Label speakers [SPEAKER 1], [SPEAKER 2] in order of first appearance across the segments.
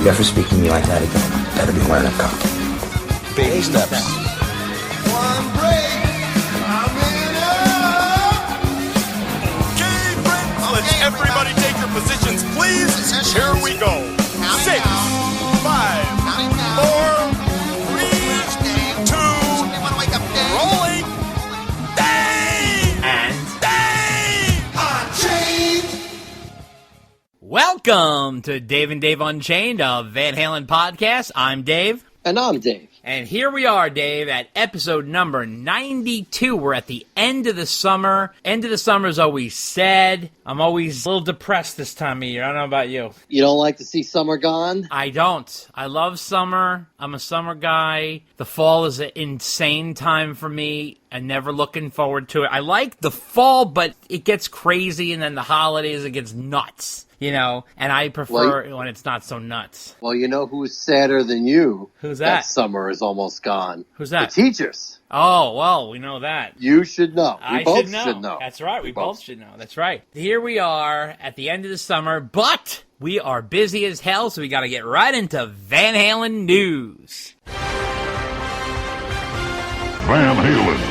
[SPEAKER 1] You ever speak to me like that again, better be wearing a cup.
[SPEAKER 2] Baby steps.
[SPEAKER 3] One break, I'm in
[SPEAKER 2] Okay, friends, let's everybody take your positions, please. Here we go. 6, 5, 4, 3, 2, rolling. Dave!
[SPEAKER 4] And
[SPEAKER 3] Unchained.
[SPEAKER 4] welcome to Dave and Dave Unchained, a Van Halen podcast. I'm Dave.
[SPEAKER 5] And I'm Dave.
[SPEAKER 4] And here we are, Dave, at episode number 92. We're at the end of the summer. End of the summer is always sad. I'm always a little depressed this time of year. I don't know about you.
[SPEAKER 5] You don't like to see summer gone?
[SPEAKER 4] I don't. I love summer. I'm a summer guy. The fall is an insane time for me. I'm never looking forward to it. I like the fall, but it gets crazy, and then the holidays, it gets nuts. You know, and I prefer when it's not so nuts.
[SPEAKER 5] Well, you know who's sadder than you?
[SPEAKER 4] Who's that?
[SPEAKER 5] Summer is almost gone.
[SPEAKER 4] Who's that?
[SPEAKER 5] The teachers.
[SPEAKER 4] Oh, well, we know that.
[SPEAKER 5] You should know.
[SPEAKER 4] I
[SPEAKER 5] both
[SPEAKER 4] should know. That's right. We both should know. That's right. Here we are at the end of the summer, but we are busy as hell, so we got to get right into Van Halen news.
[SPEAKER 6] Van Halen.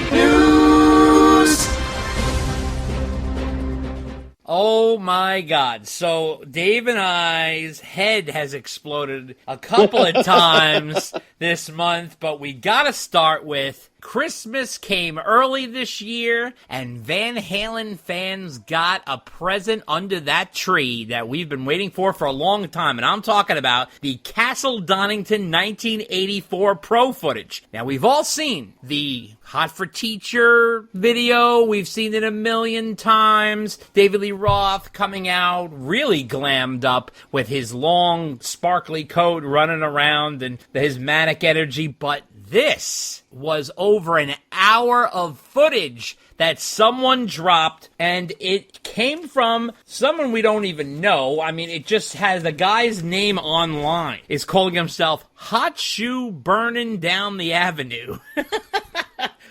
[SPEAKER 4] Oh my God. So Dave and I's head has exploded a couple of times this month, but we gotta start with Christmas came early this year, and Van Halen fans got a present under that tree that we've been waiting for a long time, and I'm talking about the Castle Donington 1984 Pro footage. Now, we've all seen the Hot for Teacher video. We've seen it a million times. David Lee Roth coming out really glammed up with his long, sparkly coat running around and his manic energy, but this was over an hour of footage that someone dropped, and it came from someone we don't even know. I mean, it just has the guy's name online. He's calling himself Hot Shoe Burning Down the Avenue.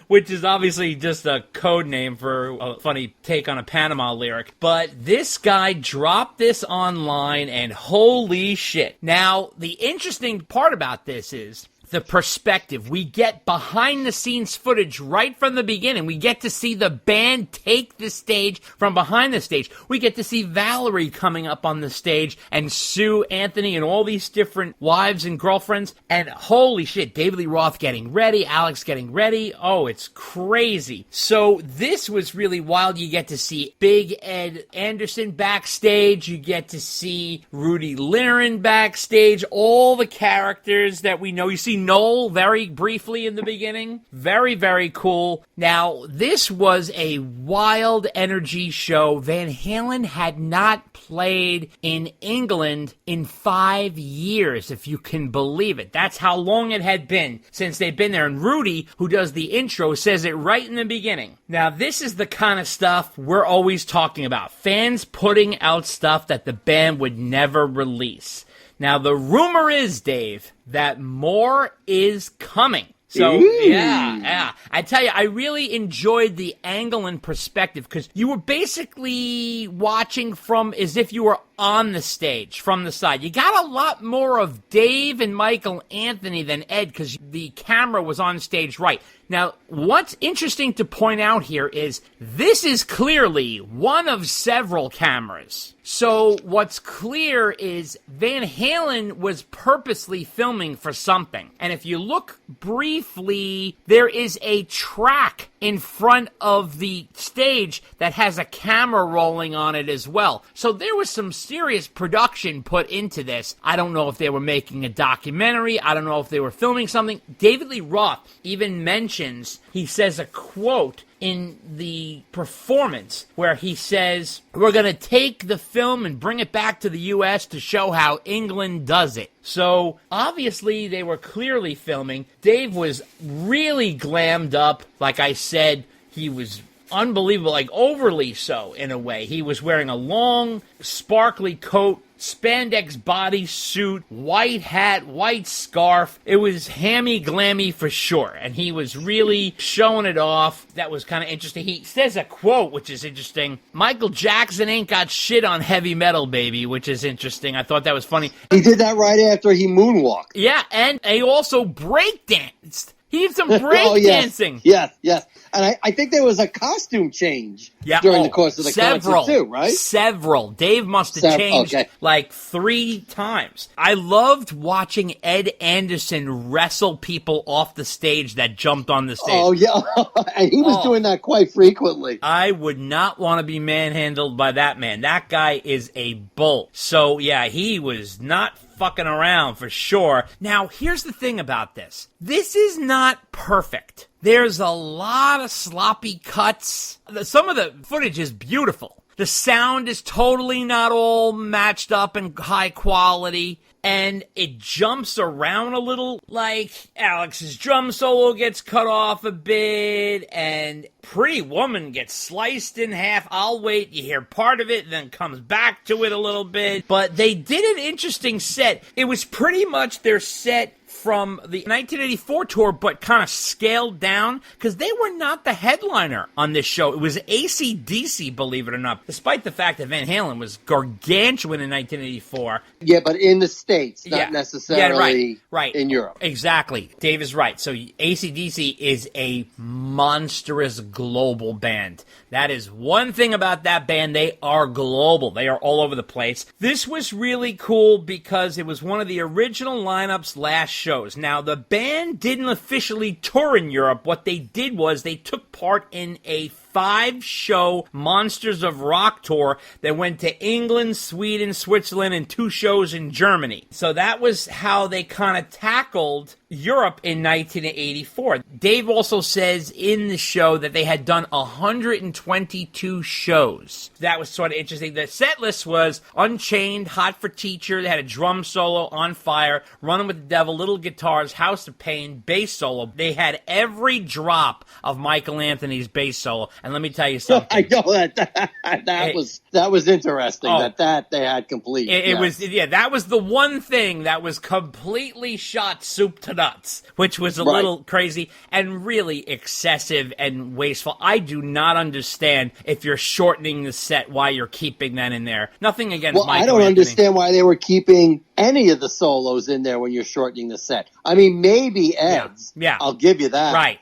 [SPEAKER 4] Which is obviously just a code name for a funny take on a Panama lyric. But this guy dropped this online, and holy shit. Now, the interesting part about this is the perspective. We get behind-the-scenes footage right from the beginning. We get to see the band take the stage from behind the stage. We get to see Valerie coming up on the stage and Sue, Anthony, and all these different wives and girlfriends. And holy shit, David Lee Roth getting ready, Alex getting ready. Oh, it's crazy. So this was really wild. You get to see Big Ed Anderson backstage. You get to see Rudy Lirin backstage. All the characters that we know. You see Noel very briefly in the beginning. Very, very cool. Now, this was a wild energy show. Van Halen had not played in England in 5 years, if you can believe it. That's how long it had been since they've been there. And Rudy, who does the intro, says it right in the beginning. Now, this is the kind of stuff we're always talking about. Fans putting out stuff that the band would never release. Now, the rumor is, Dave, that more is coming. So, yeah. I tell you, I really enjoyed the angle and perspective because you were basically watching from as if you were on the stage from the side. You got a lot more of Dave and Michael Anthony than Ed because the camera was on stage right. Now, what's interesting to point out here is this is clearly one of several cameras. So what's clear is Van Halen was purposely filming for something. And if you look briefly, there is a track in front of the stage that has a camera rolling on it as well. So there was some serious production put into this. I don't know if they were making a documentary. I don't know if they were filming something. David Lee Roth even mentions, he says a quote in the performance where he says, we're going to take the film and bring it back to the U.S. to show how England does it. So, obviously, they were clearly filming. Dave was really glammed up. Like I said, he was unbelievable, like overly so in a way. He was wearing a long, sparkly coat, spandex bodysuit, white hat, white scarf. It was hammy glammy for sure, and he was really showing it off. That was kind of interesting. He says a quote, which is interesting. Michael Jackson ain't got shit on heavy metal, baby, which is interesting. I thought that was funny.
[SPEAKER 5] He did that right after he moonwalked.
[SPEAKER 4] Yeah, and he also breakdanced. He did some break
[SPEAKER 5] Oh, yes.
[SPEAKER 4] dancing.
[SPEAKER 5] Yes. And I think there was a costume change during the course of the concert, too, right?
[SPEAKER 4] Several. Dave must have changed like 3 times. I loved watching Ed Anderson wrestle people off the stage that jumped on the stage.
[SPEAKER 5] Oh, yeah. And he was doing that quite frequently.
[SPEAKER 4] I would not want to be manhandled by that man. That guy is a bull. So, yeah, he was not fucking around for sure. Now, here's the thing about this. This is not perfect. There's a lot of sloppy cuts. Some of the footage is beautiful. The sound is totally not all matched up and high quality. And it jumps around a little, like Alex's drum solo gets cut off a bit, and Pretty Woman gets sliced in half. I'll wait, you hear part of it, then comes back to it a little bit. But they did an interesting set. It was pretty much their set from the 1984 tour, but kind of scaled down, because they were not the headliner on this show. It was AC/DC, believe it or not, despite the fact that Van Halen was gargantuan in 1984.
[SPEAKER 5] Yeah, but in the States, not necessarily
[SPEAKER 4] right.
[SPEAKER 5] in Europe.
[SPEAKER 4] Exactly. Dave is right. So AC/DC is a monstrous global band. That is one thing about that band. They are global. They are all over the place. This was really cool because it was one of the original lineups last shows. Now, the band didn't officially tour in Europe. What they did was they took part in a 5-show Monsters of Rock tour that went to England, Sweden, Switzerland, and 2 shows in Germany. So that was how they kind of tackled Europe in 1984. Dave also says in the show that they had done 122 shows. That was sort of interesting. The set list was Unchained, Hot for Teacher. They had a drum solo, On Fire, Running with the Devil, Little Guitars, House of Pain, bass solo. They had every drop of Michael Anthony's bass solo. And let me tell you something.
[SPEAKER 5] I know that was interesting. That they had complete.
[SPEAKER 4] That was the one thing that was completely shot soup to nuts, which was a little crazy and really excessive and wasteful. I do not understand if you're shortening the set, why you're keeping that in there. Nothing against Michael
[SPEAKER 5] I don't
[SPEAKER 4] Anthony.
[SPEAKER 5] understand why they were keeping any of the solos in there when you're shortening the set. I mean, maybe Ed's.
[SPEAKER 4] Yeah.
[SPEAKER 5] I'll give you that.
[SPEAKER 4] Right.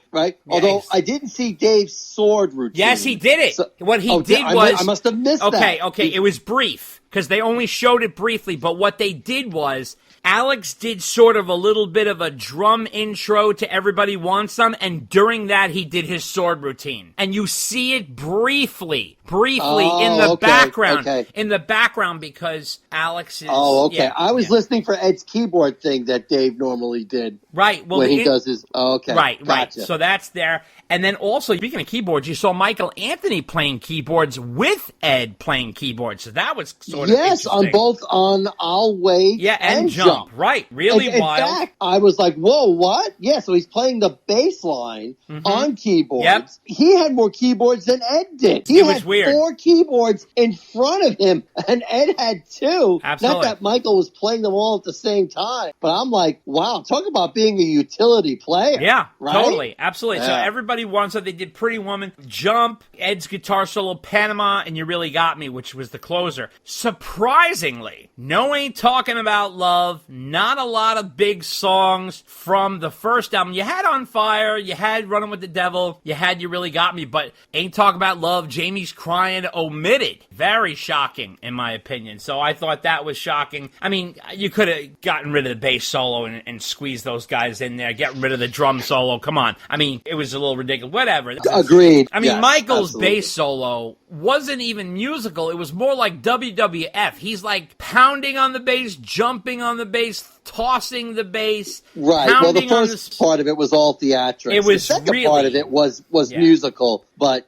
[SPEAKER 5] Although I didn't see Dave's sword routine.
[SPEAKER 4] Yes, he did it.
[SPEAKER 5] So,
[SPEAKER 4] what he did was...
[SPEAKER 5] I must have missed that.
[SPEAKER 4] Okay, it was brief, because they only showed it briefly, but what they did was... Alex did sort of a little bit of a drum intro to Everybody Wants Some, and during that he did his sword routine. And you see it briefly in the background. Okay. In the background, because Alex is...
[SPEAKER 5] Oh, okay. Yeah, I was listening for Ed's keyboard thing that Dave normally did.
[SPEAKER 4] Right. Well,
[SPEAKER 5] when he does his... Oh, okay.
[SPEAKER 4] Right. So that's there. And then also, speaking of keyboards, you saw Michael Anthony playing keyboards with Ed playing keyboards. So that was sort of interesting.
[SPEAKER 5] On both on I'll Wait
[SPEAKER 4] and Jump. Right. Really wild.
[SPEAKER 5] In fact, I was like, whoa, what? Yeah, so he's playing the bass line on keyboards.
[SPEAKER 4] Yep.
[SPEAKER 5] He had more keyboards than Ed did.
[SPEAKER 4] It was weird.
[SPEAKER 5] 4 keyboards in front of him, and Ed had 2.
[SPEAKER 4] Absolutely.
[SPEAKER 5] Not that Michael was playing them all at the same time, but I'm like, wow, talk about being a utility player.
[SPEAKER 4] Yeah,
[SPEAKER 5] right?
[SPEAKER 4] Totally. Absolutely.
[SPEAKER 5] Yeah.
[SPEAKER 4] So Everybody Wants It. They did Pretty Woman, Jump, Ed's guitar solo, Panama, and You Really Got Me, which was the closer. Surprisingly, no Ain't Talking About Love, not a lot of big songs from the first album. You had On Fire, you had Running with the Devil, you had You Really Got Me, but Ain't Talking About Love, Jamie's Crying, omitted. Very shocking, in my opinion. So I thought that was shocking. I mean, you could have gotten rid of the bass solo and squeezed those guys in there, get rid of the drum solo. Come on. I mean, it was a little ridiculous. Whatever.
[SPEAKER 5] Agreed.
[SPEAKER 4] I mean,
[SPEAKER 5] yes,
[SPEAKER 4] Michael's
[SPEAKER 5] absolutely.
[SPEAKER 4] bass solo wasn't even musical. It was more like WWF. He's like pounding on the bass, jumping on the bass, tossing the bass,
[SPEAKER 5] Right. Well, the
[SPEAKER 4] pounding on
[SPEAKER 5] first part of it was all theatrics.
[SPEAKER 4] It was
[SPEAKER 5] the second
[SPEAKER 4] really-
[SPEAKER 5] part of it was
[SPEAKER 4] Yeah.
[SPEAKER 5] musical, but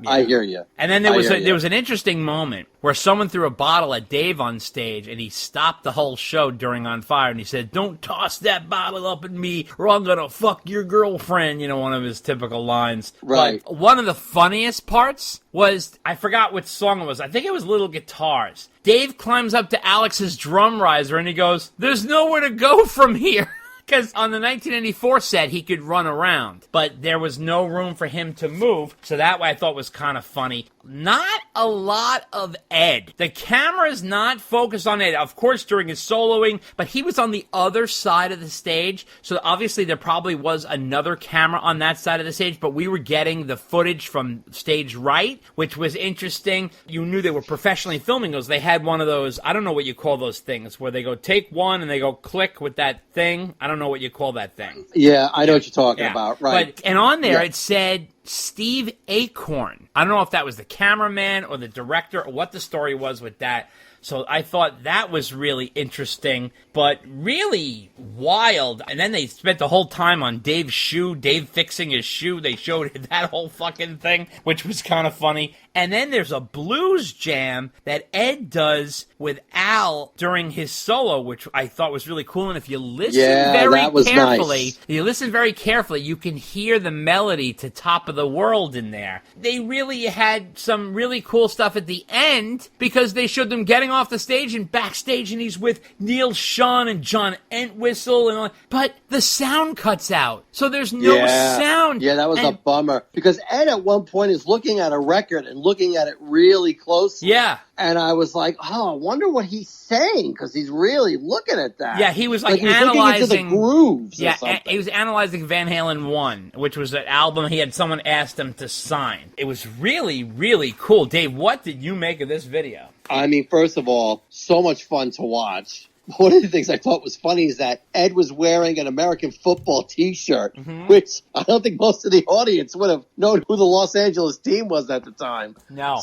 [SPEAKER 5] I hear you.
[SPEAKER 4] And then there was an interesting moment where someone threw a bottle at Dave on stage, and he stopped the whole show during On Fire, and he said, "Don't toss that bottle up at me, or I'm gonna fuck your girlfriend." You know, one of his typical lines.
[SPEAKER 5] Right.
[SPEAKER 4] But one of the funniest parts was, I forgot what song it was. I think it was Little Guitars. Dave climbs up to Alex's drum riser, and he goes, "There's nowhere to go from here." Because on the 1984 set, he could run around, but there was no room for him to move, so that way I thought was kind of funny. Not a lot of Ed. The camera's not focused on Ed, of course, during his soloing, but he was on the other side of the stage, so obviously there probably was another camera on that side of the stage, but we were getting the footage from stage right, which was interesting. You knew they were professionally filming those. They had one of those, I don't know what you call those things, where they go take one and they go click with that thing. I don't know what you call that thing.
[SPEAKER 5] Yeah, I know what you're talking about. Right.
[SPEAKER 4] And on there it said Steve Acorn. I don't know if that was the cameraman or the director or what the story was with that. So I thought that was really interesting, but really wild. And then they spent the whole time on Dave's shoe, Dave fixing his shoe. They showed that whole fucking thing, which was kind of funny. And then there's a blues jam that Ed does with Al during his solo, which I thought was really cool. And if you listen
[SPEAKER 5] that was
[SPEAKER 4] carefully,
[SPEAKER 5] nice.
[SPEAKER 4] you listen very carefully, you can hear the melody to Top of the World in there. They really had some really cool stuff at the end because they showed them getting off the stage and backstage, and he's with Neil Schon and John Entwistle, and all, but the sound cuts out, so there's no sound.
[SPEAKER 5] Yeah, that was a bummer because Ed at one point is looking at a record and looking at it really closely.
[SPEAKER 4] Yeah.
[SPEAKER 5] And I was like, oh, I wonder what he's saying because he's really looking at that.
[SPEAKER 4] Yeah, he was like
[SPEAKER 5] he was
[SPEAKER 4] analyzing
[SPEAKER 5] looking into the grooves.
[SPEAKER 4] Yeah,
[SPEAKER 5] or something.
[SPEAKER 4] he was analyzing Van Halen 1, which was an album he had someone asked him to sign. It was really, really cool. Dave, what did you make of this video?
[SPEAKER 5] I mean, first of all, so much fun to watch. One of the things I thought was funny is that Ed was wearing an American football T-shirt, which I don't think most of the audience would have known who the Los Angeles team was at the time.
[SPEAKER 4] No.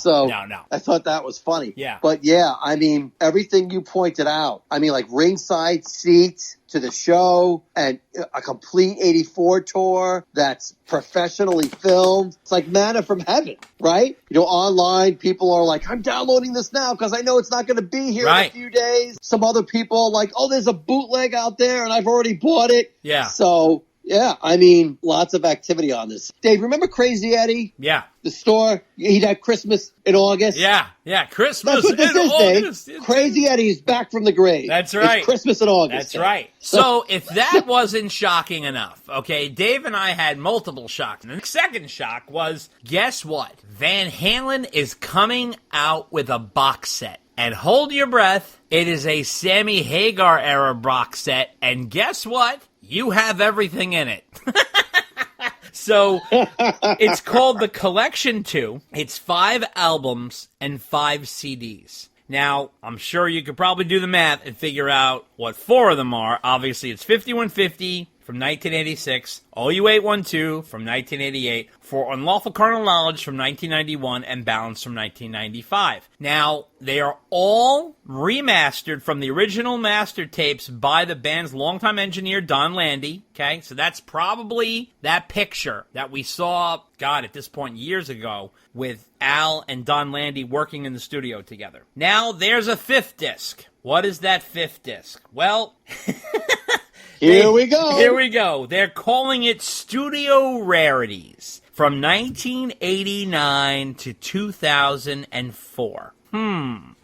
[SPEAKER 5] I thought that was funny.
[SPEAKER 4] Yeah.
[SPEAKER 5] But yeah, I mean, everything you pointed out. I mean, like ringside seats to the show and a complete 84 tour that's professionally filmed. It's like manna from heaven, right? You know, online, people are like, I'm downloading this now because I know it's not going to be here in a few days. Some other people are like, oh, there's a bootleg out there and I've already bought it.
[SPEAKER 4] Yeah.
[SPEAKER 5] So, yeah, I mean, lots of activity on this. Dave, remember Crazy Eddie?
[SPEAKER 4] Yeah.
[SPEAKER 5] The store, he'd had Christmas in August.
[SPEAKER 4] Yeah, Christmas
[SPEAKER 5] That's what this
[SPEAKER 4] in
[SPEAKER 5] is,
[SPEAKER 4] August.
[SPEAKER 5] Dave. Crazy Eddie's back from the grave.
[SPEAKER 4] That's right.
[SPEAKER 5] It's Christmas in August.
[SPEAKER 4] That's right. So if that wasn't shocking enough, okay, Dave and I had multiple shocks. And the second shock was, guess what? Van Halen is coming out with a box set. And hold your breath, it is a Sammy Hagar era box set. And guess what? You have everything in it. So it's called the Collection 2. It's 5 albums and 5 CDs. Now, I'm sure you could probably do the math and figure out what 4 of them are. Obviously, it's 5150 from 1986, OU812 from 1988, For Unlawful Carnal Knowledge from 1991, and Balance from 1995. Now, they are all remastered from the original master tapes by the band's longtime engineer, Don Landy, okay? So that's probably that picture that we saw, God, at this point years ago, with Al and Don Landy working in the studio together. Now, there's a 5th disc. What is that 5th disc? Well...
[SPEAKER 5] Here we go.
[SPEAKER 4] Here we go. They're calling it Studio Rarities from 1989 to 2004.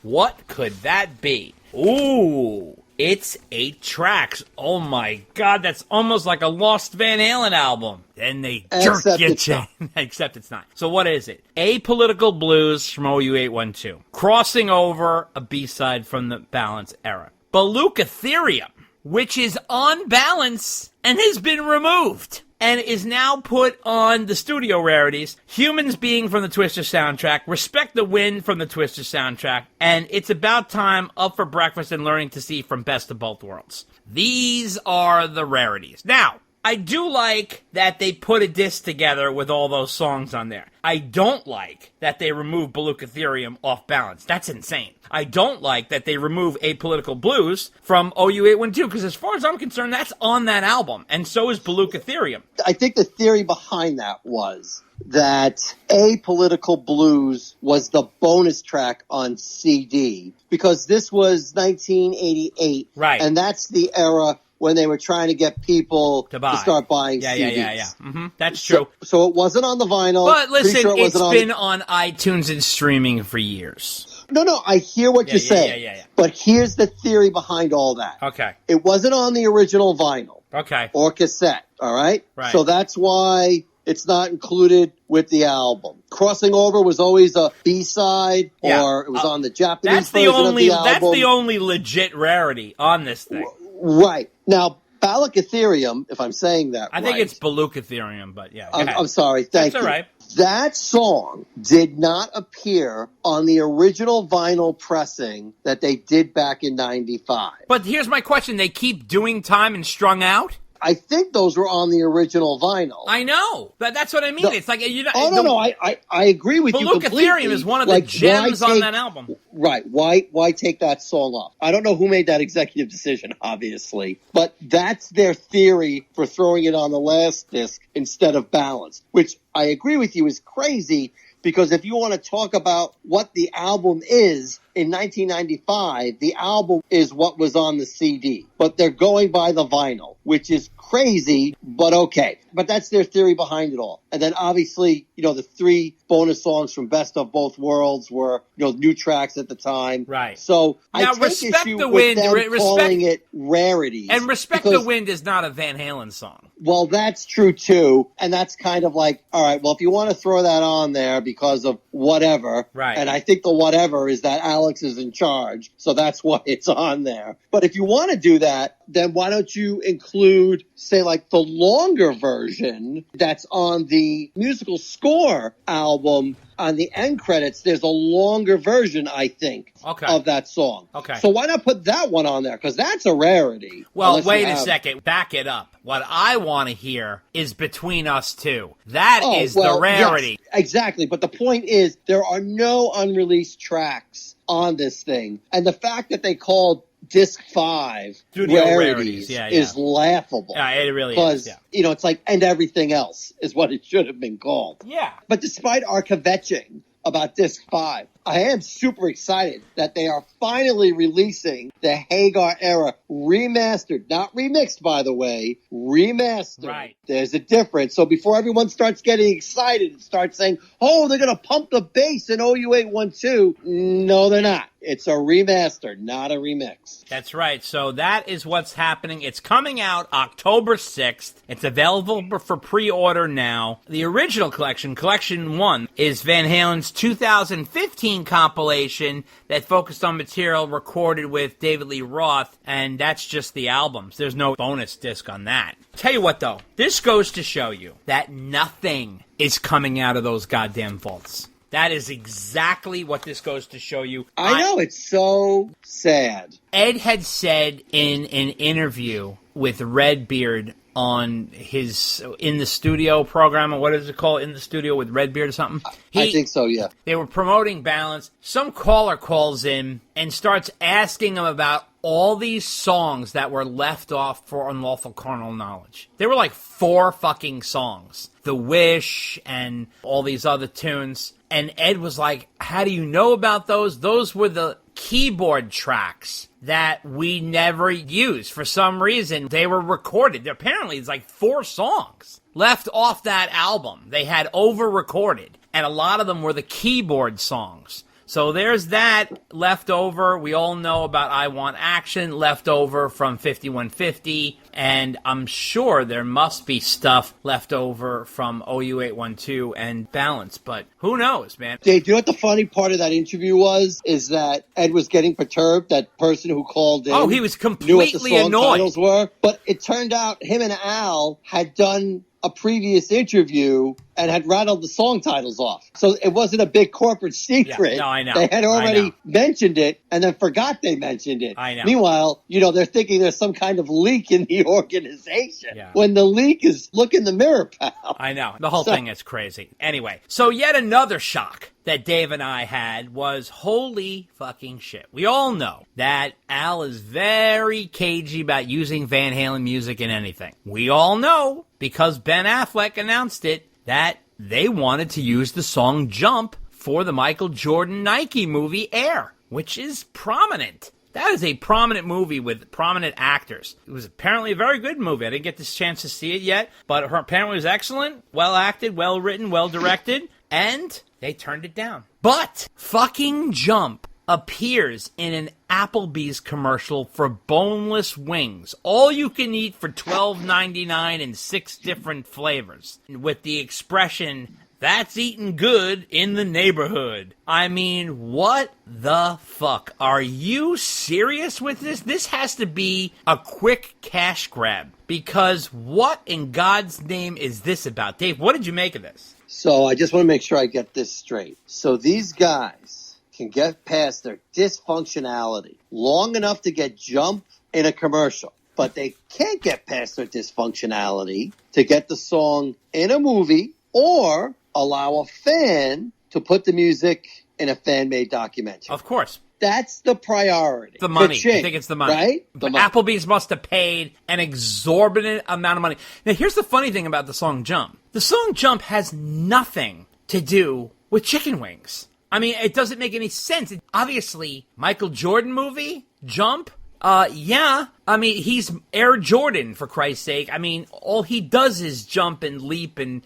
[SPEAKER 4] What could that be? Ooh, it's 8 tracks. Oh my God, that's almost like a Lost Van Halen album. Then they jerk your chain. Except it's not. So what is it? Apolitical Blues from OU812. Crossing over a B-side from the Balance era. Balukatherium, which is on Balance and has been removed and is now put on the Studio Rarities. Humans Being from the Twister soundtrack, Respect the Wind from the Twister soundtrack, and It's About Time, Up for Breakfast, and Learning to See from Best of Both Worlds. These are the rarities. Now, I do like that they put a disc together with all those songs on there. I don't like that they remove Baluchitherium off Balance. That's insane. I don't like that they remove Apolitical Blues from OU812, because as far as I'm concerned, that's on that album, and so is Baluchitherium.
[SPEAKER 5] I think the theory behind that was that Apolitical Blues was the bonus track on CD, because this was 1988,
[SPEAKER 4] right?
[SPEAKER 5] And that's the era when they were trying to get people to start buying CDs.
[SPEAKER 4] Yeah. Mm-hmm. That's true.
[SPEAKER 5] So it wasn't on the vinyl.
[SPEAKER 4] But listen,
[SPEAKER 5] sure
[SPEAKER 4] it's been on iTunes and streaming for years.
[SPEAKER 5] No, I hear what you're saying.
[SPEAKER 4] Yeah.
[SPEAKER 5] But here's the theory behind all that.
[SPEAKER 4] Okay.
[SPEAKER 5] It wasn't on the original vinyl.
[SPEAKER 4] Okay.
[SPEAKER 5] Or cassette, all right?
[SPEAKER 4] Right.
[SPEAKER 5] So that's why it's not included with the album. Crossing Over was always a B-side, or it was on the Japanese version of the album.
[SPEAKER 4] That's the only legit rarity on this thing.
[SPEAKER 5] Right. Now, Baluchitherium, if I'm saying that
[SPEAKER 4] I think it's Baluchitherium, but yeah.
[SPEAKER 5] I'm sorry. Thank you.
[SPEAKER 4] That's all right.
[SPEAKER 5] That song did not appear on the original vinyl pressing that they did back in 95.
[SPEAKER 4] But here's my question. They keep doing Time and Strung Out?
[SPEAKER 5] I think those were on the original vinyl.
[SPEAKER 4] I know. But that's what I mean. It's like...
[SPEAKER 5] No. I agree with you completely.
[SPEAKER 4] Baluchitherium is one of the gems on that album.
[SPEAKER 5] Right. Why take that song off? I don't know who made that executive decision, obviously. But that's their theory for throwing it on the last disc instead of Balance, which I agree with you is crazy, because if you want to talk about what the album is, in 1995, the album is what was on the CD. But they're going by the vinyl, which is crazy, but okay. But that's their theory behind it all. And then obviously, the 3 bonus songs from Best of Both Worlds were, new tracks at the time.
[SPEAKER 4] Right.
[SPEAKER 5] So
[SPEAKER 4] now,
[SPEAKER 5] I take
[SPEAKER 4] Respect
[SPEAKER 5] issue
[SPEAKER 4] the
[SPEAKER 5] with
[SPEAKER 4] Wind,
[SPEAKER 5] them calling it rarities.
[SPEAKER 4] And Respect the Wind is not a Van Halen song.
[SPEAKER 5] Well, that's true too. And that's kind of like, all right, well, if you want to throw that on there because of whatever.
[SPEAKER 4] Right.
[SPEAKER 5] And I think the whatever is that Alex is in charge. So that's why it's on there. But if you want to do that, then why don't you include, say, like the longer version that's on the musical score album? On the end credits, there's a longer version, I think, of that song.
[SPEAKER 4] Okay.
[SPEAKER 5] So why not put that one on there? Because that's a rarity.
[SPEAKER 4] Well, wait a second. Back it up. What I want to hear is Between Us Two. That is the rarity.
[SPEAKER 5] Yes, exactly. But the point is, there are no unreleased tracks on this thing. And the fact that they called Disc 5
[SPEAKER 4] Studio Rarities
[SPEAKER 5] is laughable.
[SPEAKER 4] Yeah, it really
[SPEAKER 5] is.
[SPEAKER 4] Yeah.
[SPEAKER 5] Because, it's like, and everything else is what it should have been called.
[SPEAKER 4] Yeah.
[SPEAKER 5] But despite our kvetching about Disc 5, I am super excited that they are finally releasing the Hagar era remastered, not remixed, by the way, remastered.
[SPEAKER 4] Right.
[SPEAKER 5] There's a difference. So before everyone starts getting excited and starts saying, oh, they're going to pump the bass in OU812, no, they're not. It's a remaster, not a remix.
[SPEAKER 4] That's right. So that is what's happening. It's coming out October 6th. It's available for pre-order now. The original collection, Collection 1, is Van Halen's 2015 compilation that focused on material recorded with David Lee Roth, and that's just the albums. There's no bonus disc on that. Tell you what, though, this goes to show you that nothing is coming out of those goddamn vaults. That is exactly what this goes to show you.
[SPEAKER 5] I know, it's so sad.
[SPEAKER 4] Ed had said in an interview with Redbeard on his In the Studio program, or what is it called, In the Studio with Redbeard or something?
[SPEAKER 5] I think so, yeah.
[SPEAKER 4] They were promoting Balance. Some caller calls in and starts asking him about all these songs that were left off for Unlawful Carnal Knowledge. There were like 4 fucking songs. The Wish and all these other tunes. And Ed was like, how do you know about those? Those were the keyboard tracks that we never used. For some reason, they were recorded. Apparently, it's like 4 songs left off that album. They had over-recorded, and a lot of them were the keyboard songs. So there's that left over. We all know about I Want Action left over from 5150, and I'm sure there must be stuff left over from OU812 and Balance, but who knows, man?
[SPEAKER 5] Dave, do you know what the funny part of that interview was? Is that Ed was getting perturbed, that person who called in.
[SPEAKER 4] Oh, he was completely
[SPEAKER 5] knew what the song
[SPEAKER 4] annoyed.
[SPEAKER 5] titles were, but it turned out him and Al had done a previous interview and had rattled the song titles off. So it wasn't a big corporate secret.
[SPEAKER 4] Yeah, no, I know.
[SPEAKER 5] They had already mentioned it and then forgot they mentioned it.
[SPEAKER 4] I know.
[SPEAKER 5] Meanwhile, they're thinking there's some kind of leak in the organization.
[SPEAKER 4] Yeah.
[SPEAKER 5] When the leak is, look in the mirror, pal.
[SPEAKER 4] I know. The whole thing is crazy. Anyway, so yet another shock that Dave and I had was holy fucking shit. We all know that Al is very cagey about using Van Halen music in anything. We all know, because Ben Affleck announced it, that they wanted to use the song Jump for the Michael Jordan Nike movie Air, which is prominent. That is a prominent movie with prominent actors. It was apparently a very good movie. I didn't get this chance to see it yet, but apparently it was excellent, well acted, well written, well directed, and they turned it down. But fucking Jump appears in an Applebee's commercial for boneless wings. All you can eat for $12.99 in 6 different flavors. With the expression, "That's eating good in the neighborhood." I mean, what the fuck? Are you serious with this? This has to be a quick cash grab. Because what in God's name is this about? Dave, what did you make of this?
[SPEAKER 5] So I just want to make sure I get this straight. So these guys can get past their dysfunctionality long enough to get Jump in a commercial, but they can't get past their dysfunctionality to get the song in a movie or allow a fan to put the music in a fan-made documentary.
[SPEAKER 4] Of course.
[SPEAKER 5] That's the priority.
[SPEAKER 4] The money.
[SPEAKER 5] Ka-ching,
[SPEAKER 4] I think it's the money.
[SPEAKER 5] Right?
[SPEAKER 4] But Applebee's must have paid an exorbitant amount of money. Now, here's the funny thing about the song Jump. The song Jump has nothing to do with chicken wings. I mean, it doesn't make any sense. Obviously, Michael Jordan movie, Jump, yeah. I mean, he's Air Jordan, for Christ's sake. I mean, all he does is jump and leap and,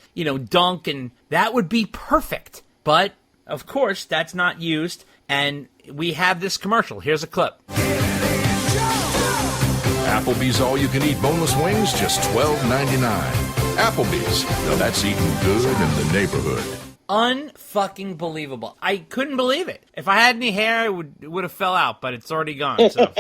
[SPEAKER 4] dunk, and that would be perfect. But, of course, that's not used, and we have this commercial. Here's a clip.
[SPEAKER 6] Applebee's all-you-can-eat boneless wings, just $12.99. Applebee's, now that's eating good in the neighborhood.
[SPEAKER 4] Unfucking believable. I couldn't believe it. If I had any hair, it would have fell out, but it's already gone. So.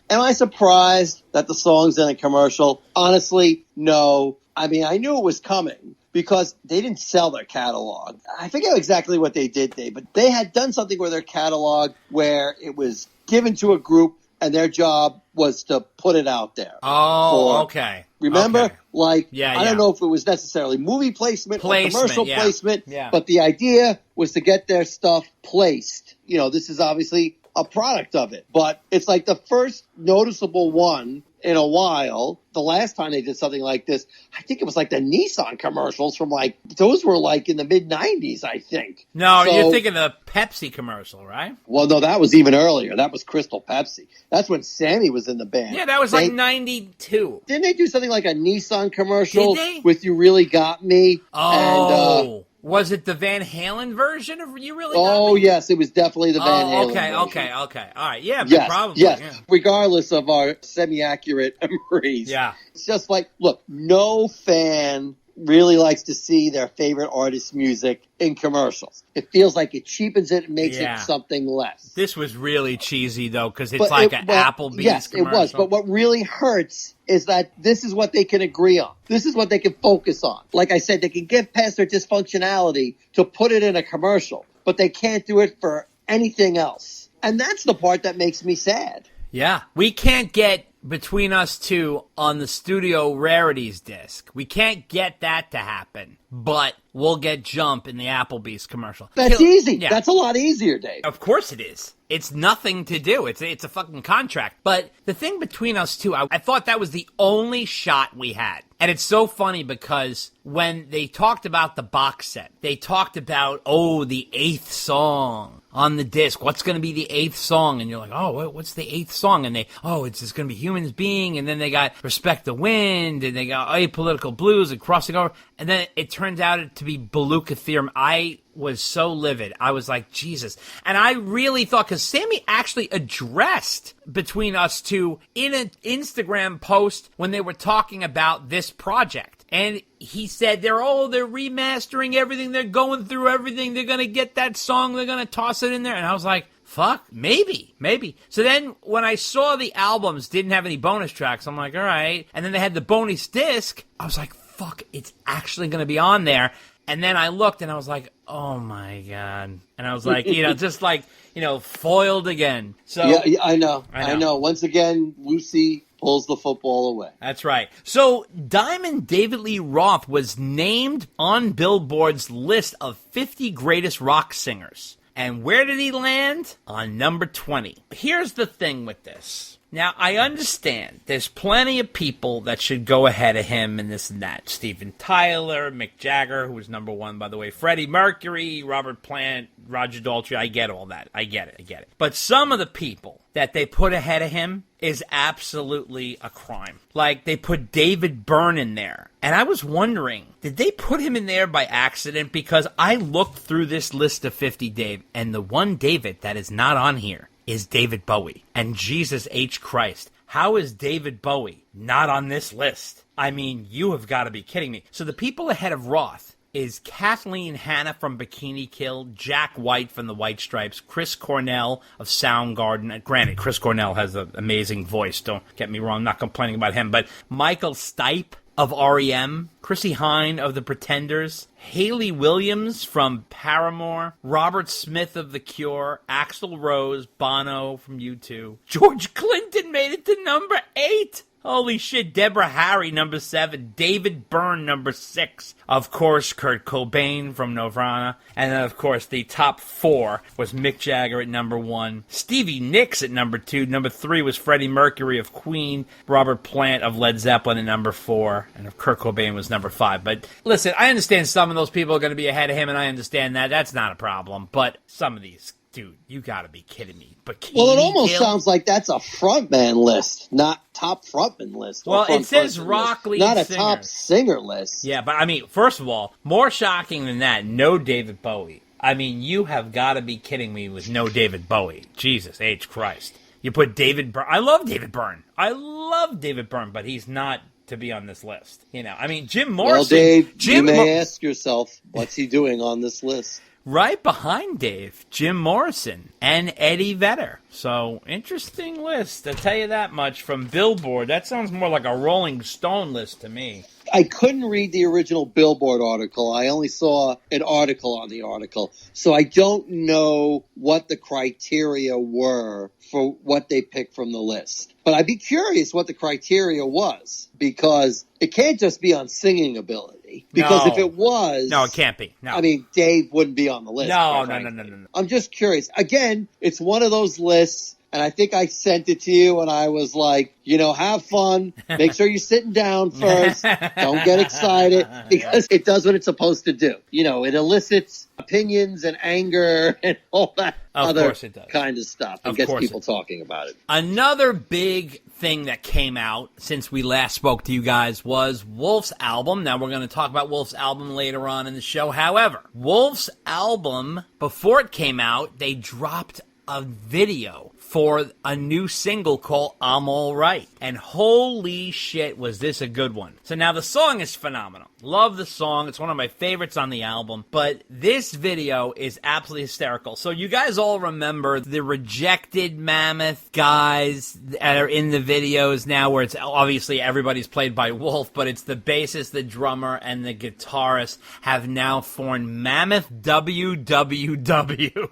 [SPEAKER 5] Am I surprised that the song's in a commercial? Honestly, no. I mean, I knew it was coming because they didn't sell their catalog. I forget exactly what they did, Dave, but they had done something with their catalog where it was given to a group and their job was to put it out there.
[SPEAKER 4] Oh, okay.
[SPEAKER 5] Remember?
[SPEAKER 4] Okay.
[SPEAKER 5] I don't know if it was necessarily movie placement or commercial placement, but the idea was to get their stuff placed. This is obviously a product of it, but it's like the first noticeable one in a while. The last time they did something like this, I think it was like the Nissan commercials from those were in the mid-90s, I think.
[SPEAKER 4] No, you're thinking the Pepsi commercial, right?
[SPEAKER 5] Well, no, that was even earlier. That was Crystal Pepsi. That's when Sammy was in the band.
[SPEAKER 4] Yeah, that was 92.
[SPEAKER 5] Didn't they do something like a Nissan commercial
[SPEAKER 4] Did they?
[SPEAKER 5] with You Really Got Me?
[SPEAKER 4] Oh,
[SPEAKER 5] and,
[SPEAKER 4] was it the Van Halen version of You Really Got
[SPEAKER 5] Oh,
[SPEAKER 4] Me?
[SPEAKER 5] yes, it was definitely the Van Halen version.
[SPEAKER 4] Okay. All right, yeah,
[SPEAKER 5] Yes,
[SPEAKER 4] probably.
[SPEAKER 5] yes.
[SPEAKER 4] Yeah.
[SPEAKER 5] Regardless of our semi-accurate memories.
[SPEAKER 4] Yeah.
[SPEAKER 5] It's just look, no fan really likes to see their favorite artist's music in commercials. It feels like it cheapens it and makes it something less.
[SPEAKER 4] This was really cheesy, though, because it's an Applebee's commercial.
[SPEAKER 5] Yes, it was. But what really hurts is that this is what they can agree on. This is what they can focus on. Like I said, they can get past their dysfunctionality to put it in a commercial, but they can't do it for anything else. And that's the part that makes me sad.
[SPEAKER 4] Yeah. We can't get Between Us Two on the Studio Rarities disc. We can't get that to happen, but we'll get Jump in the Applebee's commercial.
[SPEAKER 5] That's easy.
[SPEAKER 4] Yeah.
[SPEAKER 5] That's a lot easier, Dave.
[SPEAKER 4] Of course it is. It's nothing to do. It's a fucking contract. But the thing Between Us Two, I thought that was the only shot we had. And it's so funny because when they talked about the box set, they talked about, the 8th song on the disc. What's going to be the 8th song? And you're like, what's the 8th song? And it's just going to be Humans Being. And then they got Respect the Wind. And they got Apolitical Blues and Crossing Over. And then it turns out to be Beluga Theorem. I was so livid. I was like, Jesus. And I really thought, because Sammy actually addressed Between Us Two in an Instagram post when they were talking about this project. And he said they're remastering everything. They're going through everything. They're going to get that song. They're going to toss it in there. And I was like, fuck, maybe. So then when I saw the albums didn't have any bonus tracks, I'm like, all right. And then they had the bonus disc. I was like, fuck, it's actually going to be on there. And then I looked and I was like, oh my God. And I was like, just like, foiled again. So
[SPEAKER 5] yeah, I know. Once again, Lucy pulls the football away.
[SPEAKER 4] That's right. So Diamond David Lee Roth was named on Billboard's list of 50 greatest rock singers. And where did he land? On number 20. Here's the thing with this. Now, I understand there's plenty of people that should go ahead of him and this and that. Steven Tyler, Mick Jagger, who was number 1, by the way, Freddie Mercury, Robert Plant, Roger Daltrey. I get all that. I get it. But some of the people that they put ahead of him is absolutely a crime. Like, they put David Byrne in there. And I was wondering, did they put him in there by accident? Because I looked through this list of 50 Dave, and the one David that is not on here is David Bowie. And Jesus H. Christ, how is David Bowie not on this list? I mean, you have got to be kidding me. So the people ahead of Roth is Kathleen Hanna from Bikini Kill, Jack White from the White Stripes, Chris Cornell of Soundgarden. Granted, Chris Cornell has an amazing voice. Don't get me wrong. I'm not complaining about him. But Michael Stipe of R.E.M., Chrissy Hine of The Pretenders, Hayley Williams from Paramore, Robert Smith of The Cure, Axl Rose, Bono from U2. George Clinton made it to number 8. Holy shit, Deborah Harry, number 7. David Byrne, number 6. Of course, Kurt Cobain from Nirvana. And then, of course, the top 4 was Mick Jagger at number 1. Stevie Nicks at number 2. Number 3 was Freddie Mercury of Queen. Robert Plant of Led Zeppelin at number 4. And Kurt Cobain was number 5. But listen, I understand some of those people are going to be ahead of him, and I understand that. That's not a problem. But some of these... Dude, you gotta be kidding me.
[SPEAKER 5] Well, it almost sounds like that's a frontman list, not top frontman list.
[SPEAKER 4] Well, it says rock lead
[SPEAKER 5] not a
[SPEAKER 4] singers.
[SPEAKER 5] top singer list.
[SPEAKER 4] Yeah, but I mean, first of all, more shocking than that, no David Bowie. I mean, you have got to be kidding me with no David Bowie. Jesus H. Christ. You put David Byrne. I love David Byrne, but he's not to be on this list. I mean, Jim Morrison.
[SPEAKER 5] Well, Dave, you may ask yourself, what's he doing on this list?
[SPEAKER 4] Right behind Dave, Jim Morrison and Eddie Vedder. So, interesting list, I'll tell you that much, from Billboard. That sounds more like a Rolling Stone list to me.
[SPEAKER 5] I couldn't read the original Billboard article. I only saw an article on the article. So I don't know what the criteria were for what they picked from the list. But I'd be curious what the criteria was, because it can't just be on singing ability. Because if it was...
[SPEAKER 4] No, it can't be. No.
[SPEAKER 5] I mean, Dave wouldn't be on the list.
[SPEAKER 4] No.
[SPEAKER 5] I'm just curious. Again, it's one of those lists, and I think I sent it to you, and I was like, have fun. Make sure you're sitting down first. Don't get excited, because it does what it's supposed to do. It elicits opinions and anger and all that other kind of stuff. And gets people talking about it.
[SPEAKER 4] Another big thing that came out since we last spoke to you guys was Wolf's album. Now, we're going to talk about Wolf's album later on in the show. However, Wolf's album, before it came out, they dropped a video for a new single called I'm All Right. And holy shit, was this a good one. So now the song is phenomenal. Love the song. It's one of my favorites on the album. But this video is absolutely hysterical. So you guys all remember the rejected Mammoth guys that are in the videos now, where it's obviously everybody's played by Wolf, but it's the bassist, the drummer, and the guitarist have now formed Mammoth WWW.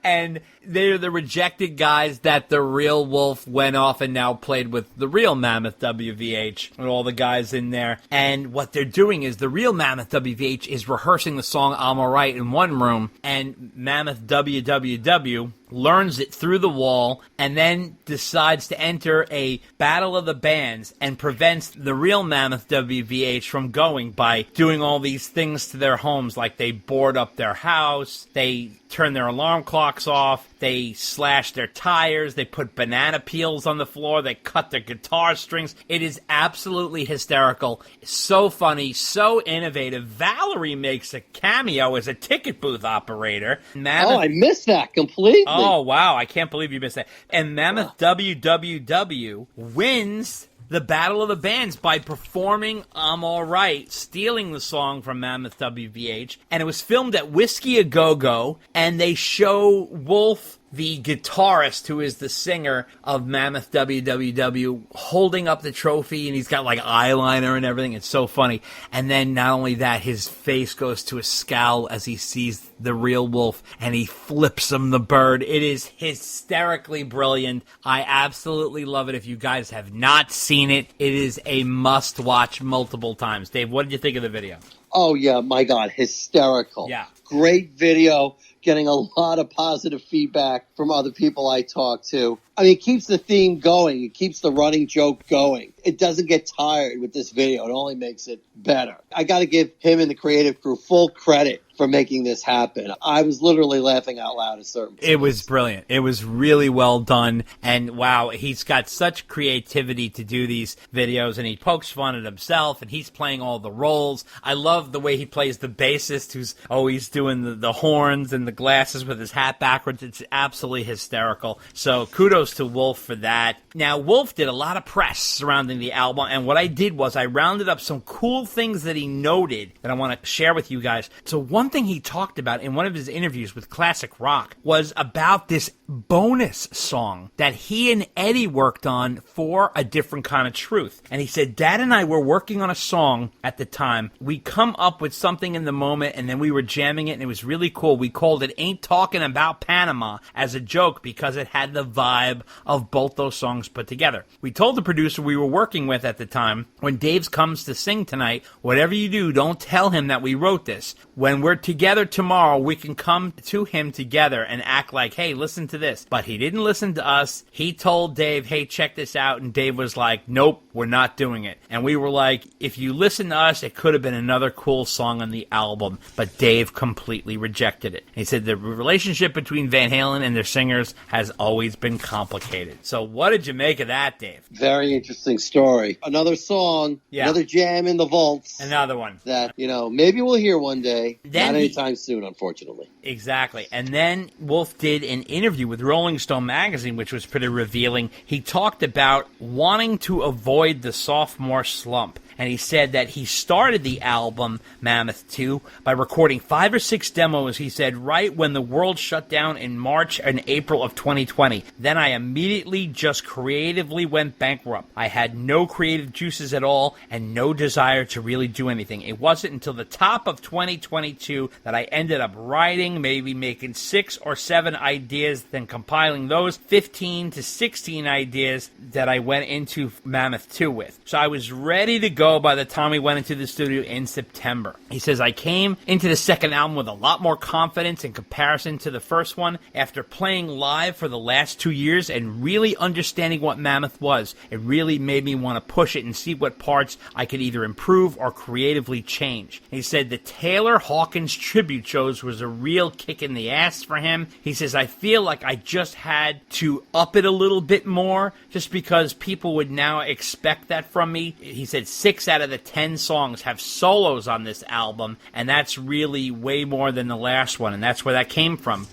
[SPEAKER 4] And they're the rejected guys that the real Wolf went off and now played with the real Mammoth WVH and all the guys in there. And what they're doing is the real Mammoth WVH is rehearsing the song I'm All Right in one room, and Mammoth WWW learns it through the wall and then decides to enter a battle of the bands and prevents the real Mammoth WVH from going by doing all these things to their homes, like they board up their house, they turn their alarm clocks off, they slash their tires, they put banana peels on the floor, they cut their guitar strings. It is absolutely hysterical. So funny, so innovative. Valerie makes a cameo as a ticket booth operator.
[SPEAKER 5] I missed that completely.
[SPEAKER 4] Oh, wow. I can't believe you missed that. And Mammoth WWW wins the Battle of the Bands by performing I'm All Right, stealing the song from Mammoth WVH. And it was filmed at Whiskey A Go Go, and they show Wolf the guitarist who is the singer of Mammoth WWW holding up the trophy, and he's got like eyeliner and everything. It's so funny. And then not only that, his face goes to a scowl as he sees the real Wolf, and he flips him the bird. It is hysterically brilliant. I absolutely love it. If you guys have not seen it, it is a must-watch multiple times. Dave, what did you think of the video?
[SPEAKER 5] Oh, yeah, my God, hysterical.
[SPEAKER 4] Yeah.
[SPEAKER 5] Great video, getting a lot of positive feedback from other people I talk to. I mean, it keeps the theme going. It keeps the running joke going. It doesn't get tired with this video. It only makes it better. I got to give him and the creative crew full credit for making this happen. I was literally laughing out loud at certain points.
[SPEAKER 4] It was brilliant. It was really well done. And wow, he's got such creativity to do these videos, and he pokes fun at himself, and he's playing all the roles. I love the way he plays the bassist who's always doing the horns and the glasses with his hat backwards. It's absolutely hysterical. So kudos to Wolf for that. Now, Wolf did a lot of press surrounding the album, and what I did was I rounded up some cool things that he noted that I want to share with you guys. So one thing he talked about in one of his interviews with Classic Rock was about this bonus song that he and Eddie worked on for A Different Kind of Truth. And he said, Dad and I were working on a song at the time. We come up with something in the moment, and then we were jamming it, and it was really cool. We called it Ain't Talking About Panama as a joke because it had the vibe of both those songs put together. We told the producer we were working with at the time, when Dave comes to sing tonight, whatever you do, don't tell him that we wrote this. When we're together tomorrow, we can come to him together and act like, hey, listen to this. But he didn't listen to us. He told Dave, hey, check this out. And Dave was like, nope, we're not doing it. And we were like, if you listen to us, it could have been another cool song on the album. But Dave completely rejected it. He said the relationship between Van Halen and their singers has always been complicated. So what did you make of that, Dave?
[SPEAKER 5] Very interesting story. Another song, another jam in the vaults.
[SPEAKER 4] Another one.
[SPEAKER 5] That, maybe we'll hear one day.
[SPEAKER 4] Then
[SPEAKER 5] Not anytime soon, unfortunately.
[SPEAKER 4] Exactly. And then Wolf did an interview with Rolling Stone magazine, which was pretty revealing. He talked about wanting to avoid the sophomore slump. And he said that he started the album, Mammoth II, by recording 5 or 6 demos, he said, right when the world shut down in March and April of 2020. Then I immediately just creatively went bankrupt. I had no creative juices at all and no desire to really do anything. It wasn't until the top of 2022 that I ended up writing, maybe making 6 or 7 ideas, then compiling those 15 to 16 ideas that I went into Mammoth II with. So I was ready to go by the time we went into the studio in September. He says, I came into the second album with a lot more confidence in comparison to the first one. After playing live for the last 2 years and really understanding what Mammoth was, it really made me want to push it and see what parts I could either improve or creatively change. He said the Taylor Hawkins tribute shows was a real kick in the ass for him. He says, I feel like I just had to up it a little bit more just because people would now expect that from me. He said 6 out of the 10 songs have solos on this album, and that's really way more than the last one, and that's where that came from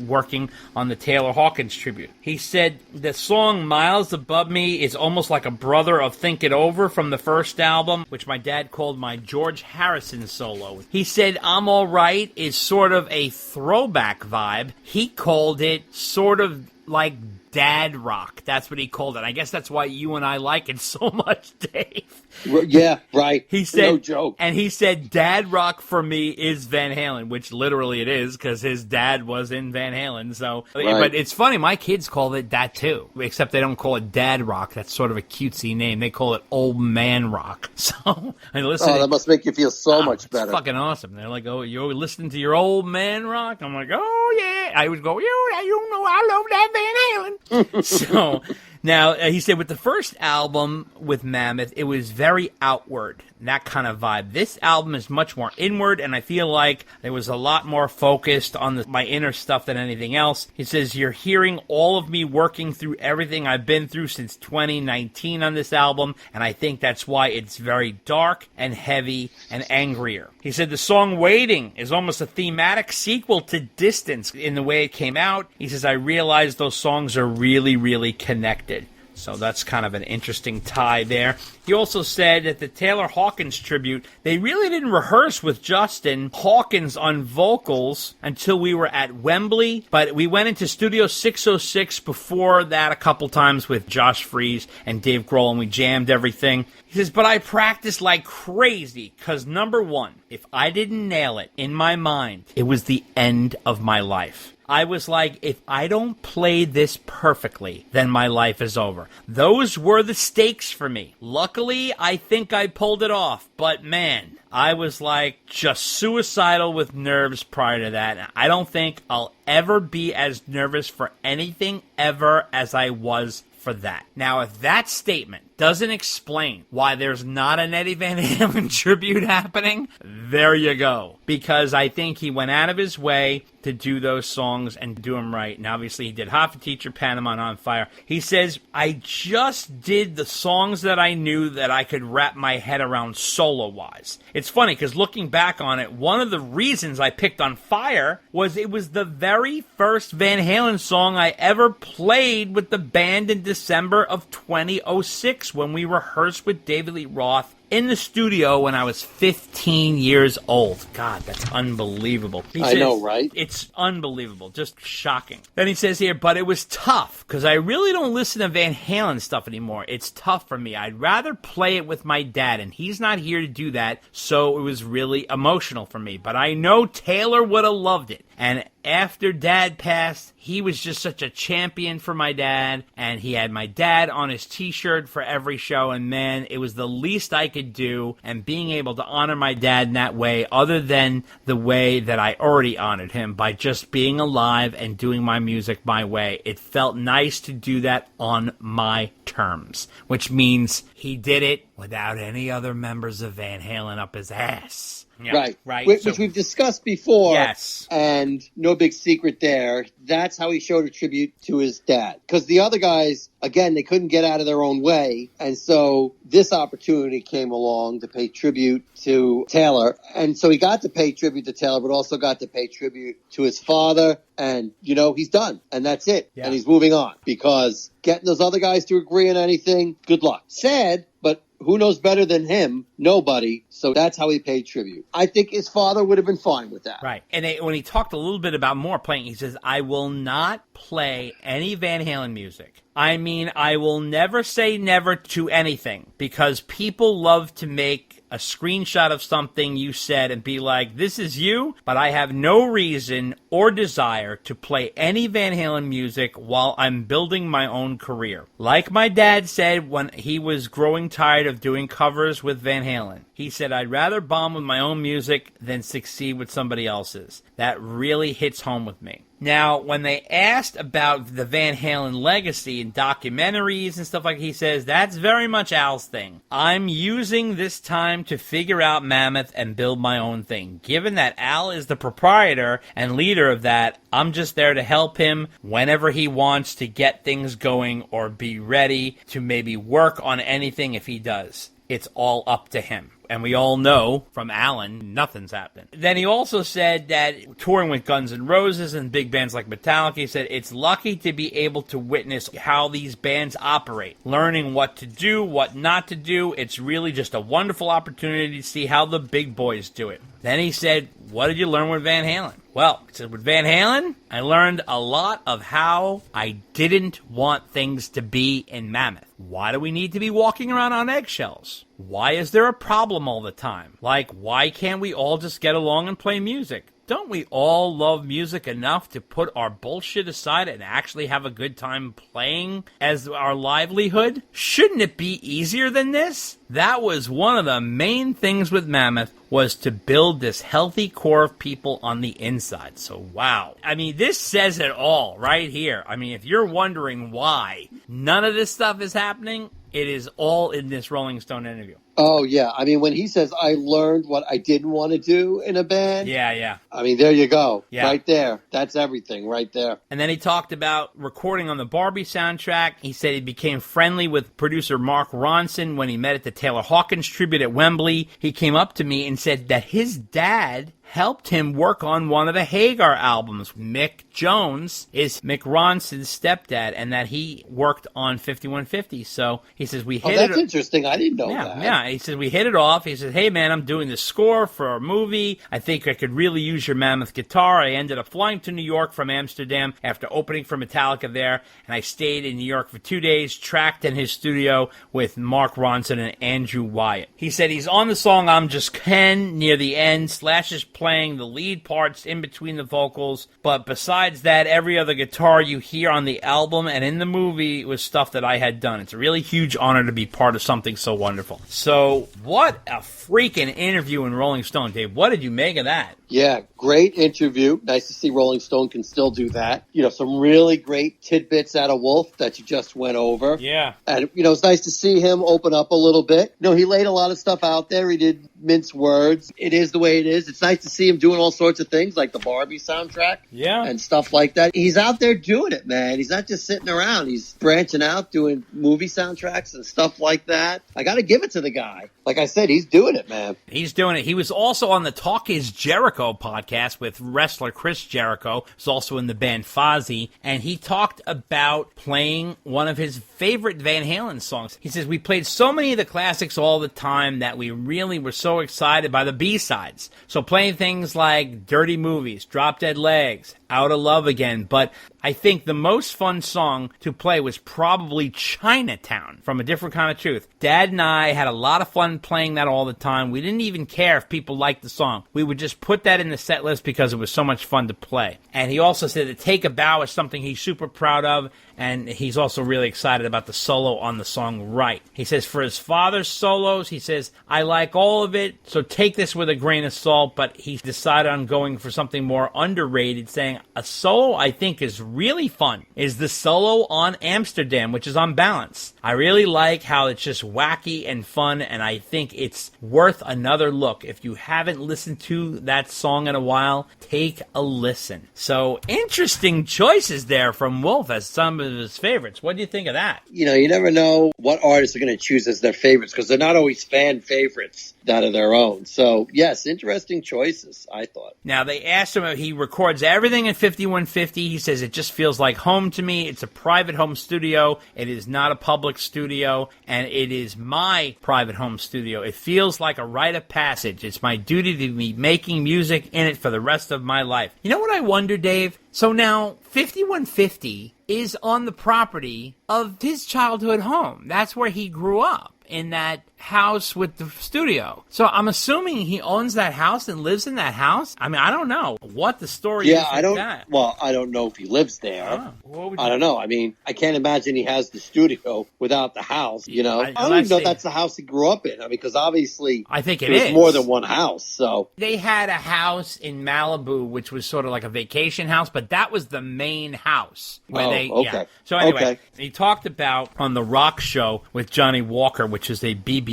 [SPEAKER 4] working on the Taylor Hawkins tribute. He said the song Miles Above Me is almost like a brother of Think It Over from the first album, which my dad called my George Harrison solo. He said I'm Alright is sort of a throwback vibe. He called it sort of like dad rock. That's what he called it. I guess that's why you and I like it so much, Dave.
[SPEAKER 5] Yeah, right.
[SPEAKER 4] He said,
[SPEAKER 5] no joke.
[SPEAKER 4] And he said, dad rock for me is Van Halen, which literally it is because his dad was in Van Halen. So,
[SPEAKER 5] right.
[SPEAKER 4] But it's funny. My kids call it that too, except they don't call it dad rock. That's sort of a cutesy name. They call it old man rock. So, I listen.
[SPEAKER 5] That must make you feel so much better.
[SPEAKER 4] It's fucking awesome. They're like, oh, you're listening to your old man rock? I'm like, oh yeah. I would go, you know, I love that Van Halen. So now he said with the first album with Mammoth, it was very outward, that kind of vibe. This album is much more inward, and I feel like it was a lot more focused on my inner stuff than anything else. He says, you're hearing all of me working through everything I've been through since 2019 on this album, and I think that's why it's very dark and heavy and angrier. He said the song Waiting is almost a thematic sequel to Distance in the way it came out. He says, I realize those songs are really, really connected. So that's kind of an interesting tie there. He also said that the Taylor Hawkins tribute, they really didn't rehearse with Justin Hawkins on vocals until we were at Wembley, but we went into Studio 606 before that a couple times with Josh Freese and Dave Grohl, and we jammed everything. He says, but I practiced like crazy because, number one, if I didn't nail it in my mind, it was the end of my life. I was like, if I don't play this perfectly, then my life is over. Those were the stakes for me. Luckily, I think I pulled it off. But man, I was like just suicidal with nerves prior to that. And I don't think I'll ever be as nervous for anything ever as I was for that. Now, if that statement doesn't explain why there's not an Eddie Van Halen tribute happening, there you go. Because I think he went out of his way to do those songs and do them right. And obviously he did Hot for Teacher, Panama, and On Fire. He says, I just did the songs that I knew that I could wrap my head around solo-wise. It's funny because looking back on it, one of the reasons I picked On Fire was it was the very first Van Halen song I ever played with the band in December of 2006 when we rehearsed with David Lee Roth in the studio when I was 15 years old. God, that's unbelievable.
[SPEAKER 5] I know, right?
[SPEAKER 4] It's unbelievable. Just shocking. Then he says here, but it was tough because I really don't listen to Van Halen stuff anymore. It's tough for me. I'd rather play it with my dad, and he's not here to do that, so it was really emotional for me. But I know Taylor would have loved it. And after Dad passed, he was just such a champion for my dad, and he had my dad on his t-shirt for every show, and man, it was the least I could do, and being able to honor my dad in that way, other than the way that I already honored him, by just being alive and doing my music my way. It felt nice to do that on my terms, which means he did it without any other members of Van Halen up his ass. Yeah, right.
[SPEAKER 5] Which
[SPEAKER 4] So,
[SPEAKER 5] we've discussed before.
[SPEAKER 4] yes.
[SPEAKER 5] And no big secret there. That's how he showed a tribute to his dad. Because the other guys, again, they couldn't get out of their own way. And so this opportunity came along to pay tribute to Taylor. And so he got to pay tribute to Taylor, but also got to pay tribute to his father. And, you know, he's done. And that's it.
[SPEAKER 4] Yeah.
[SPEAKER 5] And he's moving on. Because getting those other guys to agree on anything, good luck. Sad, but who knows better than him? Nobody. So that's how he paid tribute. I think his father would have been fine with that.
[SPEAKER 4] Right. And when he talked a little bit about more playing, he says, I will not play any Van Halen music. I mean, I will never say never to anything because people love to make a screenshot of something you said and be like, this is you, but I have no reason or desire to play any Van Halen music while I'm building my own career. Like my dad said when he was growing tired of doing covers with Van Halen. He said, I'd rather bomb with my own music than succeed with somebody else's. That really hits home with me. Now, when they asked about the Van Halen legacy in documentaries and stuff like that, he says, that's very much Al's thing. I'm using this time to figure out Mammoth and build my own thing. Given that Al is the proprietor and leader of that, I'm just there to help him whenever he wants to get things going or be ready to maybe work on anything if he does. It's all up to him. And we all know from Alan, nothing's happening. Then he also said that touring with Guns N' Roses and big bands like Metallica, he said it's lucky to be able to witness how these bands operate. Learning what to do, what not to do. It's really just a wonderful opportunity to see how the big boys do it. Then he said, what did you learn with Van Halen? Well, he said, with Van Halen, I learned a lot of how I didn't want things to be in Mammoth. Why do we need to be walking around on eggshells? Why is there a problem all the time? Like, why can't we all just get along and play music? Don't we all love music enough to put our bullshit aside and actually have a good time playing as our livelihood? Shouldn't it be easier than this? That was one of the main things with Mammoth, was to build this healthy core of people on the inside. So, wow. I mean, this says it all right here. I mean, if you're wondering why none of this stuff is happening, it is all in this Rolling Stone interview.
[SPEAKER 5] Oh, yeah. I mean, when he says, I learned what I didn't want to do in a band.
[SPEAKER 4] Yeah.
[SPEAKER 5] I mean, there you go.
[SPEAKER 4] Yeah.
[SPEAKER 5] Right there. That's everything right there.
[SPEAKER 4] And then he talked about recording on the Barbie soundtrack. He said he became friendly with producer Mark Ronson when he met at the Taylor Hawkins tribute at Wembley. He came up to me and said that his dad helped him work on one of the Hagar albums. Mick Jones is Mick Ronson's stepdad, and that he worked on 5150. So he says we hit
[SPEAKER 5] that's interesting. I didn't know that.
[SPEAKER 4] Yeah, he said we hit it off. He said, hey man, I'm doing the score for a movie. I think I could really use your Mammoth guitar. I ended up flying to New York from Amsterdam after opening for Metallica there, and I stayed in New York for 2 days, tracked in his studio with Mark Ronson and Andrew Wyatt. He said he's on the song I'm Just Ken near the end. Slash is playing the lead parts in between the vocals, but besides that, every other guitar you hear on the album and in the movie was stuff that I had done. It's a really huge honor to be part of something so wonderful. So what a freaking interview in Rolling Stone, Dave. What did you make of that?
[SPEAKER 5] Yeah, great interview. Nice to see Rolling Stone can still do that. You know, some really great tidbits out of Wolf that you just went over.
[SPEAKER 4] Yeah.
[SPEAKER 5] And, you know, it's nice to see him open up a little bit. You know, he laid a lot of stuff out there. He did mince words. It is the way it is. It's nice to see him doing all sorts of things like the Barbie soundtrack.
[SPEAKER 4] Yeah.
[SPEAKER 5] And stuff like that. He's out there doing it, man. He's not just sitting around. He's branching out, doing movie soundtracks and stuff like that. I got to give it to the guy. Like I said, he's doing it, man.
[SPEAKER 4] He's doing it. He was also on the Talk Is Jericho podcast with wrestler Chris Jericho. He's also in the band Fozzy, and he talked about playing one of his favorite Van Halen songs. He says, we played so many of the classics all the time that we really were so excited by the B-sides. So playing things like Dirty Movies, Drop Dead Legs, Out of Love Again, but I think the most fun song to play was probably Chinatown from A Different Kind of Truth. Dad and I had a lot of fun playing that all the time. We didn't even care if people liked the song. We would just put that in the set list because it was so much fun to play. And he also said that Take a Bow is something he's super proud of, and he's also really excited about the solo on the song Right. He says for his father's solos, he says, I like all of it, so take this with a grain of salt, but he decided on going for something more underrated, saying a solo I think is really fun is the solo on Amsterdam, which is on Balance. I really like how it's just wacky and fun, and I think it's worth another look. If you haven't listened to that song in a while, take a listen. So interesting choices there from Wolf as some of his favorites. What do you think of that?
[SPEAKER 5] You know, you never know what artists are going to choose as their favorites because they're not always fan favorites that are their own. So, yes, interesting choices, I thought.
[SPEAKER 4] Now, they asked him if he records everything in 5150. He says, it just feels like home to me. It's a private home studio. It is not a public studio, and it is my private home studio. It feels like a rite of passage. It's my duty to be making music in it for the rest of my life. You know what I wonder, Dave? So now, 5150 is on the property of his childhood home. That's where he grew up, in that house with the studio. So I'm assuming he owns that house and lives in that house. I mean, I don't know what the story is.
[SPEAKER 5] Yeah, I don't.
[SPEAKER 4] That.
[SPEAKER 5] Well, I don't know if he lives there. I don't know. I mean, I can't imagine he has the studio without the house. You know, I don't even know if that's the house he grew up in. I mean, because obviously,
[SPEAKER 4] I think
[SPEAKER 5] there's more than one house. So
[SPEAKER 4] they had a house in Malibu, which was sort of like a vacation house, but that was the main house.
[SPEAKER 5] Okay.
[SPEAKER 4] Yeah. So anyway, he talked about on the Rock Show with Johnny Walker, which is a BBC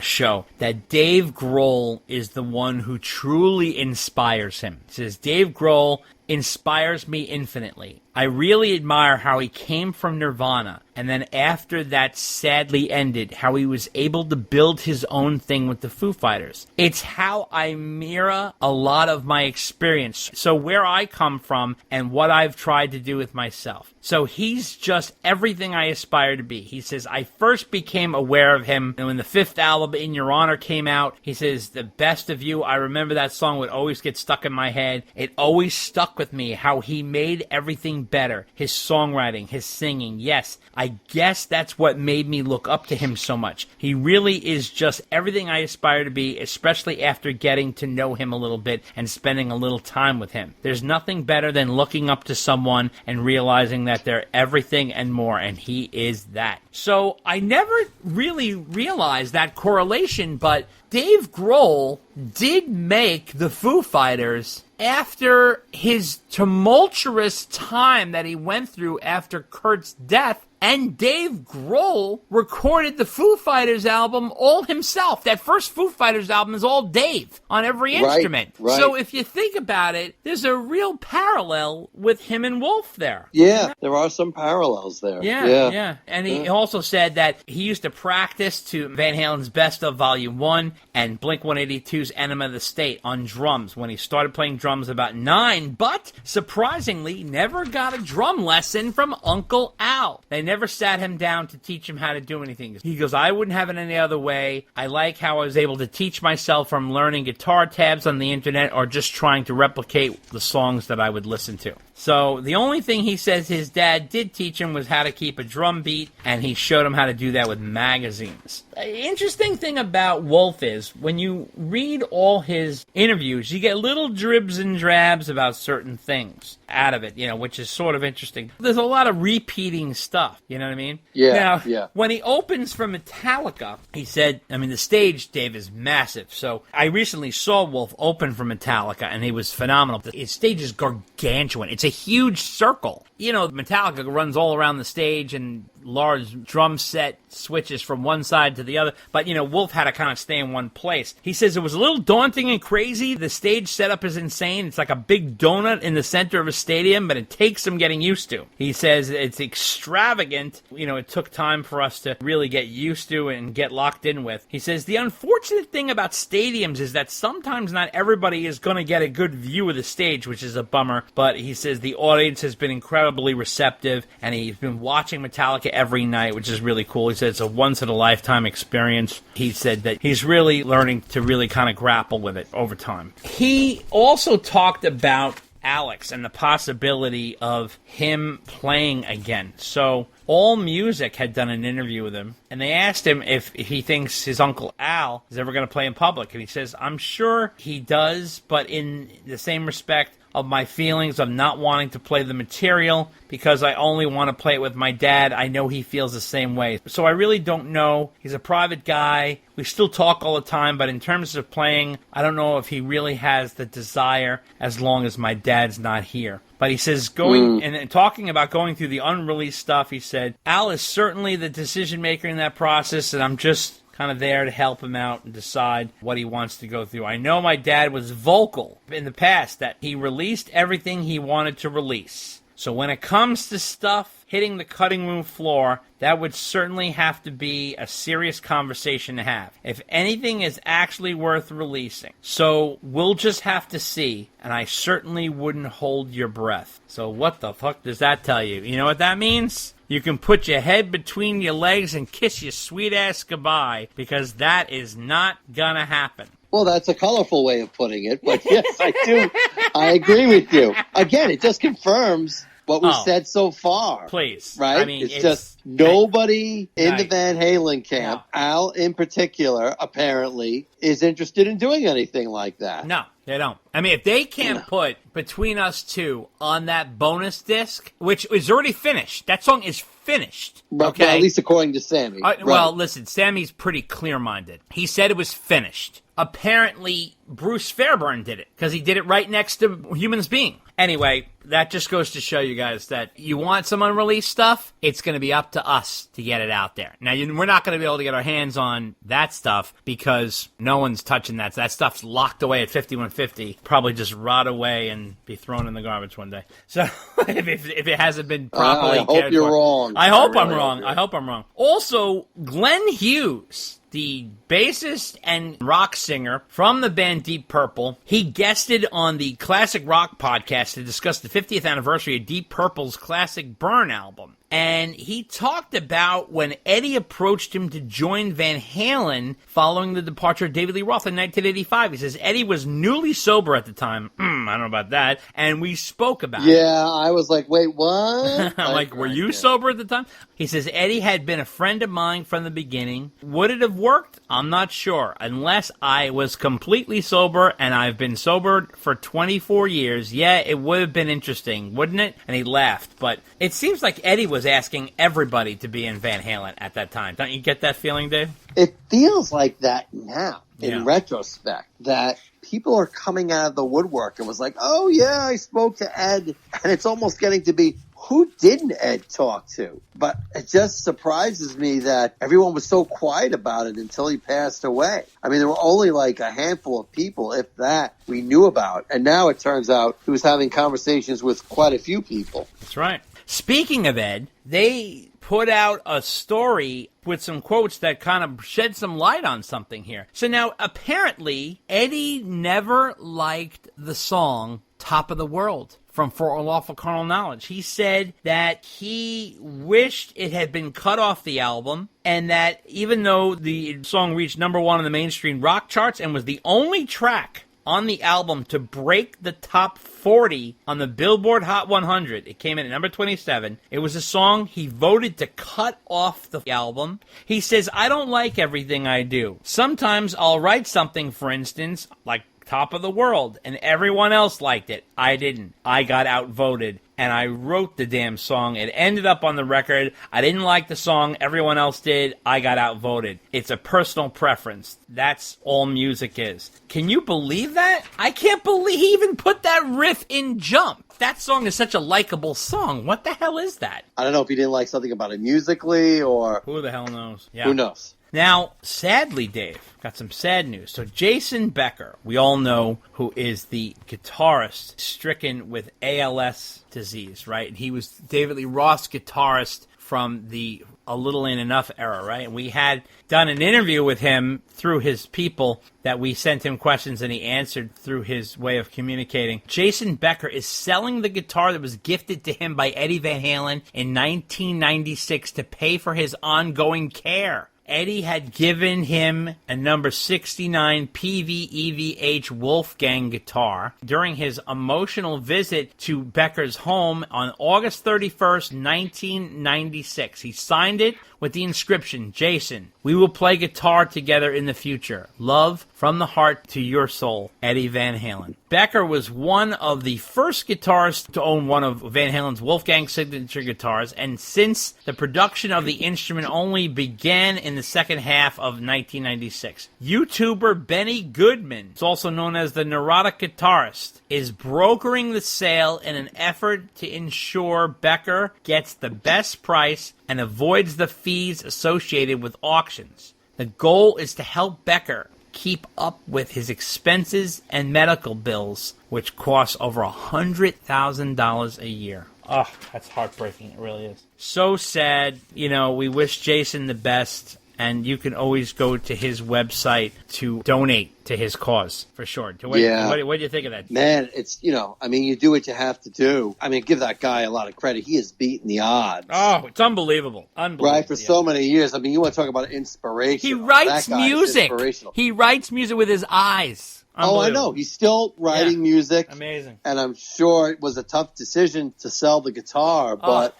[SPEAKER 4] show, that Dave Grohl is the one who truly inspires him. He says, Dave Grohl inspires me infinitely. I really admire how he came from Nirvana, and then after that sadly ended, how he was able to build his own thing with the Foo Fighters. It's how I mirror a lot of my experience, so where I come from and what I've tried to do with myself. So he's just everything I aspire to be. He says, I first became aware of him when the fifth album, In Your Honor, came out. He says, The Best of You, I remember that song would always get stuck in my head. It always stuck with me, how he made everything better. His songwriting, his singing. Yes, I guess that's what made me look up to him so much. He really is just everything I aspire to be, especially after getting to know him a little bit and spending a little time with him. There's nothing better than looking up to someone and realizing that they're everything and more, and he is that. So I never really realized that correlation, but Dave Grohl did make the Foo Fighters after his tumultuous time that he went through after Kurt's death. And Dave Grohl recorded the Foo Fighters album all himself. That first Foo Fighters album is all Dave on every instrument.
[SPEAKER 5] Right.
[SPEAKER 4] So if you think about it, there's a real parallel with him and Wolf there.
[SPEAKER 5] Yeah, there are some parallels there.
[SPEAKER 4] Yeah. And he also said that he used to practice to Van Halen's Best of Volume 1 and Blink-182's Enema of the State on drums when he started playing drums about 9, but surprisingly never got a drum lesson from Uncle Al. They never sat him down to teach him how to do anything. He goes, I wouldn't have it any other way. I like how I was able to teach myself from learning guitar tabs on the internet or just trying to replicate the songs that I would listen to. So the only thing he says his dad did teach him was how to keep a drum beat, and he showed him how to do that with magazines. The interesting thing about Wolf is when you read all his interviews, you get little dribs and drabs about certain things out of it, which is sort of interesting. There's a lot of repeating stuff, you know what I mean?
[SPEAKER 5] Yeah.
[SPEAKER 4] When he opens for Metallica, he said, the stage, Dave, is massive. So I recently saw Wolf open for Metallica, and he was phenomenal. His stage is gargantuan. It's a huge circle. Metallica runs all around the stage and large drum set switches from one side to the other. But, Wolf had to kind of stay in one place. He says it was a little daunting and crazy. The stage setup is insane. It's like a big donut in the center of a stadium, but it takes some getting used to. He says it's extravagant. It took time for us to really get used to and get locked in with. He says the unfortunate thing about stadiums is that sometimes not everybody is going to get a good view of the stage, which is a bummer. But he says the audience has been incredibly receptive, and he's been watching Metallica every night, which is really cool. He said it's a once-in-a-lifetime experience. He said that he's really learning to really kind of grapple with it over time. He also talked about Alex and the possibility of him playing again. So All Music had done an interview with him, and they asked him if he thinks his Uncle Al is ever going to play in public. And he says, I'm sure he does, but in the same respect of my feelings of not wanting to play the material because I only want to play it with my dad. I know he feels the same way. So I really don't know. He's a private guy. We still talk all the time, but in terms of playing, I don't know if he really has the desire as long as my dad's not here. But he says talking about going through the unreleased stuff, he said, Al is certainly the decision maker in that process, and I'm just kind of there to help him out and decide what he wants to go through. I know my dad was vocal in the past that he released everything he wanted to release. So when it comes to stuff hitting the cutting room floor, that would certainly have to be a serious conversation to have. If anything is actually worth releasing. So we'll just have to see, and I certainly wouldn't hold your breath. So what the fuck does that tell you? You know what that means? You can put your head between your legs and kiss your sweet ass goodbye, because that is not gonna happen.
[SPEAKER 5] Well, that's a colorful way of putting it, but yes, I do. I agree with you. Again, it just confirms what we've said so far.
[SPEAKER 4] Please.
[SPEAKER 5] Right? It's just nobody in the Van Halen camp, Al in particular, apparently, is interested in doing anything like that.
[SPEAKER 4] No, they don't. If they can't put Between Us Two on that bonus disc, which is already finished, that song is finished. Okay?
[SPEAKER 5] Well, at least according to Sammy. Right.
[SPEAKER 4] Well, listen, Sammy's pretty clear-minded. He said it was finished. Apparently, Bruce Fairbairn did it, because he did it right next to Humans Being. Anyway, that just goes to show you guys that you want some unreleased stuff, it's going to be up to us to get it out there. Now, we're not going to be able to get our hands on that stuff because no one's touching that. That stuff's locked away at 5150. Probably just rot away and be thrown in the garbage one day. So, if it hasn't been properly cared for.
[SPEAKER 5] I hope you're wrong.
[SPEAKER 4] I hope I'm wrong. I hope I'm wrong. Also, Glenn Hughes, the bassist and rock singer from the band Deep Purple, he guested on the Classic Rock podcast to discuss the 50th anniversary of Deep Purple's classic Burn album. And he talked about when Eddie approached him to join Van Halen following the departure of David Lee Roth in 1985. He says Eddie was newly sober at the time. I don't know about that. And we spoke about it.
[SPEAKER 5] Yeah, I was like, wait, what?
[SPEAKER 4] I'm like, were you sober at the time? He says Eddie had been a friend of mine from the beginning. Would it have worked? I'm not sure. Unless I was completely sober, and I've been sober for 24 years. Yeah, it would have been interesting, wouldn't it? And he laughed. But it seems like Eddie was was asking everybody to be in Van Halen at that time. Don't you get that feeling, Dave?
[SPEAKER 5] It feels like that now, in
[SPEAKER 4] Yeah.
[SPEAKER 5] retrospect, that people are coming out of the woodwork and was like, oh, yeah, I spoke to Ed. And it's almost getting to be, who didn't Ed talk to? But it just surprises me that everyone was so quiet about it until he passed away. I mean, there were only like a handful of people, if that, we knew about. And now it turns out he was having conversations with quite a few people.
[SPEAKER 4] That's right. Speaking of Ed, they put out a story with some quotes that kind of shed some light on something here. So now, apparently, Eddie never liked the song Top of the World from For Unlawful Carnal Knowledge. He said that he wished it had been cut off the album, and that even though the song reached number 1 on the mainstream rock charts and was the only track on the album to break the top 40 on the Billboard Hot 100. It came in at number 27. It was a song he voted to cut off the album. He says, I don't like everything I do. Sometimes I'll write something, for instance, like Top of the World, and everyone else liked it. I didn't. I got outvoted, and I wrote the damn song. It ended up on the record. I didn't like the song. Everyone else did. I got outvoted. It's a personal preference. That's all music is. Can you believe that? I can't believe he even put that riff in Jump. That song is such a likable song. What the hell is that?
[SPEAKER 5] I don't know if he didn't like something about it musically or...
[SPEAKER 4] Who the hell knows? Yeah.
[SPEAKER 5] Who knows?
[SPEAKER 4] Now, sadly, Dave, got some sad news. So Jason Becker, we all know who is the guitarist stricken with ALS disease, right? And he was David Lee Roth's guitarist from the A Little Ain't Enough era, right? And we had done an interview with him through his people that we sent him questions and he answered through his way of communicating. Jason Becker is selling the guitar that was gifted to him by Eddie Van Halen in 1996 to pay for his ongoing care. Eddie had given him a number 69 PVEVH Wolfgang guitar during his emotional visit to Becker's home on August 31st, 1996. He signed it with the inscription, Jason, we will play guitar together in the future. Love from the heart to your soul, Eddie Van Halen. Becker was one of the first guitarists to own one of Van Halen's Wolfgang signature guitars, and since the production of the instrument only began in the second half of 1996. YouTuber Benny Goodman, is also known as the Neurotic Guitarist, is brokering the sale in an effort to ensure Becker gets the best price and avoids the fees associated with auctions. The goal is to help Becker keep up with his expenses and medical bills, which cost over $100,000 a year. Oh, that's heartbreaking. It really is. So sad. You know, we wish Jason the best, and you can always go to his website to donate to his cause, for sure. What do you think of that?
[SPEAKER 5] Man, it's, I mean, you do what you have to do. I mean, give that guy a lot of credit. He has beaten the odds.
[SPEAKER 4] Oh, it's unbelievable.
[SPEAKER 5] Right, for so many years. I mean, you want to talk about inspiration.
[SPEAKER 4] He writes music. He writes music with his eyes.
[SPEAKER 5] Oh, I know. He's still writing music.
[SPEAKER 4] Amazing.
[SPEAKER 5] And I'm sure it was a tough decision to sell the guitar, but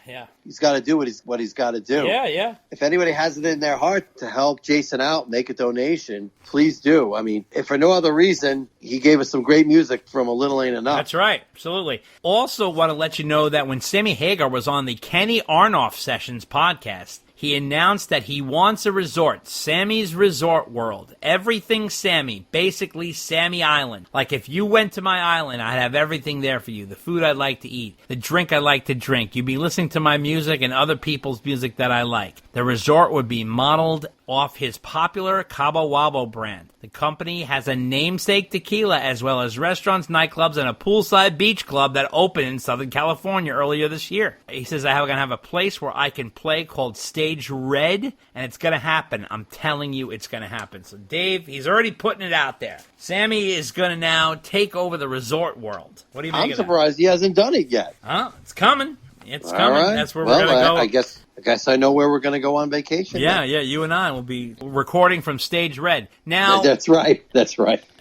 [SPEAKER 5] he's got to do what he's got to do.
[SPEAKER 4] Yeah.
[SPEAKER 5] If anybody has it in their heart to help Jason out, make a donation, please do. I mean, if for no other reason, he gave us some great music from A Little Ain't Enough.
[SPEAKER 4] That's right. Absolutely. Also want to let you know that when Sammy Hagar was on the Kenny Arnoff Sessions podcast, he announced that he wants a resort, Sammy's Resort World. Everything Sammy, basically Sammy Island. Like if you went to my island, I'd have everything there for you. The food I'd like to eat, the drink I'd like to drink. You'd be listening to my music and other people's music that I like. The resort would be modeled off his popular Cabo Wabo brand. The company has a namesake tequila as well as restaurants, nightclubs, and a poolside beach club that opened in Southern California earlier this year. He says, I'm going to have a place where I can play called Stage Red, and it's going to happen. I'm telling you it's going to happen. So Dave, he's already putting it out there. Sammy is going to now take over the resort world. What do you think
[SPEAKER 5] I'm
[SPEAKER 4] of that?
[SPEAKER 5] surprised he hasn't done it yet.
[SPEAKER 4] Huh? It's coming. It's
[SPEAKER 5] All
[SPEAKER 4] coming.
[SPEAKER 5] right.
[SPEAKER 4] That's where we're going to go.
[SPEAKER 5] I guess I know where we're going to go on vacation.
[SPEAKER 4] Yeah, you and I will be recording from Stage Red. Now,
[SPEAKER 5] That's right.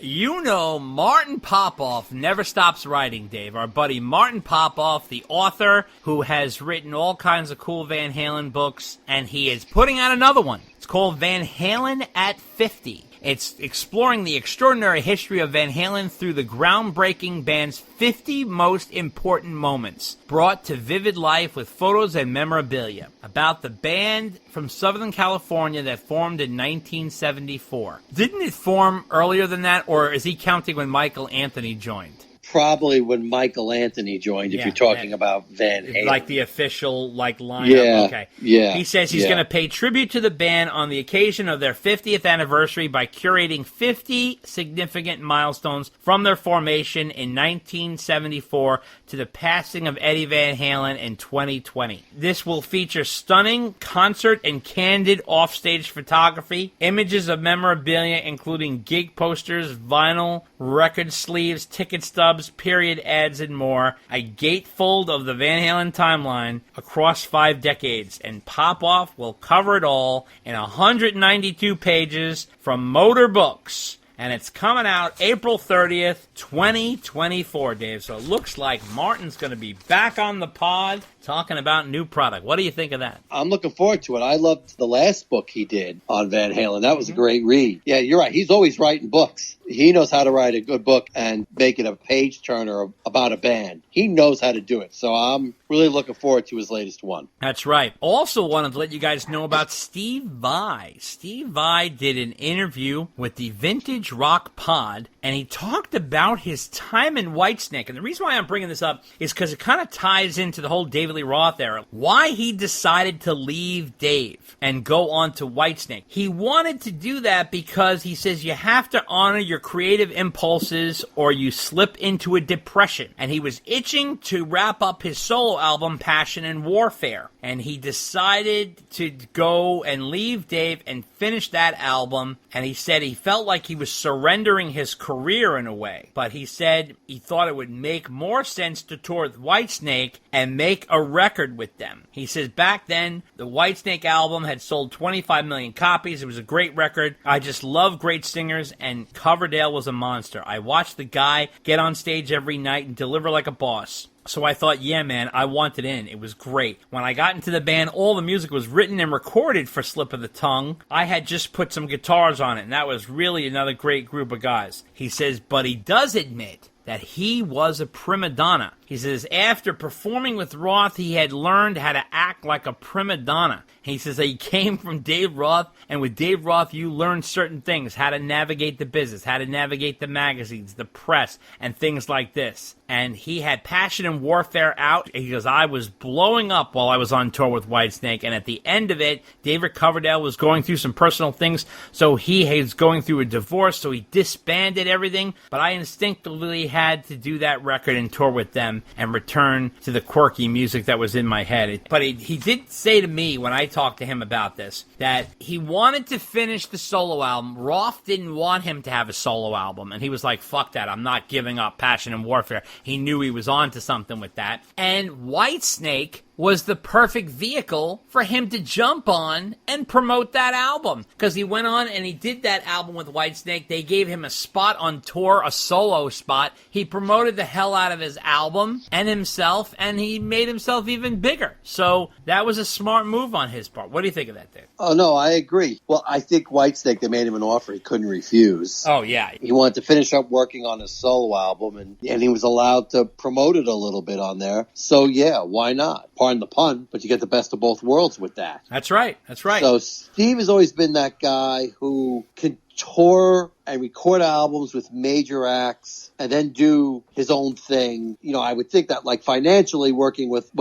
[SPEAKER 4] you know Martin Popoff never stops writing, Dave. Our buddy Martin Popoff, the author who has written all kinds of cool Van Halen books, and he is putting out another one. It's called Van Halen at 50. It's exploring the extraordinary history of Van Halen through the groundbreaking band's 50 most important moments, brought to vivid life with photos and memorabilia about the band from Southern California that formed in 1974. Didn't it form earlier than that, or is he counting when Michael Anthony joined?
[SPEAKER 5] Probably when Michael Anthony joined, if you're talking about Van Halen.
[SPEAKER 4] Like the official lineup.
[SPEAKER 5] Yeah,
[SPEAKER 4] okay.
[SPEAKER 5] yeah.
[SPEAKER 4] He says he's going to pay tribute to the band on the occasion of their 50th anniversary by curating 50 significant milestones from their formation in 1974 to the passing of Eddie Van Halen in 2020. This will feature stunning concert and candid offstage photography, images of memorabilia including gig posters, vinyl, record sleeves, ticket stubs, period ads, and more. A gatefold of the Van Halen timeline across 5 decades, and Pop Off will cover it all in 192 pages from Motor Books. And it's coming out April 30th, 2024, Dave. So it looks like Martin's going to be back on the pod talking about new product. What do you think of that?
[SPEAKER 5] I'm looking forward to it. I loved the last book he did on Van Halen. That was a great read. Yeah, you're right. He's always writing books. He knows how to write a good book and make it a page-turner about a band. He knows how to do it. So I'm really looking forward to his latest one.
[SPEAKER 4] That's right. Also wanted to let you guys know about Steve Vai. Steve Vai did an interview with the Vintage Rock Pod, and he talked about his time in Whitesnake. And the reason why I'm bringing this up is because it kind of ties into the whole David Lee Roth era. Why he decided to leave Dave and go on to Whitesnake. He wanted to do that because he says you have to honor your creative impulses or you slip into a depression. And he was itching to wrap up his solo album, Passion and Warfare. And he decided to go and leave Dave and finish that album. And he said he felt like he was surrendering his career in a way. But he said he thought it would make more sense to tour with Whitesnake and make a record with them. He says back then, the Whitesnake album had sold 25 million copies. It was a great record. I just love great singers, and Coverdale was a monster. I watched the guy get on stage every night and deliver like a boss. So I thought, yeah, man, I want it in. It was great. When I got into the band, all the music was written and recorded for Slip of the Tongue. I had just put some guitars on it, and that was really another great group of guys. He says, but he does admit that he was a prima donna. He says after performing with Roth, he had learned how to act like a prima donna. He says that he came from Dave Roth, and with Dave Roth, you learn certain things, how to navigate the business, how to navigate the magazines, the press, and things like this. And he had Passion and Warfare out. He goes, I was blowing up while I was on tour with Whitesnake, and at the end of it, David Coverdale was going through some personal things, so he was going through a divorce, so he disbanded everything, but I instinctively had to do that record and tour with them and return to the quirky music that was in my head. But he did say to me when I talked to him about this that he wanted to finish the solo album. Roth didn't want him to have a solo album, and he was like, fuck that, I'm not giving up Passion and Warfare. He knew he was on to something with that. And Whitesnake was the perfect vehicle for him to jump on and promote that album. Because he went on and he did that album with Whitesnake. They gave him a spot on tour, a solo spot. He promoted the hell out of his album and himself, and he made himself even bigger. So that was a smart move on his part. What do you think of that, Dave?
[SPEAKER 5] Oh, no, I agree. Well, I think Whitesnake, they made him an offer he couldn't refuse.
[SPEAKER 4] Oh, yeah.
[SPEAKER 5] He wanted to finish up working on his solo album, and he was allowed to promote it a little bit on there. So, yeah, why not? Pardon the pun, but you get the best of both worlds with that.
[SPEAKER 4] That's right. That's right.
[SPEAKER 5] So Steve has always been that guy who can tour and record albums with major acts and then do his own thing. You know, I would think that like financially working with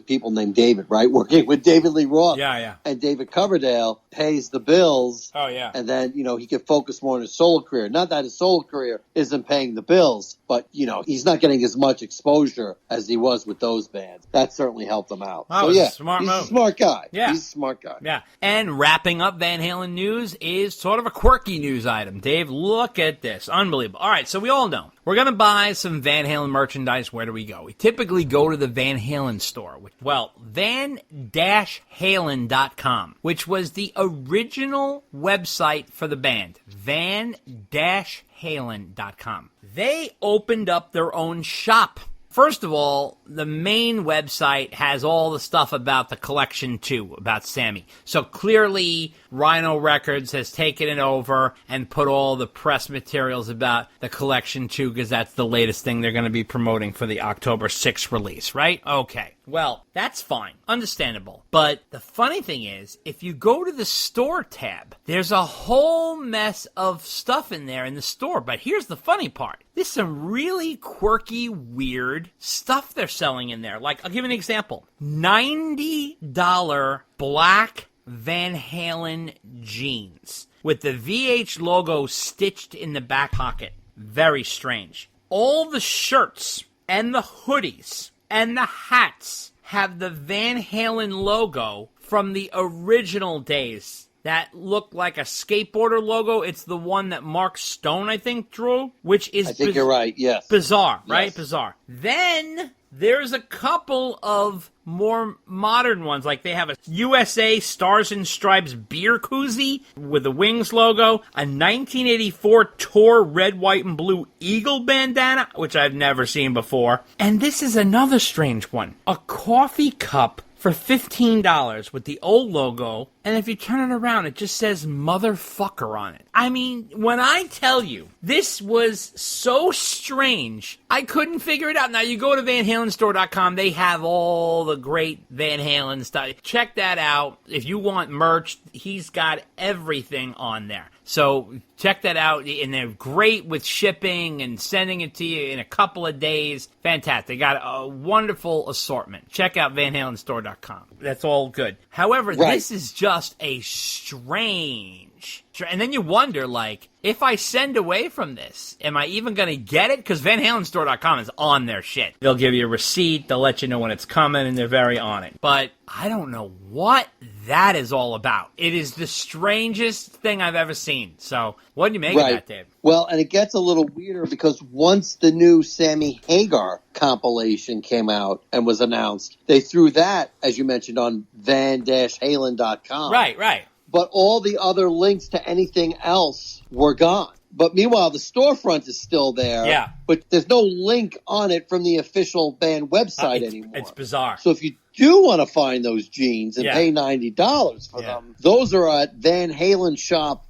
[SPEAKER 5] people named David, right? Working with David Lee Roth and David Coverdale pays the bills.
[SPEAKER 4] Oh, yeah.
[SPEAKER 5] And then, you know, he can focus more on his solo career. Not that his solo career isn't paying the bills, but, you know, he's not getting as much exposure as he was with those bands. That certainly helped him out.
[SPEAKER 4] Oh,
[SPEAKER 5] so, yeah,
[SPEAKER 4] smart
[SPEAKER 5] he's
[SPEAKER 4] move.
[SPEAKER 5] a smart guy.
[SPEAKER 4] Yeah.
[SPEAKER 5] He's a smart guy.
[SPEAKER 4] Yeah. And wrapping up Van Halen news is sort of a quirky news item. Dave, look at this. Unbelievable. All right, so we all know we're going to buy some Van Halen merchandise. Where do we go? We typically go to the Van Halen store. Well, van-halen.com, which was the original website for the band. van-halen.com. They opened up their own shop First of all, the main website has all the stuff about the collection too, about Sammy. So clearly, Rhino Records has taken it over and put all the press materials about the collection too, because that's the latest thing they're going to be promoting for the October 6th release, right? Okay. Well, that's fine. Understandable. But the funny thing is, if you go to the store tab, there's a whole mess of stuff in there in the store. But here's the funny part. There's some really quirky, weird stuff they're selling in there. Like, I'll give you an example. $90 black Van Halen jeans with the VH logo stitched in the back pocket. Very strange. All the shirts and the hoodies and the hats have the Van Halen logo from the original days that looked like a skateboarder logo. It's the one that Mark Stone, I think, drew, which is...
[SPEAKER 5] I think you're right, yes.
[SPEAKER 4] Bizarre, right?
[SPEAKER 5] Yes.
[SPEAKER 4] Bizarre. Then there's a couple of more modern ones, like they have a USA Stars and Stripes beer koozie with the Wings logo, a 1984 Tour red, white, and blue eagle bandana, which I've never seen before. And this is another strange one. A coffee cup for $15 with the old logo, and if you turn it around, it just says motherfucker on it. I mean, when I tell you, this was so strange, I couldn't figure it out. Now, you go to VanHalenStore.com, they have all the great Van Halen stuff. Check that out. If you want merch, he's got everything on there. So check that out, and they're great with shipping and sending it to you in a couple of days. Fantastic. They got a wonderful assortment. Check out VanHalenStore.com. That's all good. However, This is just a strange... And then you wonder, like, if I send away from this, am I even going to get it? Because VanHalenStore.com is on their shit. They'll give you a receipt, they'll let you know when it's coming, and they're very on it. But I don't know what that is all about. It is the strangest thing I've ever seen. So what do you make of that, Dave?
[SPEAKER 5] Well, and it gets a little weirder because once the new Sammy Hagar compilation came out and was announced, they threw that, as you mentioned, on van-halen.com.
[SPEAKER 4] Right.
[SPEAKER 5] But all the other links to anything else were gone. But meanwhile, the storefront is still there.
[SPEAKER 4] Yeah.
[SPEAKER 5] But there's no link on it from the official band website anymore.
[SPEAKER 4] It's bizarre.
[SPEAKER 5] So if you do want to find those jeans and pay $90 for them, those are at vanhalenshop.com.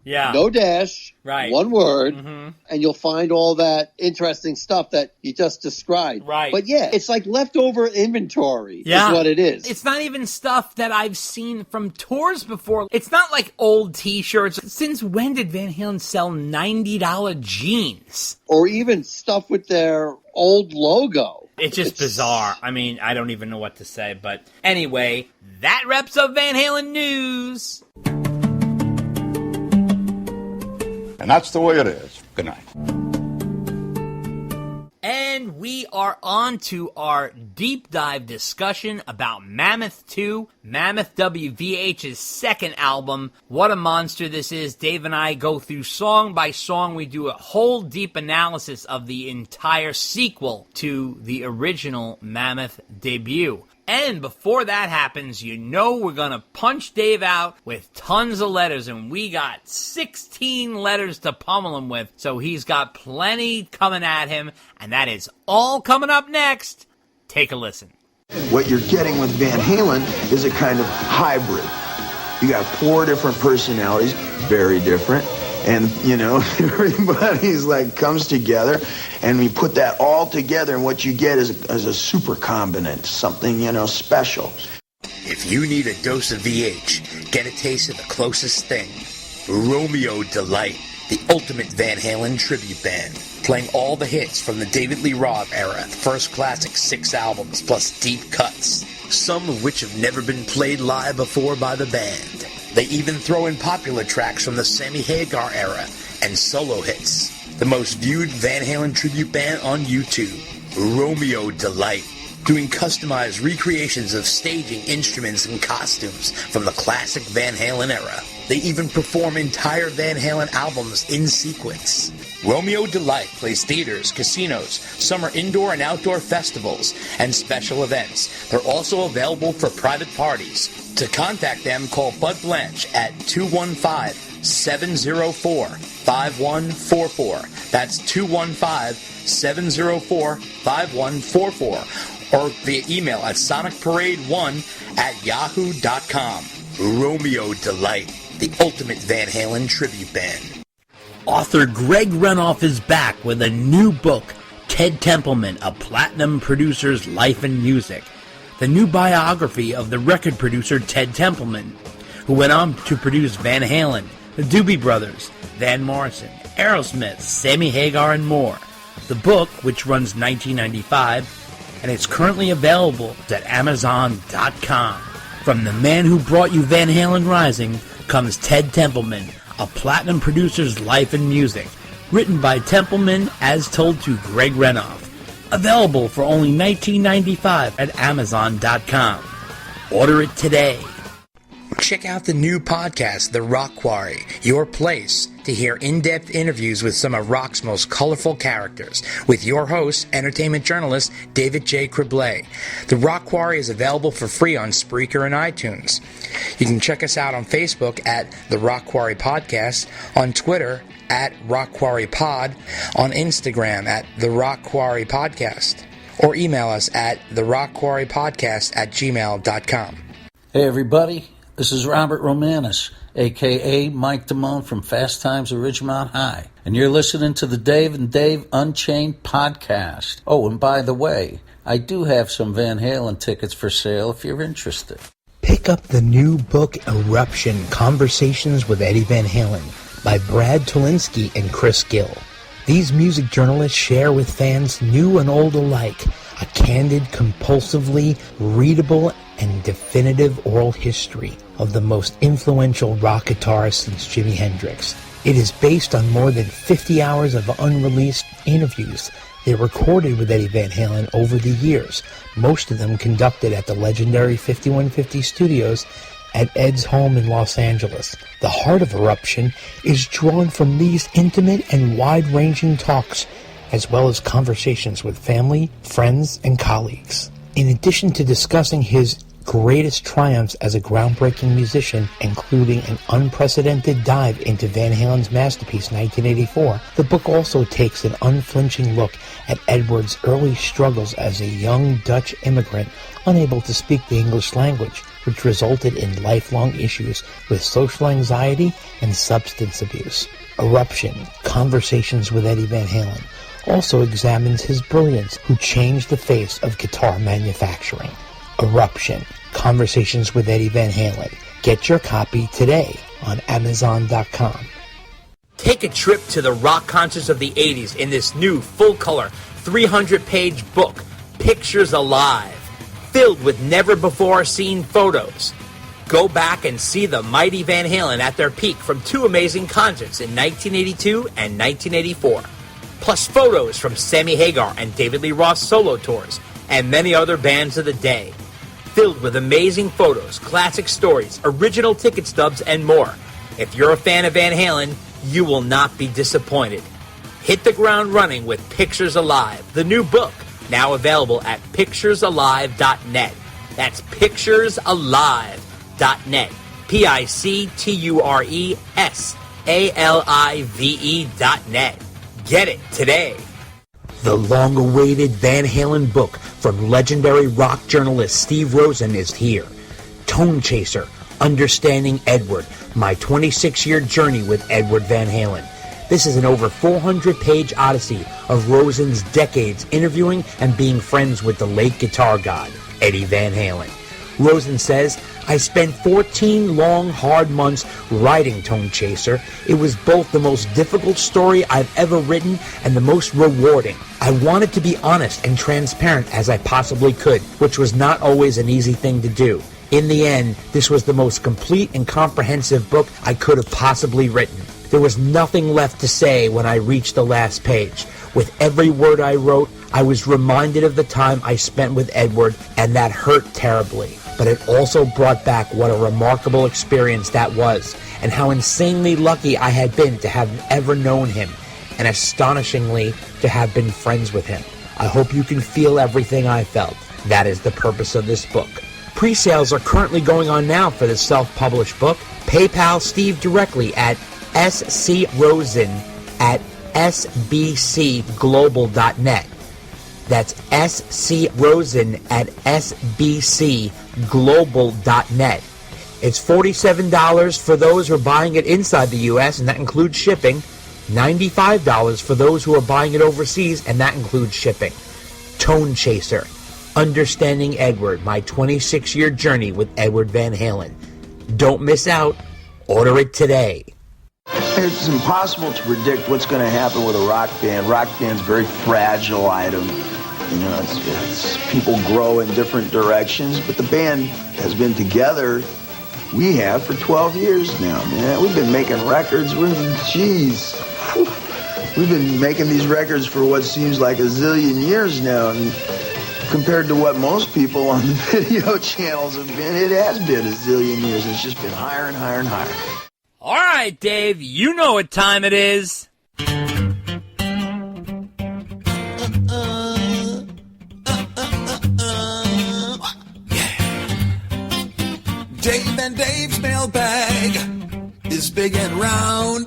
[SPEAKER 4] Yeah.
[SPEAKER 5] No dash.
[SPEAKER 4] Right.
[SPEAKER 5] One word.
[SPEAKER 4] Mm-hmm.
[SPEAKER 5] And you'll find all that interesting stuff that you just described.
[SPEAKER 4] Right.
[SPEAKER 5] But yeah, it's like leftover inventory is what it is.
[SPEAKER 4] It's not even stuff that I've seen from tours before. It's not like old T-shirts. Since when did Van Halen sell $90 jeans?
[SPEAKER 5] Or even stuff with their old logo.
[SPEAKER 4] It's just bizarre. I mean, I don't even know what to say. But anyway, that wraps up Van Halen news.
[SPEAKER 7] And that's the way it is. Good night.
[SPEAKER 4] And we are on to our deep dive discussion about Mammoth II, Mammoth WVH's second album. What a monster this is. Dave and I go through song by song. We do a whole deep analysis of the entire sequel to the original Mammoth debut. And before that happens, you know we're going to punch Dave out with tons of letters, and we got 16 letters to pummel him with, so he's got plenty coming at him, and that is all coming up next. Take a listen.
[SPEAKER 8] What you're getting with Van Halen is a kind of hybrid. You got 4 different personalities, very different, and, you know, everybody's like comes together, and we put that all together, and what you get is a super combinant, something, you know, special.
[SPEAKER 1] If you need a dose of VH, get a taste of the closest thing. Romeo Delight, the ultimate Van Halen tribute band, playing all the hits from the David Lee Roth era, first classic 6 albums, plus deep cuts, some of which have never been played live before by the band. They even throw in popular tracks from the Sammy Hagar era and solo hits. The most viewed Van Halen tribute band on YouTube, Romeo Delight, doing customized recreations of staging, instruments, and costumes from the classic Van Halen era. They even perform entire Van Halen albums in sequence. Romeo Delight plays theaters, casinos, summer indoor and outdoor festivals, and special events. They're also available for private parties. To contact them, call Bud Blanche at 215-704-5144. That's 215 704-5144 or via email at sonicparade1@yahoo.com. Romeo Delight, the ultimate Van Halen tribute band.
[SPEAKER 4] Author Greg Renoff is back with a new book, Ted Templeman, A Platinum Producer's Life and Music. The new biography of the record producer Ted Templeman, who went on to produce Van Halen, the Doobie Brothers, Van Morrison, Aerosmith, Sammy Hagar, and more. The book, which runs $19.95, and it's currently available at Amazon.com. From the man who brought you Van Halen Rising comes Ted Templeman, A Platinum Producer's Life and Music, written by Templeman as told to Greg Renoff. Available for only $19.95 at Amazon.com. Order it today.
[SPEAKER 1] Check out the new podcast, The Rock Quarry, your place to hear in-depth interviews with some of rock's most colorful characters, with your host, entertainment journalist David J. Criblay. The Rock Quarry is available for free on Spreaker and iTunes. You can check us out on Facebook at The Rock Quarry Podcast, on Twitter at Rock Quarry Pod, on Instagram at The Rock Quarry Podcast, or email us at therockquarrypodcast@gmail.com.
[SPEAKER 9] Hey everybody, this is Robert Romanus, a.k.a. Mike Damone from Fast Times at Ridgemont High, and you're listening to the Dave and Dave Unchained podcast. Oh, and by the way, I do have some Van Halen tickets for sale if you're interested.
[SPEAKER 10] Pick up the new book, Eruption, Conversations with Eddie Van Halen, by Brad Tolinski and Chris Gill. These music journalists share with fans new and old alike a candid, compulsively readable, and definitive oral history of the most influential rock guitarist since Jimi Hendrix. It is based on more than 50 hours of unreleased interviews they recorded with Eddie Van Halen over the years, most of them conducted at the legendary 5150 Studios at Ed's home in Los Angeles. The heart of Eruption is drawn from these intimate and wide-ranging talks, as well as conversations with family, friends, and colleagues. In addition to discussing his greatest triumphs as a groundbreaking musician, including an unprecedented dive into Van Halen's masterpiece 1984, the book also takes an unflinching look at Edward's early struggles as a young Dutch immigrant unable to speak the English language, which resulted in lifelong issues with social anxiety and substance abuse. Eruption, Conversations with Eddie Van Halen, also examines his brilliance, who changed the face of guitar manufacturing. Eruption, Conversations with Eddie Van Halen. Get your copy today on Amazon.com.
[SPEAKER 4] Take a trip to the rock concerts of the 80s in this new full-color 300-page book, Pictures Alive, filled with never-before-seen photos. Go back and see the mighty Van Halen at their peak from two amazing concerts in 1982 and 1984. Plus photos from Sammy Hagar and David Lee Roth solo tours, and many other bands of the day. Filled with amazing photos, classic stories, original ticket stubs, and more. If you're a fan of Van Halen, you will not be disappointed. Hit the ground running with Pictures Alive, the new book, now available at picturesalive.net. That's picturesalive.net. picturesalive.net. Get it today.
[SPEAKER 10] The long-awaited Van Halen book from legendary rock journalist Steve Rosen is here. Tone Chaser, Understanding Edward, my 26-year journey with Edward Van Halen. This is an over 400-page odyssey of Rosen's decades interviewing and being friends with the late guitar god, Eddie Van Halen. Rosen says, I spent 14 long, hard months writing Tone Chaser. It was both the most difficult story I've ever written and the most rewarding. I wanted to be honest and transparent as I possibly could, which was not always an easy thing to do. In the end, this was the most complete and comprehensive book I could have possibly written. There was nothing left to say when I reached the last page. With every word I wrote, I was reminded of the time I spent with Edward, and that hurt terribly. But it also brought back what a remarkable experience that was, and how insanely lucky I had been to have ever known him, and astonishingly to have been friends with him. I hope you can feel everything I felt. That is the purpose of this book. Pre-sales are currently going on now for the self-published book. PayPal Steve directly at scrosen at
[SPEAKER 11] sbcglobal.net. That's scrosen at sbcglobal.net. It's $47 for those who are buying it inside the U.S., and that includes shipping. $95 for those who are buying it overseas, and that includes shipping. Tone Chaser, Understanding Edward, my 26-year journey with Edward Van Halen. Don't miss out. Order it today.
[SPEAKER 8] It's impossible to predict what's going to happen with a rock band. Rock band's a very fragile item. You know, it's people grow in different directions, but the band has been together. We have for 12 years now, man. We've been making records. We've been making these records for what seems like a zillion years now. And compared to what most people on the video channels have been, it has been a zillion years. It's just been higher and higher and higher.
[SPEAKER 4] All right, Dave, you know what time it is.
[SPEAKER 12] Dave and Dave's mailbag is big and round.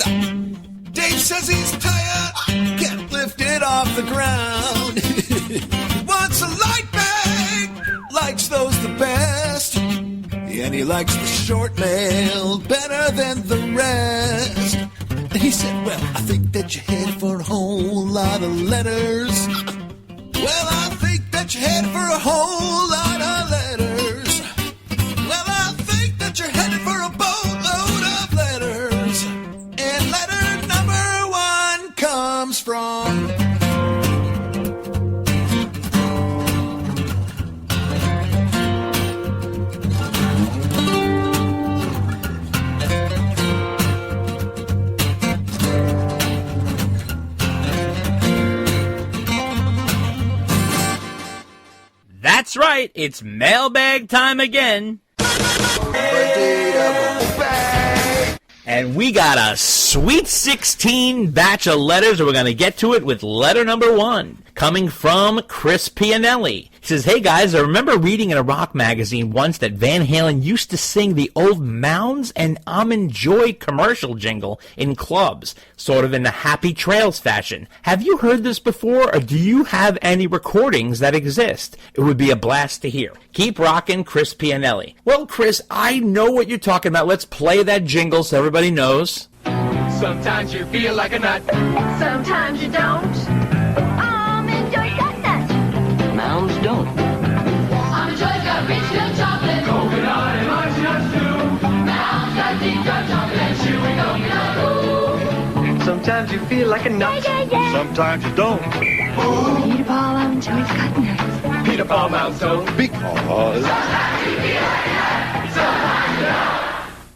[SPEAKER 12] Dave says he's tired, can't lift it off the ground. He wants a light bag, likes those the best. And he likes the short mail better than the rest. And he said, well, I think that you're headed for a whole lot of letters. Well, I think that you're headed for a whole lot of letters. Well, I think that you're headed for a boatload of letters. And letter number 1 comes from...
[SPEAKER 4] That's right, it's mailbag time again. And we got a sweet 16 batch of letters, and we're going to get to it with letter number 1, coming from Chris Pianelli. He says, hey guys, I remember reading in a rock magazine once that Van Halen used to sing the old Mounds and Almond Joy commercial jingle in clubs, sort of in the Happy Trails fashion. Have you heard this before, or do you have any recordings that exist? It would be a blast to hear. Keep rocking, Chris Pianelli. Well, Chris, I know what you're talking about. Let's play that jingle so everybody knows.
[SPEAKER 13] Sometimes you feel like a nut. Sometimes you don't. Almond Joy's got nuts.
[SPEAKER 14] Mounds don't.
[SPEAKER 13] Almond Joy's got rich milk chocolate. Coconut and much nuts too. Mounds got deep dark chocolate and chewing coconut. Ooh.
[SPEAKER 14] Sometimes you feel like a nut.
[SPEAKER 13] Yeah.
[SPEAKER 2] Sometimes you don't.
[SPEAKER 13] Peter Paul, Almond Joy's got nuts.
[SPEAKER 2] Peter Paul Mounds don't. Because...
[SPEAKER 13] Sometimes you feel like a nut. Sometimes you don't.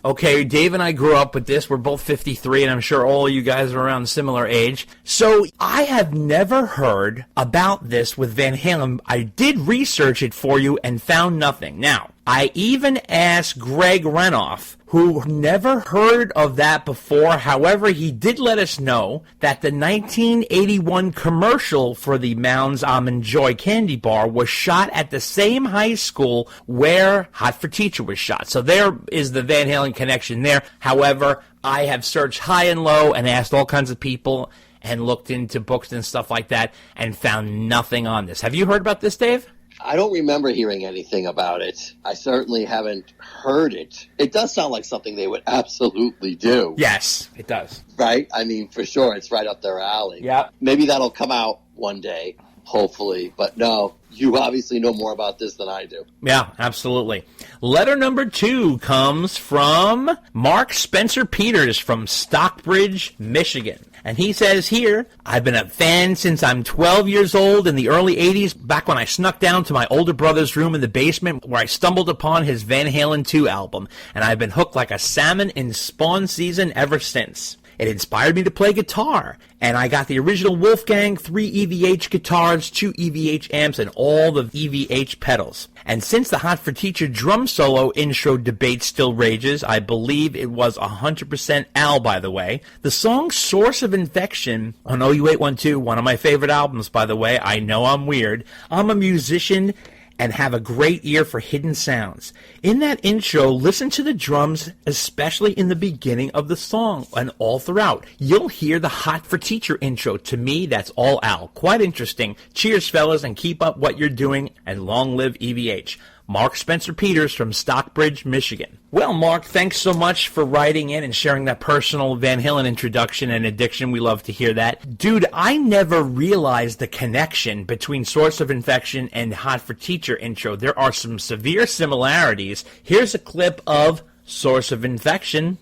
[SPEAKER 4] Okay, Dave and I grew up with this. We're both 53, and I'm sure all you guys are around a similar age. So I have never heard about this with Van Halen. I did research it for you and found nothing. Now, I even asked Greg Renoff, who never heard of that before. However, he did let us know that the 1981 commercial for the Mounds Almond Joy candy bar was shot at the same high school where Hot for Teacher was shot. So there is the Van Halen connection there. However, I have searched high and low and asked all kinds of people and looked into books and stuff like that and found nothing on this. Have you heard about this, Dave?
[SPEAKER 5] I don't remember hearing anything about it. I certainly haven't heard it. It does sound like something they would absolutely do.
[SPEAKER 4] Yes, it does.
[SPEAKER 5] Right? I mean, for sure, it's right up their alley.
[SPEAKER 4] Yeah.
[SPEAKER 5] Maybe that'll come out one day, hopefully. But no, you obviously know more about this than I do.
[SPEAKER 4] Yeah, absolutely. Letter number 2 comes from Mark Spencer Peters from Stockbridge, Michigan. And he says here, I've been a fan since I'm 12 years old in the early 80s, back when I snuck down to my older brother's room in the basement where I stumbled upon his Van Halen 2 album, and I've been hooked like a salmon in spawn season ever since. It inspired me to play guitar, and I got the original Wolfgang 3 EVH guitars, 2 EVH amps, and all the EVH pedals. And since the Hot for Teacher drum solo intro debate still rages, I believe it was 100% Al, by the way, the song Source of Infection on OU812, one of my favorite albums, by the way, I know I'm weird, I'm a musician,
[SPEAKER 11] and have a great ear for hidden sounds. In that intro, listen to the drums, especially in the beginning of the song and all throughout. You'll hear the Hot for Teacher intro. To me, that's all Al. Quite interesting. Cheers, fellas, and keep up what you're doing, and long live EVH. Mark Spencer Peters from Stockbridge, Michigan. Well, Mark, thanks so much for writing in and sharing that personal Van Halen introduction and addiction. We love to hear that. Dude, I never realized the connection between Source of Infection and Hot for Teacher intro. There are some severe similarities. Here's a clip of Source of Infection.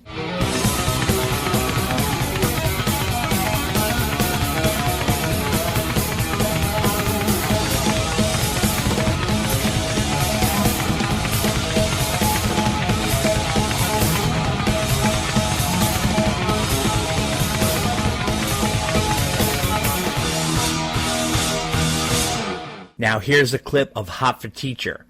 [SPEAKER 11] Now here's a clip of Hot for Teacher.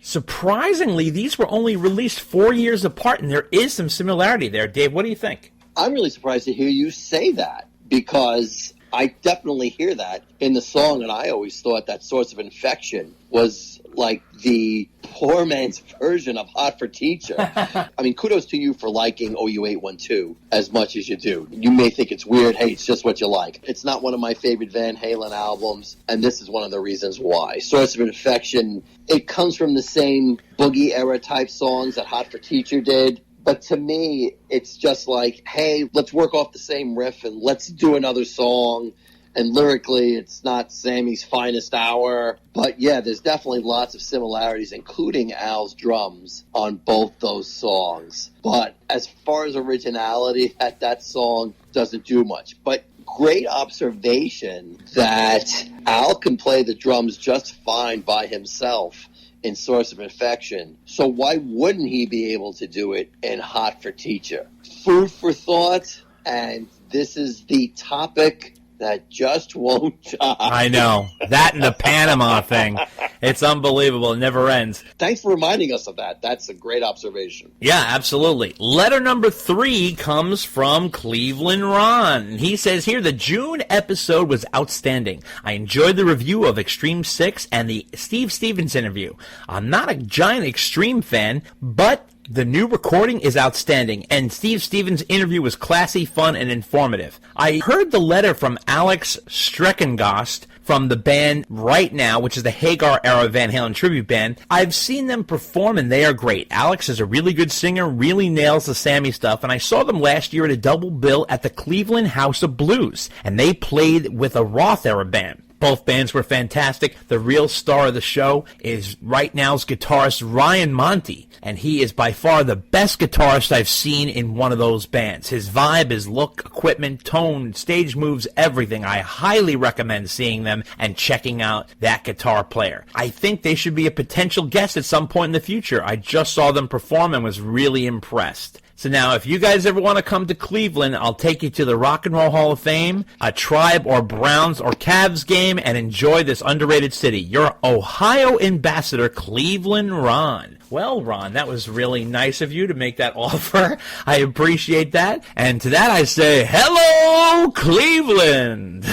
[SPEAKER 11] Surprisingly, these were only released 4 years apart, and there is some similarity there. Dave, what do you think?
[SPEAKER 5] I'm really surprised to hear you say that, because I definitely hear that in the song, and I always thought that Source of Infection was like the poor man's version of Hot for Teacher. I mean, kudos to you for liking OU812 as much as you do. You may think it's weird. Hey, it's just what you like. It's not one of my favorite Van Halen albums, and this is one of the reasons why. Source of Infection, it comes from the same boogie era type songs that Hot for Teacher did. But to me, it's just like, hey, let's work off the same riff and let's do another song. And lyrically, it's not Sammy's finest hour. But yeah, there's definitely lots of similarities, including Al's drums on both those songs. But as far as originality, that song doesn't do much. But great observation that Al can play the drums just fine by himself in Source of Infection. So why wouldn't he be able to do it in Hot for Teacher? Food for thought, and this is the topic that just won't die.
[SPEAKER 11] I know. That and the Panama thing. It's unbelievable. It never ends.
[SPEAKER 5] Thanks for reminding us of that. That's a great observation.
[SPEAKER 11] Yeah, absolutely. Letter number 3 comes from Cleveland Ron. He says here, the June episode was outstanding. I enjoyed the review of Extreme 6 and the Steve Stevens interview. I'm not a giant Extreme fan, but the new recording is outstanding, and Steve Stevens' interview was classy, fun, and informative. I heard the letter from Alex Streckengast from the band Right Now, which is the Hagar-era Van Halen tribute band. I've seen them perform, and they are great. Alex is a really good singer, really nails the Sammy stuff, and I saw them last year at a double bill at the Cleveland House of Blues, and they played with a Roth-era band. Both bands were fantastic. The real star of the show is Right Now's guitarist Ryan Monty, and he is by far the best guitarist I've seen in one of those bands. His vibe, his look, equipment, tone, stage moves, everything. I highly recommend seeing them and checking out that guitar player. I think they should be a potential guest at some point in the future. I just saw them perform and was really impressed. So now, if you guys ever want to come to Cleveland, I'll take you to the Rock and Roll Hall of Fame, a Tribe or Browns or Cavs game, and enjoy this underrated city. Your Ohio ambassador, Cleveland Ron. Well, Ron, that was really nice of you to make that offer. I appreciate that. And to that I say, hello, Cleveland!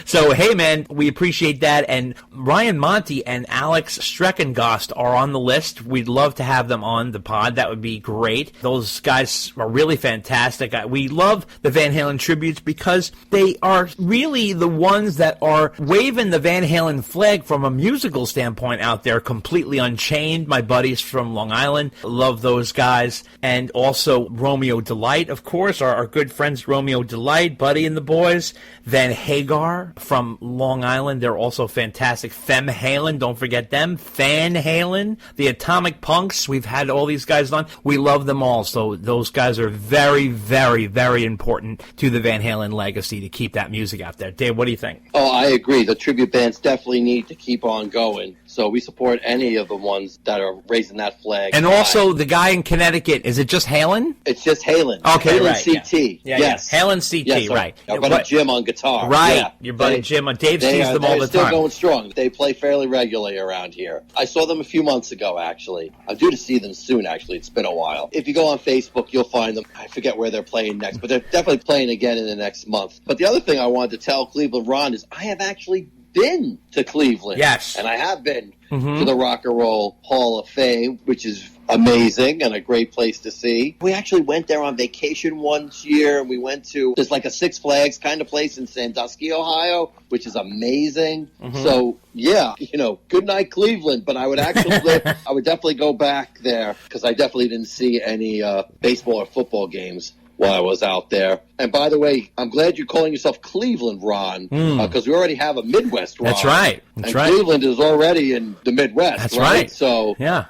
[SPEAKER 11] So, hey, man, we appreciate that. And Ryan Monty and Alex Streckengast are on the list. We'd love to have them on the pod. That would be great. Those guys are really fantastic. We love the Van Halen tributes because they are really the ones that are waving the Van Halen flag from a musical standpoint out there, completely unchained. My buddies from Long Island love those guys. And also Romeo Delight, of course, our good friends Romeo Delight, Buddy and the boys. Van Hagar from Long Island, they're also fantastic. Fem Halen, don't forget them. Van Halen, the Atomic Punks, we've had all these guys on. We love them all, so those guys are very, very, very important to the Van Halen legacy to keep that music out there. Dave, what do you think?
[SPEAKER 5] Oh, I agree. The tribute bands definitely need to keep on going.
[SPEAKER 15] So we support any of the ones that are raising that flag.
[SPEAKER 11] And also, the guy in Connecticut, is it just Halen?
[SPEAKER 15] It's just Halen.
[SPEAKER 11] Okay,
[SPEAKER 15] Halen
[SPEAKER 11] right.
[SPEAKER 15] CT.
[SPEAKER 11] Yeah.
[SPEAKER 15] Yes.
[SPEAKER 11] Halen CT,
[SPEAKER 15] Yes,
[SPEAKER 11] right.
[SPEAKER 15] Our buddy Jim on guitar.
[SPEAKER 11] Right.
[SPEAKER 15] Yeah.
[SPEAKER 11] Your buddy Jim. Dave sees them all the
[SPEAKER 15] They're still
[SPEAKER 11] time.
[SPEAKER 15] going strong. They play fairly regularly around here. I saw them a few months ago, actually. I'm due to see them soon, actually. It's been a while. If you go on Facebook, you'll find them. I forget where they're playing next, but they're definitely playing again in the next month. But the other thing I wanted to tell Cleveland Ron is I have actually been to Cleveland.
[SPEAKER 11] Yes.
[SPEAKER 15] And I have been to the Rock and Roll Hall of Fame, which is amazing and a great place to see. We actually went there on vacation once year, and we went to, there's like a Six Flags kind of place in Sandusky, Ohio, which is amazing. So, yeah, good night, Cleveland. But I would actually, I would definitely go back there because I definitely didn't see any baseball or football games while I was out there. And by the way, I'm glad you're calling yourself Cleveland Ron, because we already have a Midwest Ron.
[SPEAKER 11] That's right. That's right.
[SPEAKER 15] Cleveland is already in the Midwest.
[SPEAKER 11] That's right.
[SPEAKER 15] So,
[SPEAKER 11] yeah.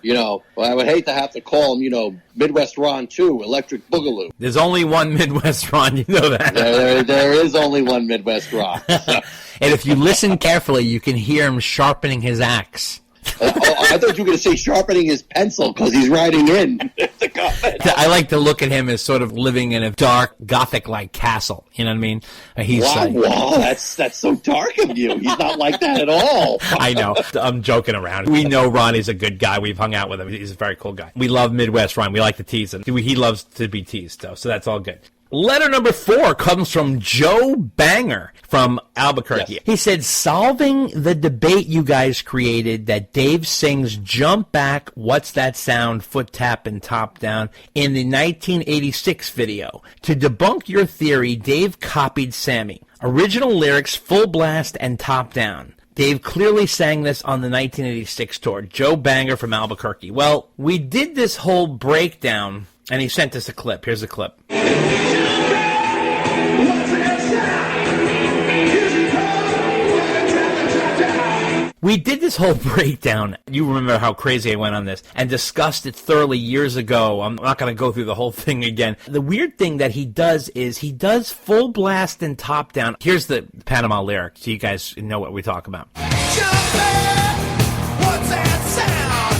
[SPEAKER 15] I would hate to have to call him, Midwest Ron 2, Electric Boogaloo.
[SPEAKER 11] There's only one Midwest Ron, you know that.
[SPEAKER 15] There is only one Midwest Ron. So.
[SPEAKER 11] And if you listen carefully, you can hear him sharpening his axe.
[SPEAKER 15] I thought you were going to say sharpening his pencil because he's writing in the comment.
[SPEAKER 11] I like to look at him as sort of living in a dark, Gothic-like castle. You know what I mean? He's
[SPEAKER 15] wow, that's so dark of you. He's not like that at all.
[SPEAKER 11] I know. I'm joking around. We know Ronnie's a good guy. We've hung out with him. He's a very cool guy. We love Midwest Ron. We like to tease him. He loves to be teased, though, so that's all good. Letter number 4 comes from Joe Banger from Albuquerque. Yes. He said, solving the debate you guys created that Dave sings Jump Back, What's That Sound, Foot Tap and Top Down in the 1986 video. To debunk your theory, Dave copied Sammy. Original lyrics, full blast and top down. Dave clearly sang this on the 1986 tour. Joe Banger from Albuquerque. Well, we did this whole breakdown, and he sent us a clip. Here's a clip. We did this whole breakdown, you remember how crazy I went on this, and discussed it thoroughly years ago. I'm not going to go through the whole thing again. The weird thing that he does is he does full blast and top down. Here's the Panama lyric, so you guys know what we talk about.
[SPEAKER 12] What's that sound?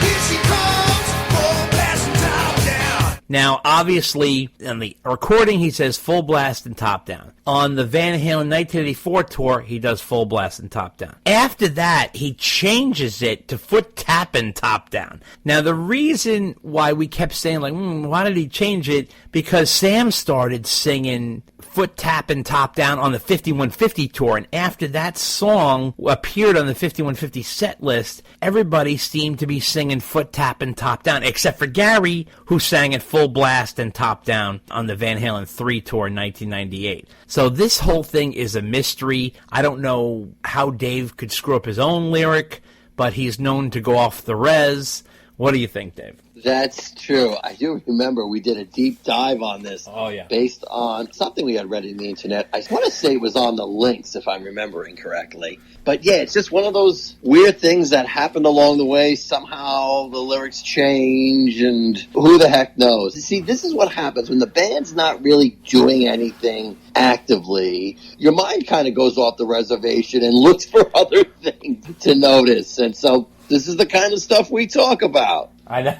[SPEAKER 12] Here she comes, full blast and top down.
[SPEAKER 11] Now, obviously, on the recording, he says full blast and top down. On the Van Halen 1984 tour, he does full blast and top down. After that, he changes it to foot tap and top down. Now, the reason why we kept saying, why did he change it? Because Sam started singing foot tap and top down on the 5150 tour, and after that song appeared on the 5150 set list, everybody seemed to be singing foot tap and top down, except for Gary, who sang it full blast and top down on the Van Halen 3 tour in 1998. So this whole thing is a mystery. I don't know how Dave could screw up his own lyric, but he's known to go off the res. What do you think, Dave?
[SPEAKER 15] That's true. I do remember we did a deep dive on this.
[SPEAKER 11] Oh, yeah.
[SPEAKER 15] Based on something we had read in the internet. I want to say it was on the links, if I'm remembering correctly. But yeah, it's just one of those weird things that happened along the way. Somehow the lyrics change, and who the heck knows? You see, this is what happens when the band's not really doing anything actively. Your mind kind of goes off the reservation and looks for other things to notice. And so this is the kind of stuff we talk about.
[SPEAKER 11] I know.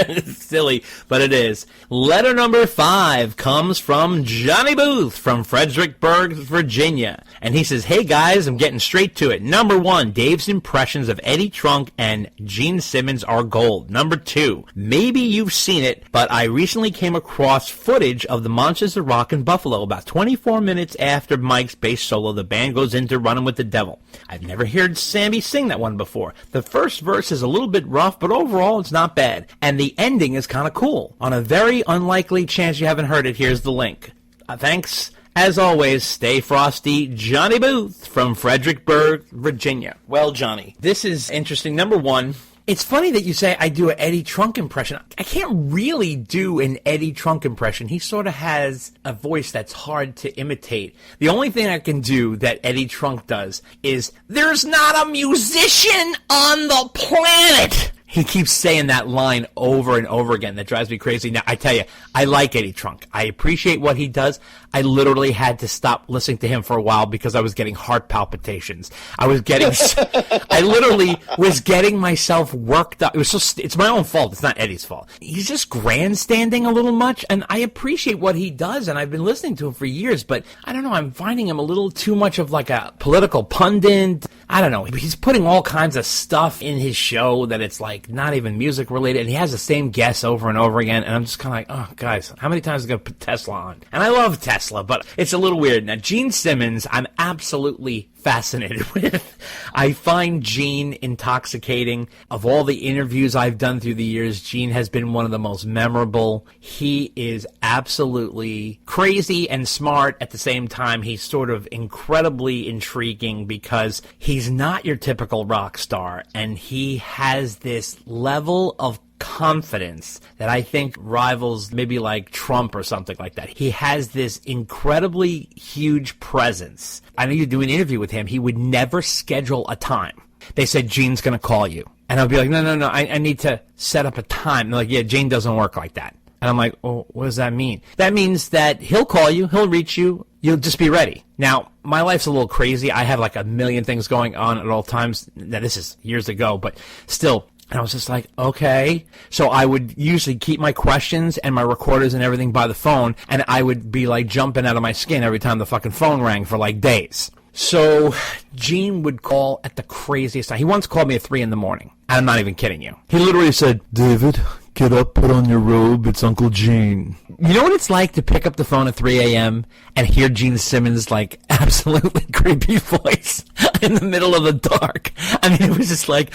[SPEAKER 11] It's silly, but it is. Letter number 5 comes from Johnny Booth from Fredericksburg, Virginia. And he says, hey guys, I'm getting straight to it. Number 1, Dave's impressions of Eddie Trunk and Gene Simmons are gold. Number 2, maybe you've seen it, but I recently came across footage of the Monsters of Rock in Buffalo. About 24 minutes after Mike's bass solo, the band goes into Running with the Devil. I've never heard Sammy sing that one before. The first verse is a little bit rough, but overall it's not bad. And the ending is kind of cool. On a very unlikely chance you haven't heard it, here's the link. Thanks. As always, stay frosty. Johnny Booth from Fredericksburg, Virginia. Well, Johnny, this is interesting. Number 1, it's funny that you say I do an Eddie Trunk impression. I can't really do an Eddie Trunk impression. He sort of has a voice that's hard to imitate. The only thing I can do that Eddie Trunk does is, there's not a musician on the planet
[SPEAKER 4] He keeps saying that line over and over again. That drives me crazy. Now, I tell you, I like Eddie Trunk. I appreciate what he does. I literally had to stop listening to him for a while because I was getting heart palpitations. I literally was getting myself worked up. It's my own fault. It's not Eddie's fault. He's just grandstanding a little much, and I appreciate what he does, and I've been listening to him for years, but I don't know, I'm finding him a little too much of like a political pundit. I don't know. He's putting all kinds of stuff in his show that it's like not even music related, and he has the same guests over and over again, and I'm just kind of like, oh, guys, how many times are going to put Tesla on? And I love Tesla, but it's a little weird. Now, Gene Simmons, I'm absolutely fascinated with. I find Gene intoxicating. Of all the interviews I've done through the years, Gene has been one of the most memorable. He is absolutely crazy and smart at the same time. He's sort of incredibly intriguing because he's not your typical rock star, and he has this level of confidence that I think rivals maybe like Trump or something like that. He has this incredibly huge presence. I know you do an interview with him. He would never schedule a time. They said, Gene's going to call you. And I'll be like, no, I need to set up a time. And they're like, yeah, Gene doesn't work like that. And I'm like, oh, what does that mean? That means that he'll call you, he'll reach you, you'll just be ready. Now, my life's a little crazy. I have like a million things going on at all times. Now, this is years ago, but still. And I was just like, okay. So I would usually keep my questions and my recorders and everything by the phone, and I would be like jumping out of my skin every time the fucking phone rang for like days. So Gene would call at the craziest time. He once called me at 3 a.m. I'm not even kidding you. He literally said, David, get up, put on your robe, it's Uncle Gene. You know what it's like to pick up the phone at 3 a.m. and hear Gene Simmons' like absolutely creepy voice in the middle of the dark? I mean, it was just like,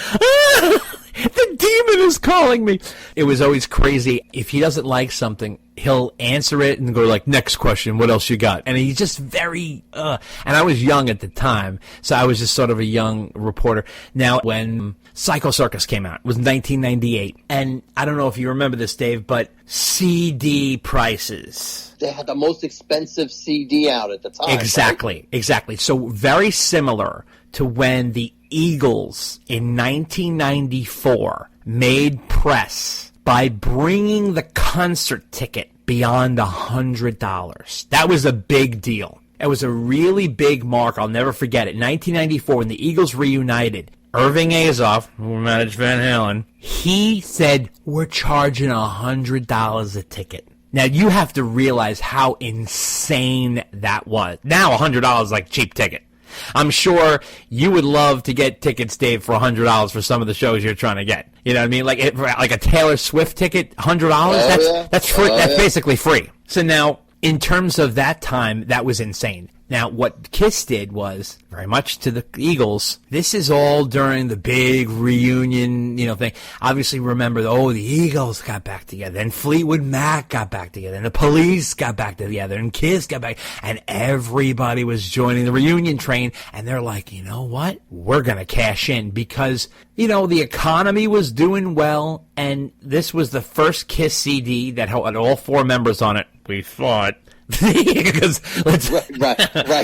[SPEAKER 4] the demon is calling me. It was always crazy. If he doesn't like something, he'll answer it and go like, next question, what else you got? And he's just very, and I was young at the time, so I was just sort of a young reporter. Now, when Psycho Circus came out, it was 1998, and I don't know if you remember this, Dave, but CD prices.
[SPEAKER 15] They had the most expensive CD out at the time.
[SPEAKER 4] Exactly, right? Exactly. So very similar to when the Eagles in 1994 made press by bringing the concert ticket beyond $100. That was a big deal. It was a really big mark. I'll never forget it. 1994, when the Eagles reunited, Irving Azoff, who managed Van Halen, he said, we're charging $100 a ticket. Now, you have to realize how insane that was. Now, $100 is like a cheap ticket. I'm sure you would love to get tickets, Dave, for $100 for some of the shows you're trying to get. You know what I mean? Like a Taylor Swift ticket, $100. That's free. That's basically free. So now, in terms of that time, that was insane. Now, what Kiss did was, very much to the Eagles, this is all during the big reunion, thing. Obviously, remember, the Eagles got back together, and Fleetwood Mac got back together, and the Police got back together, and Kiss got back, and everybody was joining the reunion train, and they're like, you know what? We're gonna cash in, because, the economy was doing well, and this was the first Kiss CD that had all 4 members on it. We thought. Because
[SPEAKER 15] right.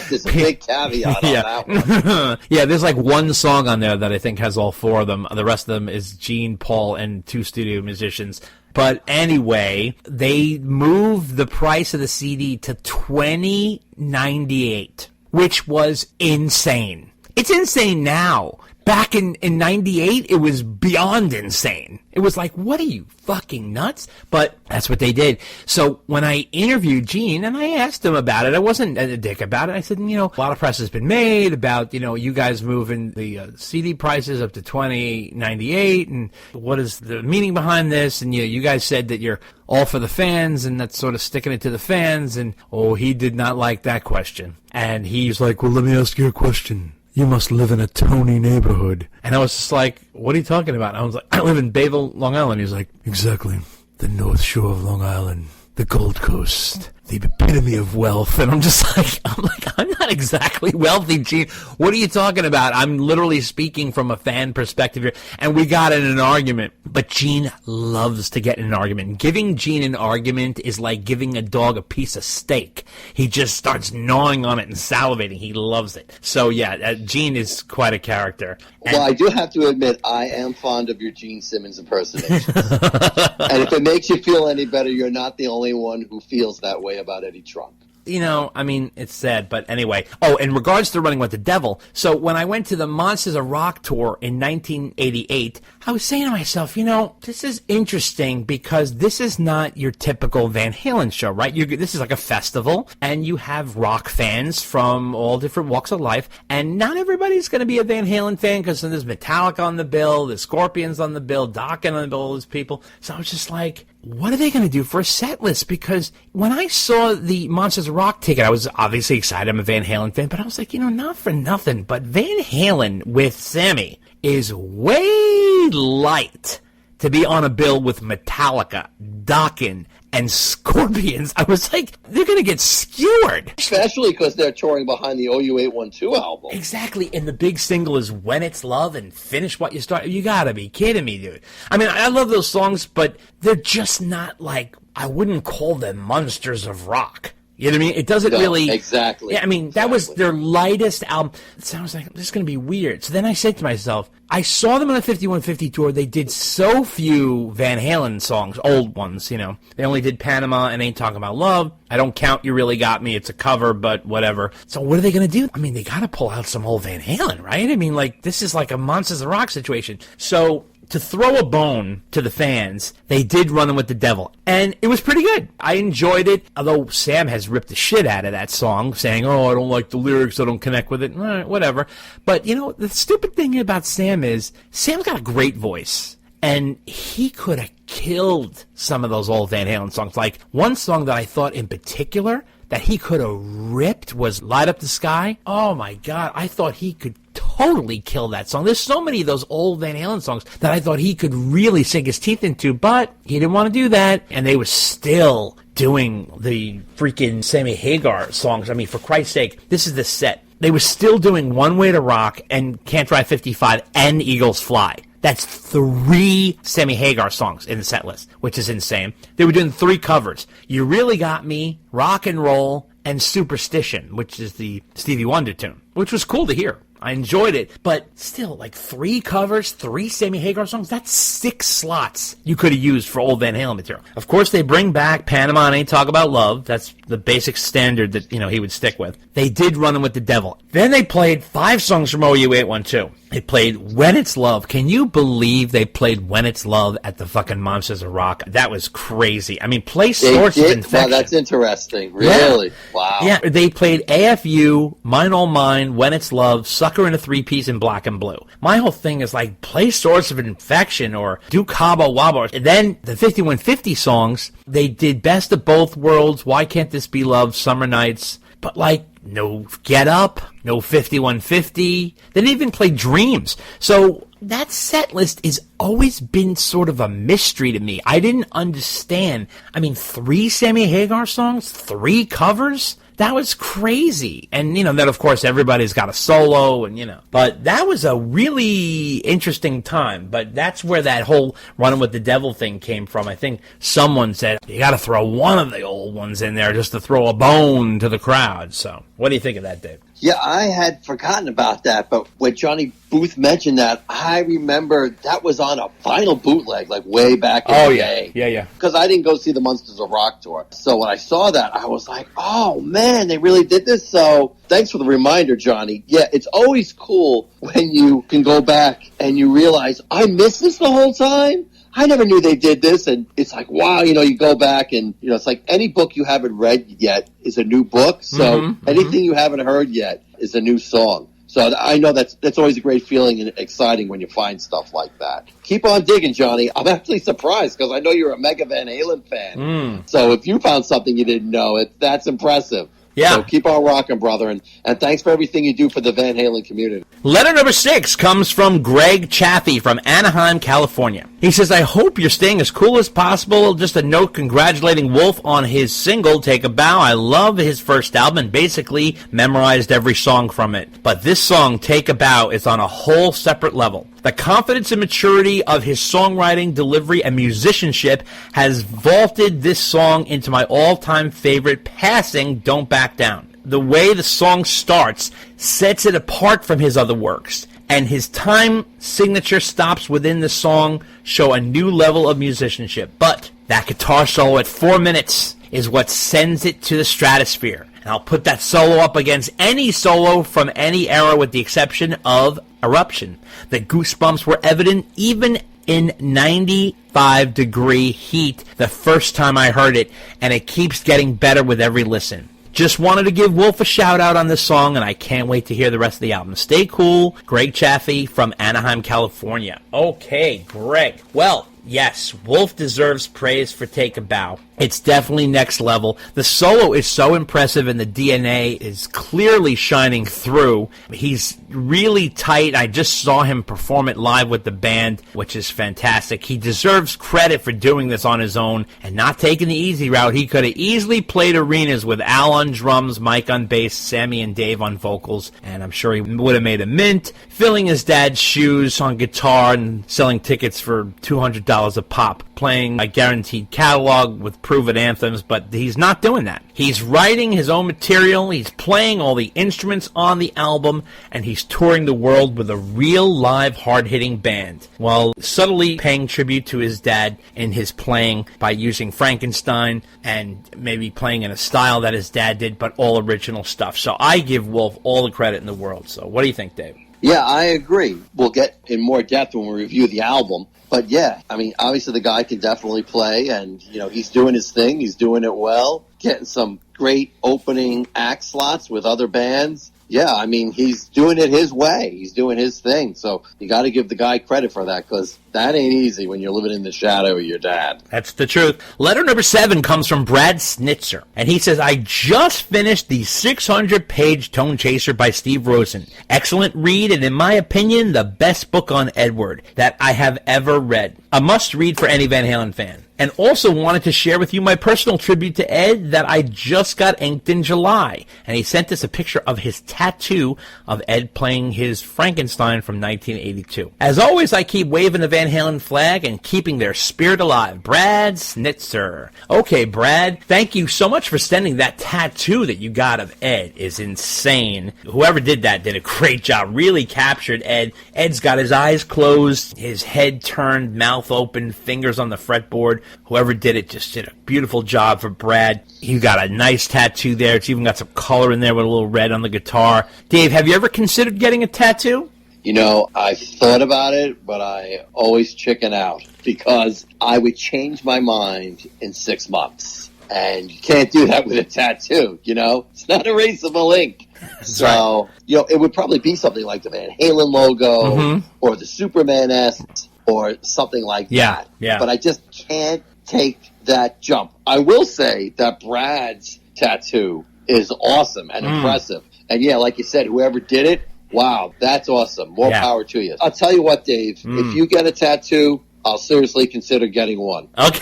[SPEAKER 15] There's a big caveat on that one.
[SPEAKER 4] Yeah, there's like one song on there that I think has all 4 of them. The rest of them is Gene, Paul, and 2 studio musicians. But anyway, they moved the price of the CD to $20.98, which was insane. It's insane now. Back in 98, it was beyond insane. It was like, what are you, fucking nuts? But that's what they did. So when I interviewed Gene, and I asked him about it, I wasn't a dick about it. I said, a lot of press has been made about, you guys moving the CD prices up to $20.98, and what is the meaning behind this? And you guys said that you're all for the fans, and that's sort of sticking it to the fans. And, he did not like that question. And he's like, well, let me ask you a question. You must live in a Tony neighborhood. And I was just like, what are you talking about? And I was like, I live in Bayville, Long Island. He was like, exactly. The North Shore of Long Island. The Gold Coast.
[SPEAKER 11] the epitome of wealth. And I'm not exactly wealthy, Gene. What are you talking about? I'm literally speaking from a fan perspective here. And we got in an argument. But Gene loves to get in an argument. Giving Gene an argument is like giving a dog a piece of steak. He just starts gnawing on it and salivating. He loves it. So, yeah, Gene is quite a character.
[SPEAKER 15] Well, I do have to admit, I am fond of your Gene Simmons impersonations. And if it makes you feel any better, you're not the only one who feels that way about Eddie Trunk.
[SPEAKER 11] You know, I mean, it's sad, but anyway. Oh, in regards to Running with the Devil, so when I went to the Monsters of Rock tour in 1988, I was saying to myself, you know, this is interesting because this is not your typical Van Halen show, right? This is like a festival, and you have rock fans from all different walks of life, and not everybody's going to be a Van Halen fan because there's Metallica on the bill, there's Scorpions on the bill, Dokken on the bill, all those people. So I was just like, what are they going to do for a set list? Because when I saw the Monsters of Rock ticket, I was obviously excited. I'm a Van Halen fan, but I was like, you know, not for nothing, but Van Halen with Sammy is way light to be on a bill with Metallica, Dokken, and Scorpions. I was like, they're going to get skewered.
[SPEAKER 15] Especially because they're touring behind the OU812 album.
[SPEAKER 11] Exactly, and the big single is When It's Love and Finish What You Start. You got to be kidding me, dude. I mean, I love those songs, but they're just not like, I wouldn't call them monsters of rock. You know what I mean? It doesn't really...
[SPEAKER 15] Exactly.
[SPEAKER 11] Yeah, I mean, that was their lightest album. So I was like, this is going to be weird. So then I said to myself, I saw them on the 5150 tour. They did so few Van Halen songs, old ones, you know. They only did Panama and Ain't Talking About Love. I Don't Count You Really Got Me. It's a cover, but whatever. So what are they going to do? I mean, they got to pull out some old Van Halen, right? I mean, like, this is like a Monsters of Rock situation. So... to throw a bone to the fans, they did Running with the Devil. And it was pretty good. I enjoyed it, although Sam has ripped the shit out of that song, saying, oh, I don't like the lyrics, I don't connect with it, whatever. But, you know, the stupid thing about Sam is, Sam's got a great voice. And he could have killed some of those old Van Halen songs. Like, one song that I thought in particular that he could have ripped was Light Up the Sky. Oh, my God. I thought he could totally kill that song. There's so many of those old Van Halen songs that I thought he could really sink his teeth into, but he didn't want to do that. And they were still doing the freaking Sammy Hagar songs. I mean, for Christ's sake, this is the set. They were still doing One Way to Rock and Can't Drive 55 and Eagles Fly. That's 3 Sammy Hagar songs in the set list, which is insane. They were doing 3 covers. You Really Got Me, Rock and Roll, and Superstition, which is the Stevie Wonder tune, which was cool to hear. I enjoyed it, but still, like 3 covers, 3 Sammy Hagar songs, that's 6 slots you could have used for old Van Halen material. Of course, they bring back Panama and Ain't Talk About Love. That's the basic standard that, you know, he would stick with. They did Running with the Devil. Then they played 5 songs from OU812. They played When It's Love. Can you believe they played When It's Love at the fucking Monsters of Rock? That was crazy. I mean, play Source of Infection.
[SPEAKER 15] Wow, that's interesting. Really?
[SPEAKER 11] Yeah.
[SPEAKER 15] Wow.
[SPEAKER 11] Yeah, they played AFU, Mine All Mine, When It's Love, Sucker in a 3-piece in black and blue. My whole thing is like, play Source of Infection or do Cabo Wabo. And then the 5150 songs, they did Best of Both Worlds, Why Can't This Be Love, Summer Nights, but like, no Get Up, no 5150. They didn't even play Dreams. So that set list has always been sort of a mystery to me. I didn't understand. I mean, 3 Sammy Hagar songs, 3 covers? That was crazy. And, you know, then, of course, everybody's got a solo and, you know. But that was a really interesting time. But that's where that whole Running with the Devil thing came from. I think someone said, you got to throw one of the old ones in there just to throw a bone to the crowd. So, what do you think of that, Dave?
[SPEAKER 15] Yeah, I had forgotten about that, but when Johnny Booth mentioned that, I remember that was on a vinyl bootleg, like way back in the day.
[SPEAKER 11] Yeah.
[SPEAKER 15] Because I didn't go see the Monsters of Rock tour. So when I saw that, I was like, oh, man, they really did this? So thanks for the reminder, Johnny. Yeah, it's always cool when you can go back and you realize, I missed this the whole time? I never knew they did this, and it's like, wow, you know, you go back and, you know, it's like any book you haven't read yet is a new book, so anything you haven't heard yet is a new song. So I know that's always a great feeling and exciting when you find stuff like that. Keep on digging, Johnny. I'm actually surprised because I know you're a mega Van Halen fan. So if you found something you didn't know, that's impressive.
[SPEAKER 11] Yeah.
[SPEAKER 15] So keep on rocking, brother, and thanks for everything you do for the Van Halen community.
[SPEAKER 11] Letter number 6 comes from Greg Chaffee from Anaheim, California. He
[SPEAKER 4] He says, I hope you're staying as cool as possible. Just a note congratulating Wolf on his single, Take a Bow. I love his first album and basically memorized every song from it. But this song, Take a Bow, is on a whole separate level. The confidence and maturity of his songwriting, delivery, and musicianship has vaulted this song into my all-time favorite, passing Don't Back Down. The way the song starts sets it apart from his other works, and his time signature stops within the song show a new level of musicianship. But that guitar solo at 4 minutes is what sends it to the stratosphere. And I'll put that solo up against any solo from any era with the exception of Eruption. The goosebumps were evident even in 95-degree heat the first time I heard it, and it keeps getting better with every listen. Just wanted to give Wolf a shout-out on this song, and I can't wait to hear the rest of the album. Stay cool. Greg Chaffee from Anaheim, California. Okay, Greg. Well, yes, Wolf deserves praise for Take a Bow. It's definitely next level. The solo is so impressive, and the DNA is clearly shining through. He's really tight. I just saw him perform it live with the band, which is fantastic. He deserves credit for doing this on his own and not taking the easy route. He could have easily played arenas with Al on drums, Mike on bass, Sammy and Dave on vocals, and I'm sure he would have made a mint, filling his dad's shoes on guitar and selling tickets for $200 a pop, playing a guaranteed catalog with proven anthems, but he's not doing that. He's writing his own material, he's playing all the instruments on the album, and he's touring the world with a real live hard-hitting band, while subtly paying tribute to his dad in his playing by using Frankenstein and maybe playing in a style that his dad did, but all original stuff. So I give Wolf all the credit in the world. So what do you think, Dave?
[SPEAKER 15] Yeah, I agree. We'll get in more depth when we review the album. But yeah, I mean, obviously the guy can definitely play, and, you know, he's doing his thing. He's doing it well, getting some great opening act slots with other bands. Yeah, I mean, he's doing it his way. He's doing his thing. So you got to give the guy credit for that, because that ain't easy when you're living in the shadow of your dad.
[SPEAKER 4] That's the truth. Letter number 7 comes from Brad Snitzer, and he says, I just finished the 600-page Tone Chaser by Steve Rosen. Excellent read, and in my opinion, the best book on Edward that I have ever read. A must-read for any Van Halen fan. And also wanted to share with you my personal tribute to Ed that I just got inked in July. And he sent us a picture of his tattoo of Ed playing his Frankenstein from 1982. As always, I keep waving the Van Halen flag and keeping their spirit alive. Brad Snitzer. Okay, Brad, thank you so much for sending that tattoo that you got of Ed. Is insane. Whoever did that did a great job. Really captured Ed. Ed's got his eyes closed, his head turned, mouth open, fingers on the fretboard. Whoever did it just did a beautiful job for Brad. You got a nice tattoo there. It's even got some color in there with a little red on the guitar. Dave, have you ever considered getting a tattoo?
[SPEAKER 15] You know, I've thought about it, but I always chicken out because I would change my mind in 6 months. And you can't do that with a tattoo, you know? It's not erasable ink. So, you know, it would probably be something like the Van Halen logo or the Superman S or something like that. Yeah. But I just can't take that jump. I will say that Brad's tattoo is awesome and impressive. And yeah, like you said, whoever did it, wow, that's awesome. More power to you. I'll tell you what, Dave, if you get a tattoo, I'll seriously consider getting one.
[SPEAKER 4] Okay.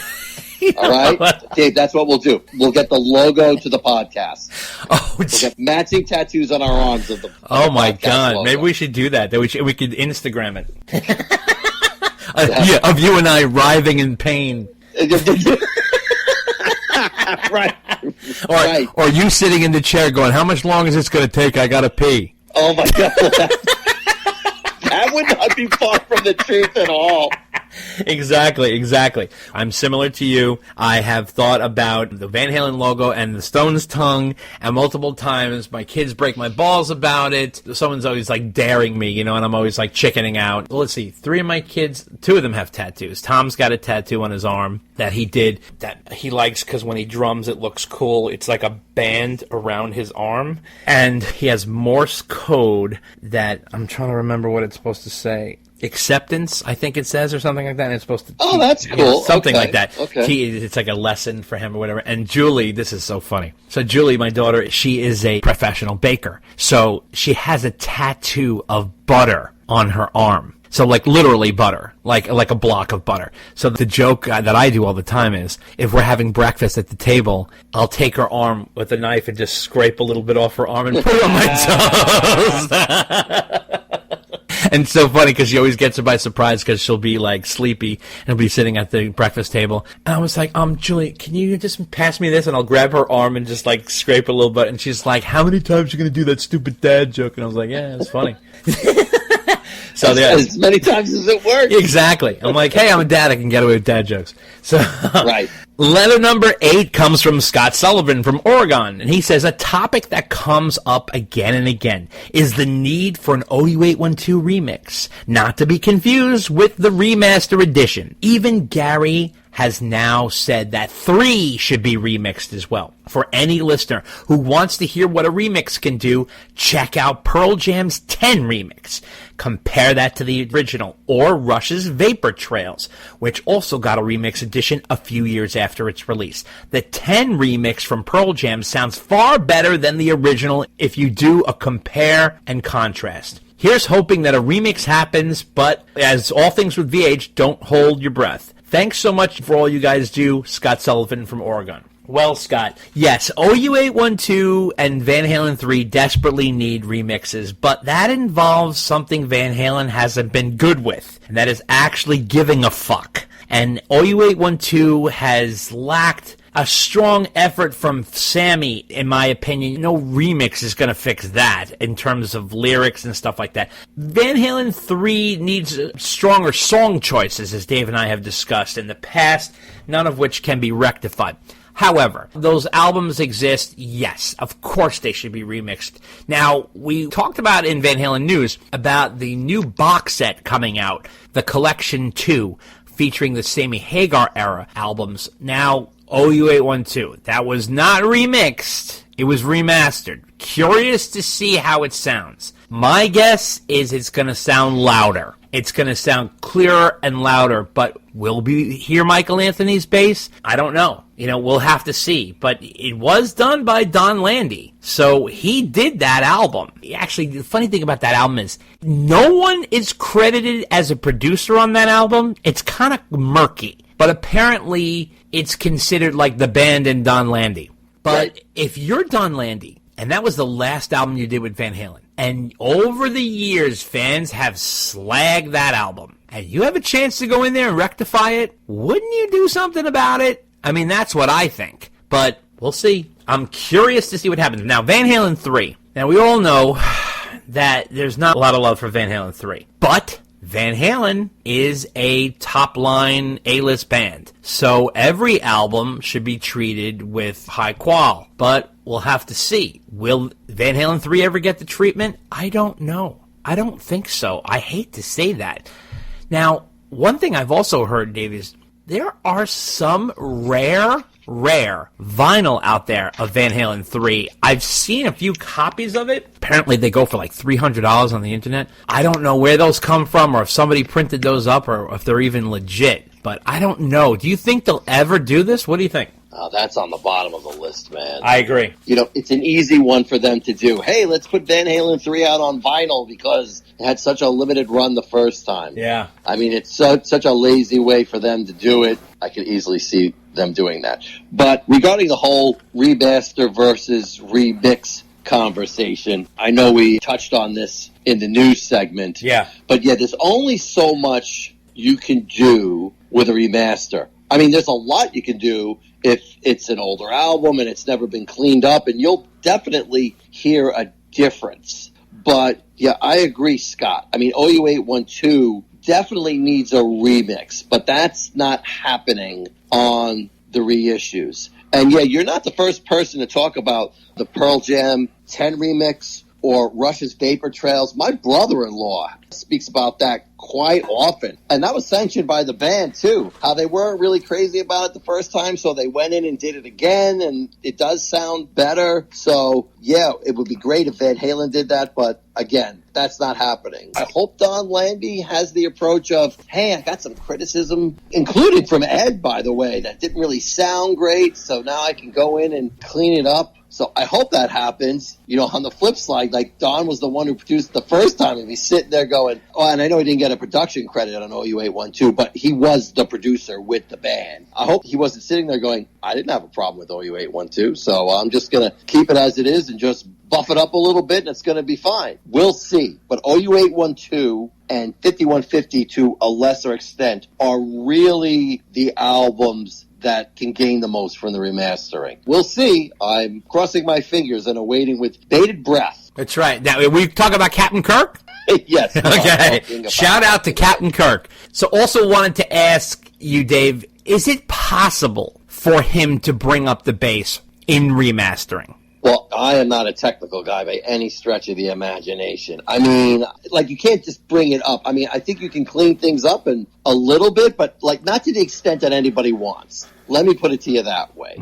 [SPEAKER 15] All right? Dave, that's what we'll do. We'll get the logo to the podcast. We'll get matching tattoos on our arms of the
[SPEAKER 4] Oh, my
[SPEAKER 15] podcast
[SPEAKER 4] God.
[SPEAKER 15] logo.
[SPEAKER 4] Maybe we should do that. We could Instagram it. Of you and I writhing in pain.
[SPEAKER 15] Right.
[SPEAKER 4] Or you sitting in the chair going, how much longer is this going to take? I got to pee.
[SPEAKER 15] Oh, my God. That would not be far from the truth at all.
[SPEAKER 4] Exactly. I'm similar to you. I have thought about the Van Halen logo and the Stones tongue, and multiple times my kids break my balls about it. Someone's always like daring me, you know, and I'm always like chickening out. Well, let's see. 3 of my kids, 2 of them have tattoos. Tom's got a tattoo on his arm that he did that he likes because when he drums it looks cool. It's like a band around his arm, and he has Morse code that I'm trying to remember what it's supposed to say. Acceptance, I think it says, or something like that. And it's supposed to.
[SPEAKER 15] Oh, that's cool.
[SPEAKER 4] Something like that.
[SPEAKER 15] Okay.
[SPEAKER 4] It's like a lesson for him or whatever. And Julie, this is so funny. So Julie, my daughter, she is a professional baker. So she has a tattoo of butter on her arm. So like literally butter, like a block of butter. So the joke that I do all the time is, if we're having breakfast at the table, I'll take her arm with a knife and just scrape a little bit off her arm and put it on my toast. And it's so funny because she always gets her by surprise because she'll be like sleepy and be sitting at the breakfast table. And I was like, Julie, can you just pass me this? And I'll grab her arm and just like scrape a little bit. And she's like, how many times are you going to do that stupid dad joke? And I was like, yeah, it's funny. So
[SPEAKER 15] as many times as it works.
[SPEAKER 4] Exactly. I'm like, hey, I'm a dad. I can get away with dad jokes. So
[SPEAKER 15] right.
[SPEAKER 4] Letter number 8 comes from Scott Sullivan from Oregon, and he says, a topic that comes up again and again is the need for an OU812 remix, not to be confused with the remaster edition. Even Gary has now said that 3 should be remixed as well. For any listener who wants to hear what a remix can do, check out Pearl Jam's 10 remix. Compare that to the original, or Rush's Vapor Trails, which also got a remix edition a few years after its release. The 10 remix from Pearl Jam sounds far better than the original if you do a compare and contrast. Here's hoping that a remix happens, but as all things with VH, don't hold your breath. Thanks so much for all you guys do, Scott Sullivan from Oregon. Well, Scott, yes, OU812 and Van Halen 3 desperately need remixes, but that involves something Van Halen hasn't been good with, and that is actually giving a fuck. And OU812 has lacked a strong effort from Sammy, in my opinion. No remix is going to fix that in terms of lyrics and stuff like that. Van Halen 3 needs stronger song choices, as Dave and I have discussed in the past, none of which can be rectified. However, those albums exist, yes, of course they should be remixed. Now, we talked about in Van Halen News about the new box set coming out, the Collection 2, featuring the Sammy Hagar era albums. Now, OU812, that was not remixed, it was remastered. Curious to see how it sounds. My guess is it's going to sound louder. It's going to sound clearer and louder, but will we hear Michael Anthony's bass? I don't know. We'll have to see. But it was done by Don Landy, so he did that album. Actually, the funny thing about that album is no one is credited as a producer on that album. It's kind of murky, but apparently it's considered like the band and Don Landy. But if you're Don Landy, and that was the last album you did with Van Halen, and over the years, fans have slagged that album, and you have a chance to go in there and rectify it, wouldn't you do something about it? I mean, that's what I think, but we'll see. I'm curious to see what happens. Now, Van Halen 3. Now, we all know that there's not a lot of love for Van Halen 3, but Van Halen is a top-line A-list band, so every album should be treated with high qual, but we'll have to see. Will Van Halen 3 ever get the treatment? I don't know. I don't think so. I hate to say that. Now, one thing I've also heard, Dave, is there are some rare vinyl out there of Van Halen 3. I've seen a few copies of it. Apparently they go for like $300 on the internet. I don't know where those come from or if somebody printed those up or if they're even legit, but I don't know. Do you think they'll ever do this? What do you think?
[SPEAKER 15] Oh, that's on the bottom of the list, man.
[SPEAKER 4] I agree.
[SPEAKER 15] It's an easy one for them to do. Hey, let's put Van Halen 3 out on vinyl because it had such a limited run the first time.
[SPEAKER 4] Yeah.
[SPEAKER 15] I mean, it's such a lazy way for them to do it. I could easily see them doing that. But regarding the whole remaster versus remix conversation, I know we touched on this in the news segment.
[SPEAKER 4] Yeah.
[SPEAKER 15] But yeah, there's only so much you can do with a remaster. I mean, there's a lot you can do if it's an older album and it's never been cleaned up, and you'll definitely hear a difference. But, yeah, I agree, Scott. I mean, OU812 definitely needs a remix, but that's not happening on the reissues. And, yeah, you're not the first person to talk about the Pearl Jam 10 remix or Rush's Vapor Trails. My brother-in-law speaks about that quite often. And that was sanctioned by the band, too. How they weren't really crazy about it the first time, so they went in and did it again, and it does sound better. So, yeah, it would be great if Van Halen did that, but, again, that's not happening. I hope Don Landy has the approach of, hey, I got some criticism, included from Ed, by the way, that didn't really sound great, so now I can go in and clean it up. So I hope that happens. On the flip side, like Don was the one who produced it the first time, and he's sitting there going, oh, and I know he didn't get a production credit on OU812, but he was the producer with the band. I hope he wasn't sitting there going, I didn't have a problem with OU812, so I'm just going to keep it as it is and just buff it up a little bit, and it's going to be fine. We'll see. But OU812 and 5150 to a lesser extent are really the albums that can gain the most from the remastering. We'll see. I'm crossing my fingers and awaiting with bated breath.
[SPEAKER 11] That's right. Now, we talk about Captain Kirk?
[SPEAKER 15] Yes.
[SPEAKER 11] Okay. Shout out to Captain Kirk. So also wanted to ask you, Dave, is it possible for him to bring up the bass in remastering?
[SPEAKER 15] Well, I am not a technical guy by any stretch of the imagination. I mean, like, you can't just bring it up. I mean, I think you can clean things up and a little bit, but, like, not to the extent that anybody wants. Let me put it to you that way.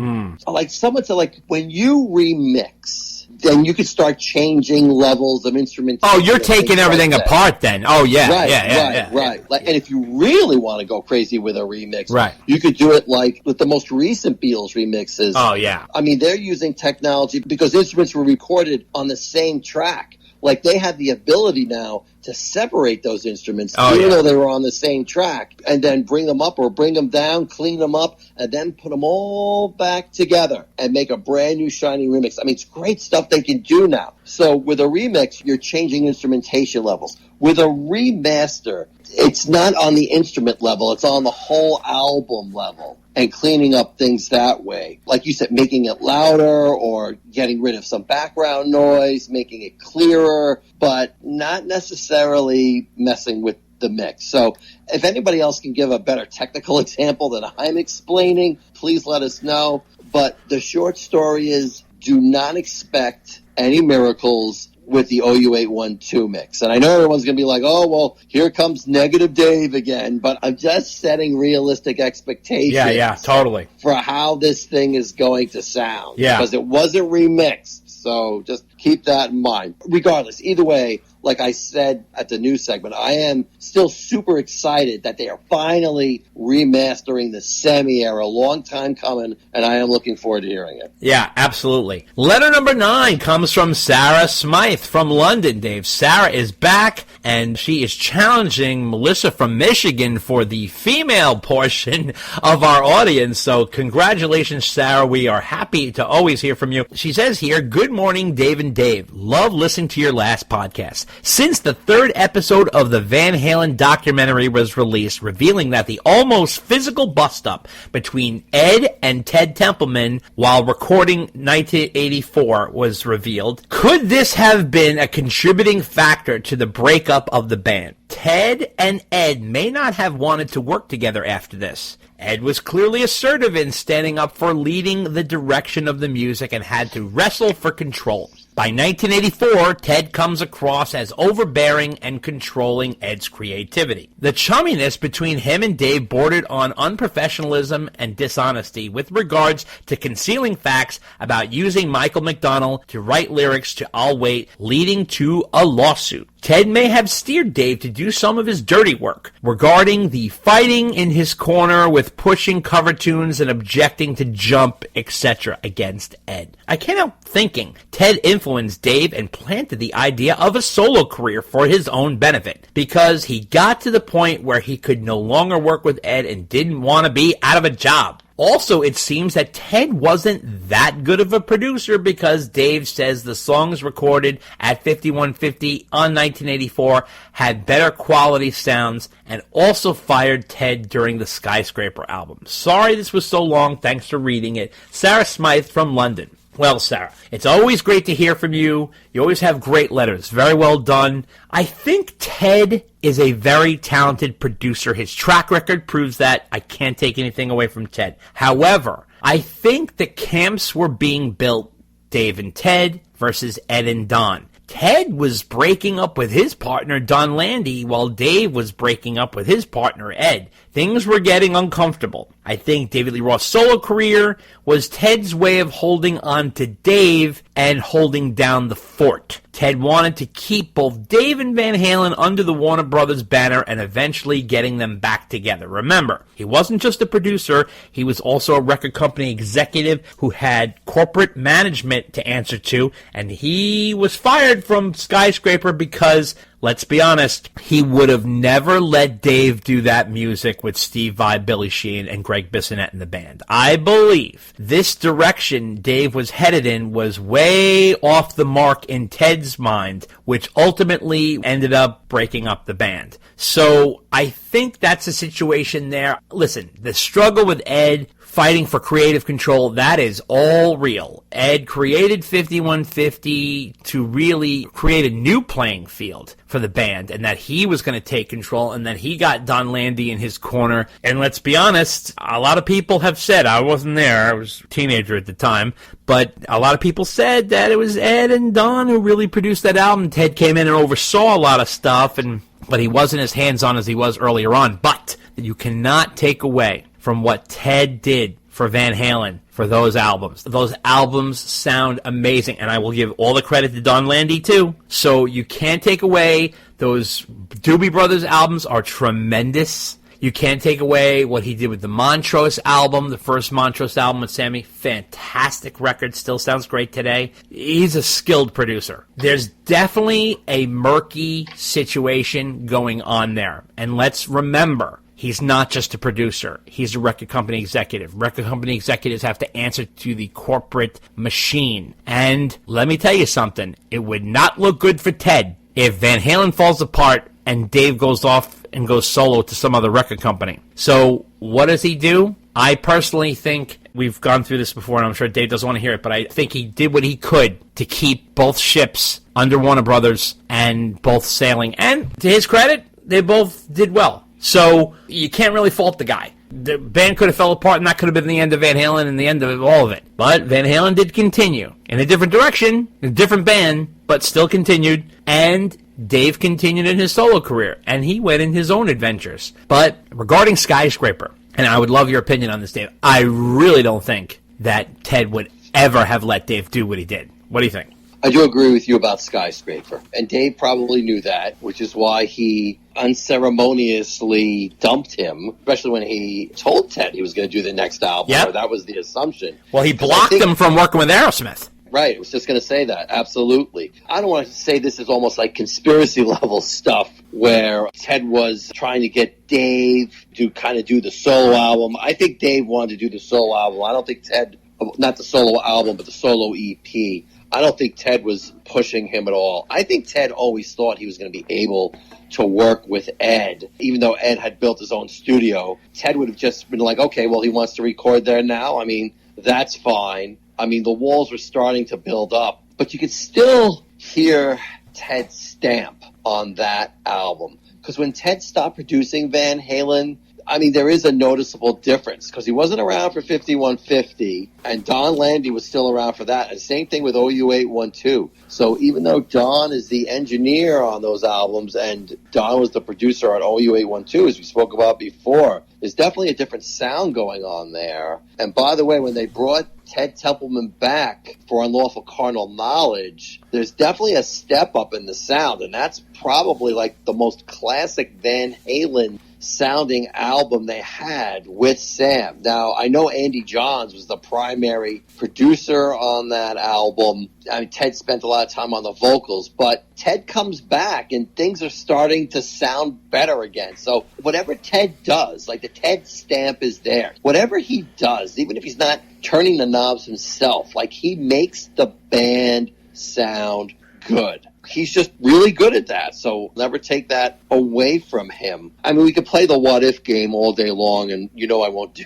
[SPEAKER 15] Like, someone said, like, when you remix, then you could start changing levels of instrumentation.
[SPEAKER 11] Oh, you're taking everything apart then. Oh, yeah.
[SPEAKER 15] Right. Like, and if you really want to go crazy with a remix,
[SPEAKER 11] right,
[SPEAKER 15] you could do it like with the most recent Beatles remixes.
[SPEAKER 11] Oh, yeah.
[SPEAKER 15] I mean, they're using technology because instruments were recorded on the same track. Like, they have the ability now to separate those instruments, even though they were on the same track, and then bring them up or bring them down, clean them up, and then put them all back together and make a brand new shiny remix. I mean, it's great stuff they can do now. So with a remix, you're changing instrumentation levels. With a remaster, it's not on the instrument level, it's on the whole album level. And cleaning up things that way. Like you said, making it louder or getting rid of some background noise, making it clearer, but not necessarily messing with the mix. So if anybody else can give a better technical example than I'm explaining, please let us know. But the short story is, do not expect any miracles with the OU812 mix. And I know everyone's going to be like, oh, well, here comes Negative Dave again. But I'm just setting realistic expectations.
[SPEAKER 11] Yeah, totally.
[SPEAKER 15] For how this thing is going to sound.
[SPEAKER 11] Yeah.
[SPEAKER 15] Because it wasn't remixed. So just keep that in mind. Regardless, either way, like I said at the news segment, I am still super excited that they are finally remastering the Semi-era. Long time coming, and I am looking forward to hearing it.
[SPEAKER 11] Yeah, absolutely. Letter number 9 comes from Sarah Smythe from London, Dave. Sarah is back, and she is challenging Melissa from Michigan for the female portion of our audience. So congratulations, Sarah. We are happy to always hear from you. She says here, good morning, Dave and Dave. Love listening to your last podcast. Since the 3rd episode of the Van Halen documentary was released, revealing that the almost physical bust-up between Ed and Ted Templeman while recording 1984 was revealed, could this have been a contributing factor to the breakup of the band? Ted and Ed may not have wanted to work together after this. Ed was clearly assertive in standing up for leading the direction of the music and had to wrestle for control. By 1984, Ted comes across as overbearing and controlling Ed's creativity. The chumminess between him and Dave bordered on unprofessionalism and dishonesty with regards to concealing facts about using Michael McDonald to write lyrics to I'll Wait, leading to a lawsuit. Ted may have steered Dave to do some of his dirty work regarding the fighting in his corner with pushing cover tunes and objecting to Jump, etc. against Ed. I can't help thinking Ted influenced Dave and planted the idea of a solo career for his own benefit because he got to the point where he could no longer work with Ed and didn't want to be out of a job. Also, it seems that Ted wasn't that good of a producer because Dave says the songs recorded at 5150 on 1984 had better quality sounds and also fired Ted during the Skyscraper album. Sorry this was so long. Thanks for reading it. Sarah Smythe from London. Well, Sarah, it's always great to hear from you. You always have great letters. Very well done. I think Ted is a very talented producer. His track record proves that. I can't take anything away from Ted. However, I think the camps were being built, Dave and Ted versus Ed and Don. Ted was breaking up with his partner, Don Landy, while Dave was breaking up with his partner, Ed. Things were getting uncomfortable. I think David Lee Roth's solo career was Ted's way of holding on to Dave and holding down the fort. Ted wanted to keep both Dave and Van Halen under the Warner Brothers banner and eventually getting them back together. Remember, he wasn't just a producer, he was also a record company executive who had corporate management to answer to, and he was fired from Skyscraper because,
[SPEAKER 4] let's be honest, he would have never let Dave do that music with Steve Vai, Billy Sheehan, and Greg Bissonette in the band. I believe this direction Dave was headed in was way off the mark in Ted's mind, which ultimately ended up breaking up the band. So I think that's a situation there. Listen, the struggle with Ed fighting for creative control, that is all real. Ed created 5150 to really create a new playing field for the band, and that he was going to take control, and that he got Don Landy in his corner. And let's be honest, a lot of people have said, I wasn't there, I was a teenager at the time, but a lot of people said that it was Ed and Don who really produced that album. Ted came in and oversaw a lot of stuff, but he wasn't as hands-on as he was earlier on. But you cannot take away from what Ted did for Van Halen for those albums. Those albums sound amazing, and I will give all the credit to Don Landy, too. So you can't take away those Doobie Brothers albums are tremendous. You can't take away what he did with the Montrose album, the first Montrose album with Sammy. Fantastic record, still sounds great today. He's a skilled producer. There's definitely a murky situation going on there. And let's remember, he's not just a producer. He's a record company executive. Record company executives have to answer to the corporate machine. And let me tell you something. It would not look good for Ted if Van Halen falls apart and Dave goes off and goes solo to some other record company. So what does he do? I personally think, we've gone through this before, and I'm sure Dave doesn't want to hear it, but I think he did what he could to keep both ships under Warner Brothers and both sailing. And to his credit, they both did well. So you can't really fault the guy. The band could have fell apart, and that could have been the end of Van Halen and the end of all of it. But Van Halen did continue in a different direction, a different band, but still continued. And Dave continued in his solo career, and he went in his own adventures. But regarding Skyscraper, and I would love your opinion on this, Dave, I really don't think that Ted would ever have let Dave do what he did. What do you think?
[SPEAKER 15] I do agree with you about Skyscraper. And Dave probably knew that, which is why he unceremoniously dumped him, especially when he told Ted he was going to do the next album.
[SPEAKER 4] Yep.
[SPEAKER 15] Or that was the assumption.
[SPEAKER 4] Well, he blocked him from working with Aerosmith.
[SPEAKER 15] Right, I was just going to say that. Absolutely. I don't want to say this is almost like conspiracy level stuff where Ted was trying to get Dave to kind of do the solo album. I think Dave wanted to do the solo album. I don't think Ted, not the solo album, but the solo EP. I don't think Ted was pushing him at all. I think Ted always thought he was going to be able to work with Ed. Even though Ed had built his own studio, Ted would have just been like, okay, well, he wants to record there now. I mean, that's fine. I mean, the walls were starting to build up, but you could still hear Ted's stamp on that album. Because when Ted stopped producing Van Halen, I mean, there is a noticeable difference because he wasn't around for 5150 and Don Landy was still around for that. And same thing with OU812. So even though Don is the engineer on those albums and Don was the producer on OU812, as we spoke about before, there's definitely a different sound going on there. And by the way, when they brought Ted Templeman back for Unlawful Carnal Knowledge, there's definitely a step up in the sound. And that's probably like the most classic Van Halen sounding album they had with Sam. Now, I know Andy Johns was the primary producer on that album. I mean, Ted spent a lot of time on the vocals, but Ted comes back and things are starting to sound better again. So whatever Ted does, like the Ted stamp is there. Whatever he does, even if he's not turning the knobs himself, like he makes the band sound good. He's just really good at that, so never take that away from him. I mean, we could play the what-if game all day long, and you know I won't do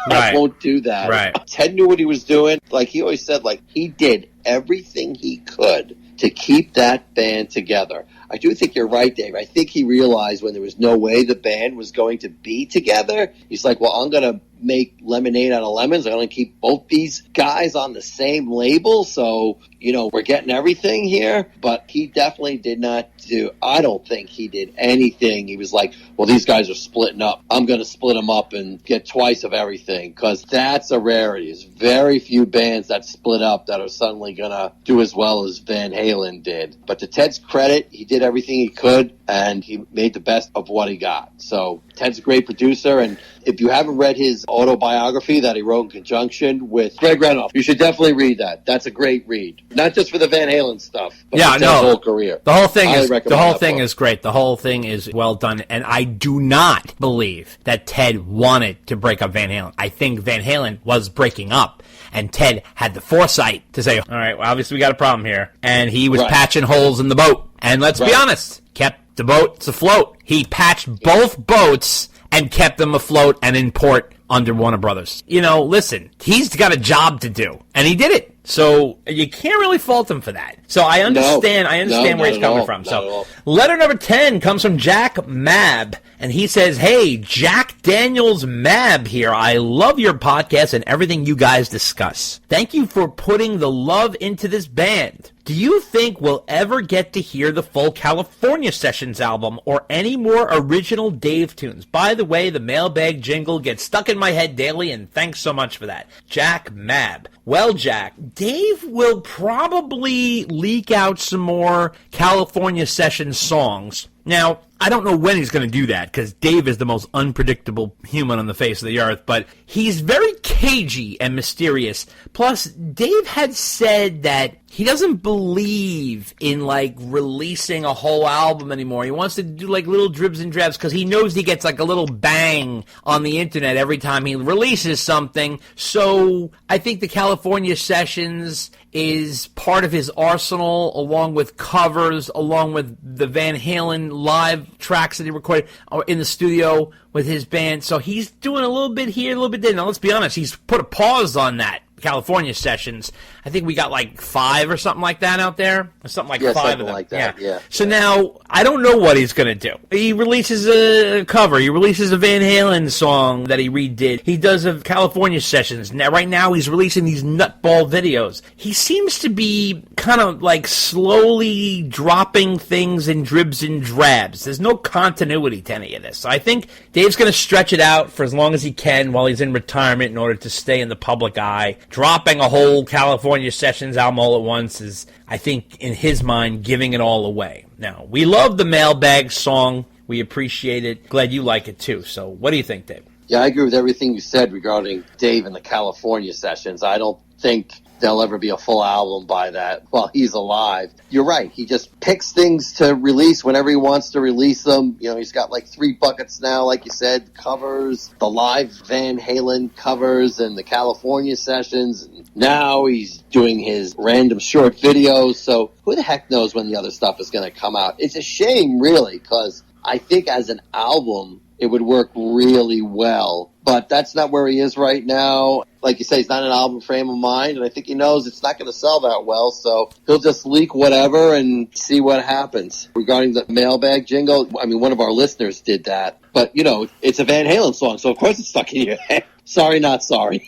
[SPEAKER 15] I won't do that.
[SPEAKER 4] Right.
[SPEAKER 15] Ted knew what he was doing. Like he always said, like he did everything he could to keep that band together. I do think you're right, Dave. I think he realized when there was no way the band was going to be together, he's like, well, I'm going to make lemonade out of lemons. I'm going to keep both these guys on the same label. So, you know, we're getting everything here. But he definitely did not do, I don't think he did anything. He was like, well, these guys are splitting up. I'm going to split them up and get twice of everything because that's a rarity. There's very few bands that split up that are suddenly going to do as well as Van Halen did. But to Ted's credit, he did everything he could and he made the best of what he got. So Ted's a great producer, and if you haven't read his autobiography that he wrote in conjunction with Greg Renoff, you should definitely read that. That's a great read. Not just for the Van Halen stuff, but for Ted's whole career.
[SPEAKER 4] The whole thing
[SPEAKER 15] Highly
[SPEAKER 4] is
[SPEAKER 15] recommend that book.
[SPEAKER 4] great. The whole thing is well done, and I do not believe that Ted wanted to break up Van Halen. I think Van Halen was breaking up, and Ted had the foresight to say, all right, well, obviously we got a problem here, and he was patching holes in the boat. And let's be honest, kept the boats afloat. He patched both boats and kept them afloat and in port under Warner Brothers. You know, listen, he's got a job to do, and he did it. So you can't really fault him for that. So I understand. Where he's coming from. So letter number 10 comes from Jack Mab, and he says, "Hey, Jack Daniels Mab here. I love your podcast and everything you guys discuss. Thank you for putting the love into this band. Do you think we'll ever get to hear the full California Sessions album or any more original Dave tunes? By the way, the mailbag jingle gets stuck in my head daily, and thanks so much for that. Jack Mab." Well, Jack, Dave will probably leak out some more California Sessions songs. Now, I don't know when he's going to do that, because Dave is the most unpredictable human on the face of the earth, but he's very cagey and mysterious. Plus, Dave had said that he doesn't believe in, like, releasing a whole album anymore. He wants to do, like, little dribs and drabs, because he knows he gets, like, a little bang on the internet every time he releases something. So, I think the California Sessions is part of his arsenal, along with covers, along with the Van Halen live tracks that he recorded in the studio with his band. So he's doing a little bit here, a little bit there. Now, let's be honest, he's put a pause on that California Sessions. I think we got like 5 or something like that out there. Or something like 5
[SPEAKER 15] something
[SPEAKER 4] of them.
[SPEAKER 15] like that, yeah.
[SPEAKER 4] So now, I don't know what he's going to do. He releases a cover. He releases a Van Halen song that he redid. He does a California Sessions. Now, right now, he's releasing these nutball videos. He seems to be kind of like slowly dropping things in dribs and drabs. There's no continuity to any of this. So I think Dave's going to stretch it out for as long as he can while he's in retirement in order to stay in the public eye. Dropping a whole California Sessions album all at once is, I think, in his mind, giving it all away. Now, we love the mailbag song. We appreciate it. Glad you like it, too. So what do you think, Dave?
[SPEAKER 15] Yeah, I agree with everything you said regarding Dave and the California Sessions. I don't think there'll ever be a full album by that while he's alive. You're right. He just picks things to release whenever he wants to release them. You know, he's got like 3 buckets now, like you said, covers, the live Van Halen covers and the California Sessions. Now he's doing his random short videos. So who the heck knows when the other stuff is going to come out? It's a shame, really, because I think as an album, it would work really well. But that's not where he is right now. Like you say, he's not in an album frame of mind, and I think he knows it's not going to sell that well, so he'll just leak whatever and see what happens. Regarding the mailbag jingle, I mean, one of our listeners did that. But, you know, it's a Van Halen song, so of course it's stuck in your head. Sorry, not sorry.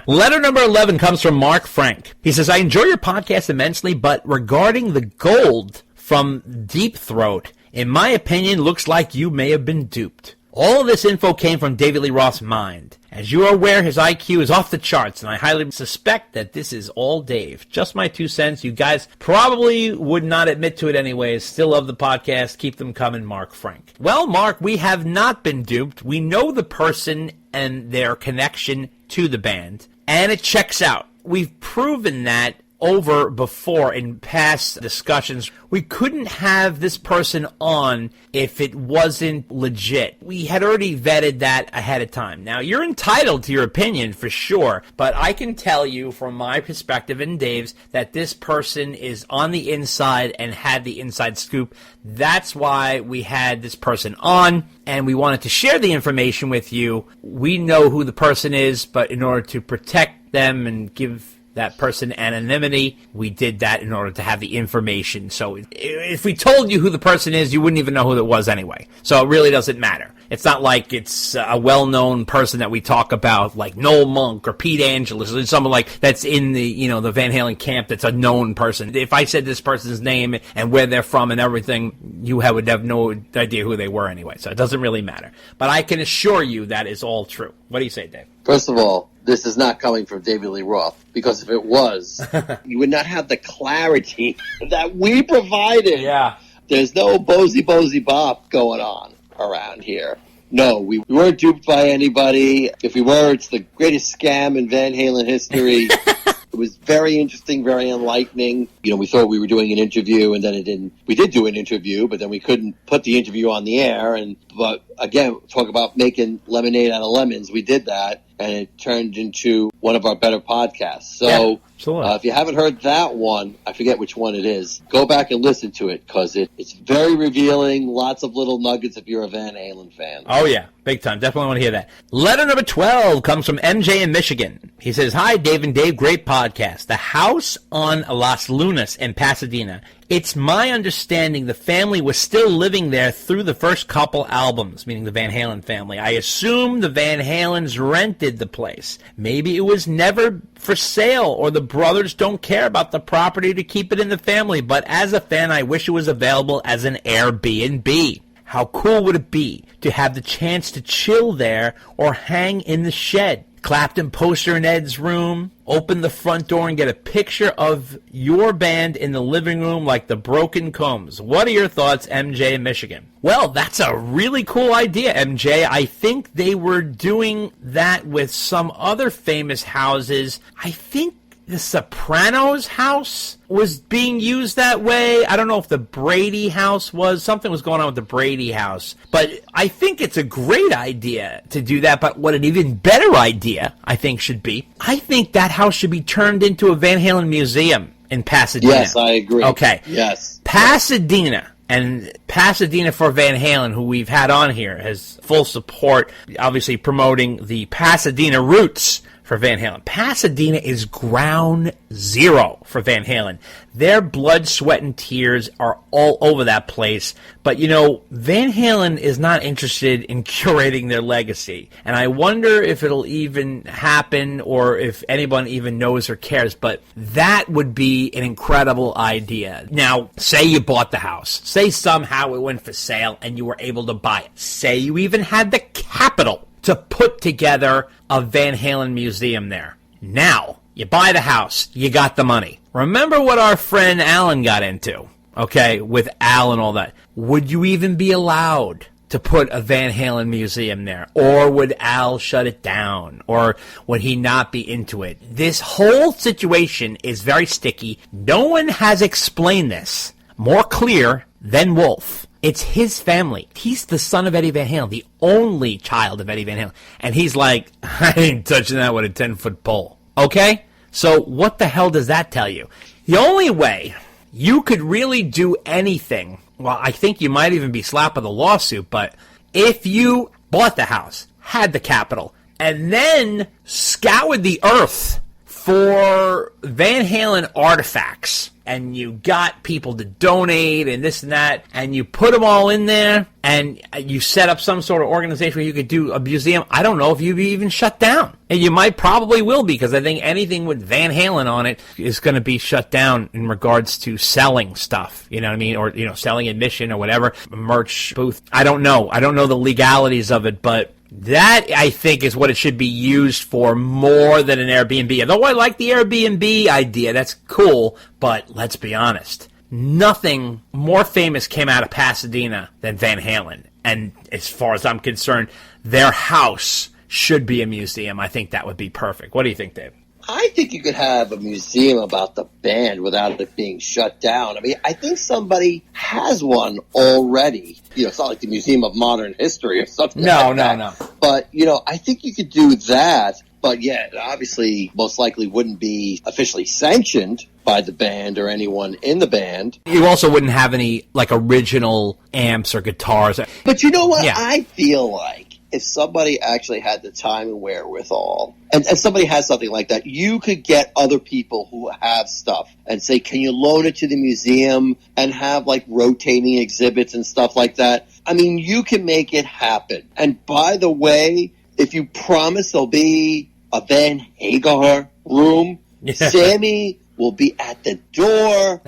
[SPEAKER 4] Letter number 11 comes from Mark Frank. He says, I enjoy your podcast immensely, but regarding the gold from Deep Throat, in my opinion, looks like you may have been duped. All of this info came from David Lee Roth's mind. As you are aware, his IQ is off the charts, and I highly suspect that this is all Dave. Just my 2 cents. You guys probably would not admit to it anyways. Still love the podcast. Keep them coming, Mark Frank. Well, Mark, we have not been duped. We know the person and their connection to the band, and it checks out. We've proven that over before in past discussions. We couldn't have this person on if it wasn't legit. We had already vetted that ahead of time. Now, you're entitled to your opinion for sure, but I can tell you from my perspective and Dave's that this person is on the inside and had the inside scoop. That's why we had this person on, and we wanted to share the information with you. We know who the person is, but in order to protect them and give that person anonymity, we did that in order to have the information. So if we told you who the person is, you wouldn't even know who it was anyway. So it really doesn't matter. It's not like it's a well-known person that we talk about, like Noel Monk or Pete Angelus or someone like that's in the, you know, the Van Halen camp that's a known person. If I said this person's name and where they're from and everything, you would have no idea who they were anyway. So it doesn't really matter. But I can assure you that is all true. What do you say, Dave?
[SPEAKER 15] First of all, this is not coming from David Lee Roth, because if it was, you would not have the clarity that we provided.
[SPEAKER 4] Yeah.
[SPEAKER 15] There's no Bozy Bop going on around here. No, we weren't duped by anybody. If we were, it's the greatest scam in Van Halen history. It was very interesting, very enlightening. You know, we thought we were doing an interview, and then it didn't. We did do an interview, but then we couldn't put the interview on the air. But again, talk about making lemonade out of lemons. We did that, and it turned into one of our better podcasts. So if you haven't heard that one, I forget which one it is, go back and listen to it, because it's very revealing, lots of little nuggets if you're a Van Halen fan.
[SPEAKER 16] Oh, yeah, big time. Definitely want to hear that. Letter number 12 comes from MJ in Michigan. He says, "Hi, Dave and Dave, great podcast. The house on Las Lunas in Pasadena. It's my understanding the family was still living there through the first couple albums," meaning the Van Halen family. "I assume the Van Halens rented the place. Maybe it was never for sale, or the brothers don't care about the property to keep it in the family, but as a fan, I wish it was available as an Airbnb. How cool would it be to have the chance to chill there or hang in the shed? Clapton poster in Ed's room, open the front door and get a picture of your band in the living room like the Broken Combs. What are your thoughts, MJ in Michigan?" Well, that's a really cool idea, MJ. I think they were doing that with some other famous houses. I think the Sopranos house was being used that way. I don't know if the Brady house was. Something was going on with the Brady house. But I think it's a great idea to do that. But what an even better idea, I think, should be, I think that house should be turned into a Van Halen museum in Pasadena.
[SPEAKER 15] Yes, I agree.
[SPEAKER 16] Okay.
[SPEAKER 15] Yes.
[SPEAKER 16] Pasadena. And Pasadena for Van Halen, who we've had on here, has full support, obviously promoting the Pasadena roots for Van Halen. Pasadena is ground zero for Van Halen. Their blood, sweat, and tears are all over that place. But, you know, Van Halen is not interested in curating their legacy. And I wonder if it'll even happen or if anyone even knows or cares. But that would be an incredible idea. Now, say you bought the house. Say somehow it went for sale and you were able to buy it. Say you even had the capital to put together a Van Halen museum there. Now, you buy the house, you got the money. Remember what our friend Alan got into, okay, with Al and all that. Would you even be allowed to put a Van Halen museum there? Or would Al shut it down? Or would he not be into it? This whole situation is very sticky. No one has explained this more clear than Wolf. It's his family. He's the son of Eddie Van Halen, the only child of Eddie Van Halen. And he's like, I ain't touching that with a 10-foot pole. Okay? So what the hell does that tell you? The only way you could really do anything, well, I think you might even be slapped with a lawsuit, but if you bought the house, had the capital, and then scoured the earth for Van Halen artifacts, and you got people to donate and this and that, and you put them all in there, and you set up some sort of organization where you could do a museum, I don't know if you'd be even shut down. And you might probably will be, because I think anything with Van Halen on it is going to be shut down in regards to selling stuff, you know what I mean? Or, you know, selling admission or whatever, merch booth. I don't know. I don't know the legalities of it, but that, I think, is what it should be used for more than an Airbnb. Although I like the Airbnb idea, that's cool, but let's be honest. Nothing more famous came out of Pasadena than Van Halen. And as far as I'm concerned, their house should be a museum. I think that would be perfect. What do you think, Dave?
[SPEAKER 15] I think you could have a museum about the band without it being shut down. I mean, I think somebody has one already. You know, it's not like the Museum of Modern History or something like that. No. But, you know, I think you could do that. But, yeah, it obviously most likely wouldn't be officially sanctioned by the band or anyone in the band.
[SPEAKER 16] You also wouldn't have any, like, original amps or guitars.
[SPEAKER 15] But you know what? Yeah. I feel like if somebody actually had the time and wherewithal, and somebody has something like that, you could get other people who have stuff and say, can you loan it to the museum and have like rotating exhibits and stuff like that? I mean, you can make it happen. And by the way, if you promise there'll be a Van Hagar room, Sammy will be at the door.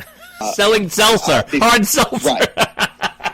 [SPEAKER 16] Selling seltzer, hard seltzer.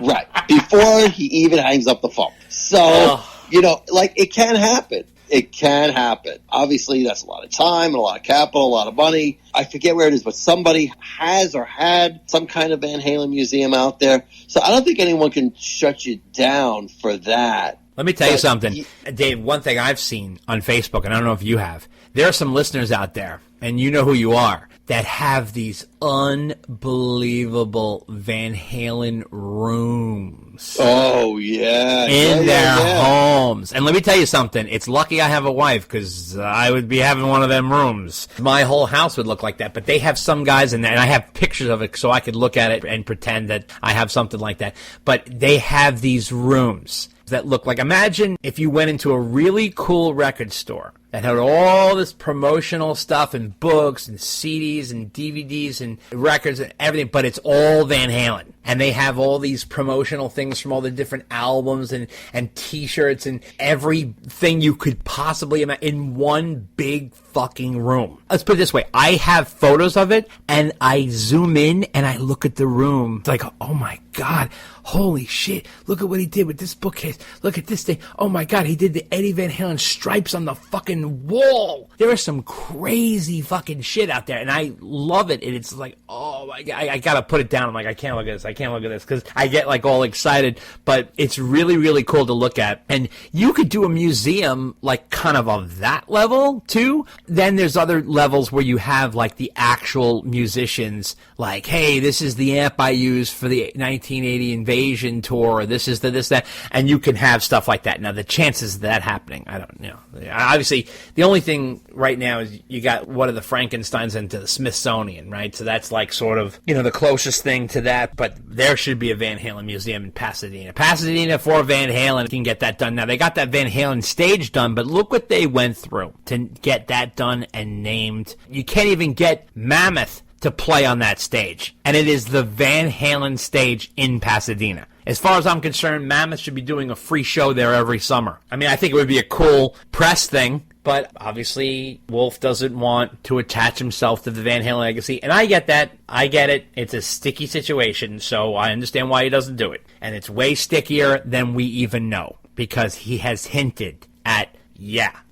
[SPEAKER 15] Right. Before he even hangs up the phone. So, you know, like, it can happen. It can happen. Obviously, that's a lot of time and a lot of capital, a lot of money. I forget where it is, but somebody has or had some kind of Van Halen museum out there. So I don't think anyone can shut you down for that.
[SPEAKER 16] Let me tell you something. Dave, one thing I've seen on Facebook, and I don't know if you have, there are some listeners out there, and you know who you are, that have these unbelievable Van Halen rooms.
[SPEAKER 15] Oh, yeah.
[SPEAKER 16] In their homes. And let me tell you something. It's lucky I have a wife, because I would be having one of them rooms. My whole house would look like that. But they have some guys in there, and I have pictures of it so I could look at it and pretend that I have something like that. But they have these rooms that look like, imagine if you went into a really cool record store that had all this promotional stuff and books and CDs and DVDs and records and everything, but it's all Van Halen. And they have all these promotional things from all the different albums and T-shirts and everything you could possibly imagine in one big fucking room. Let's put it this way. I have photos of it, and I zoom in and I look at the room. It's like, oh my God, holy shit, look at what he did with this bookcase. Look at this thing. Oh my God, he did the Eddie Van Halen stripes on the fucking wall. There is some crazy fucking shit out there, and I love it. And it's like, oh my God, I gotta put it down. I'm like, I can't look at this. I can't look at this, because I get like all excited. But it's really, really cool to look at. And you could do a museum like kind of that level too. Then there's other levels where you have like the actual musicians, like, hey, this is the amp I used for the 1980 Invasion tour, or this is that, and you can have stuff like that. Now, the chances of that happening, I don't know. Obviously, the only thing right now is you got one of the Frankensteins into the Smithsonian, right? So that's like sort of, the closest thing to that, but there should be a Van Halen museum in Pasadena. Pasadena for Van Halen can get that done. Now, they got that Van Halen stage done, but look what they went through to get that done and named. You can't even get Mammoth to play on that stage, and it is the Van Halen stage in Pasadena. As far as I'm concerned, Mammoth should be doing a free show there every summer. I mean, I think it would be a cool press thing, but obviously Wolf doesn't want to attach himself to the Van Halen legacy, and I get that. I get it. It's a sticky situation, so I understand why he doesn't do it. And it's way stickier than we even know, because he has hinted at,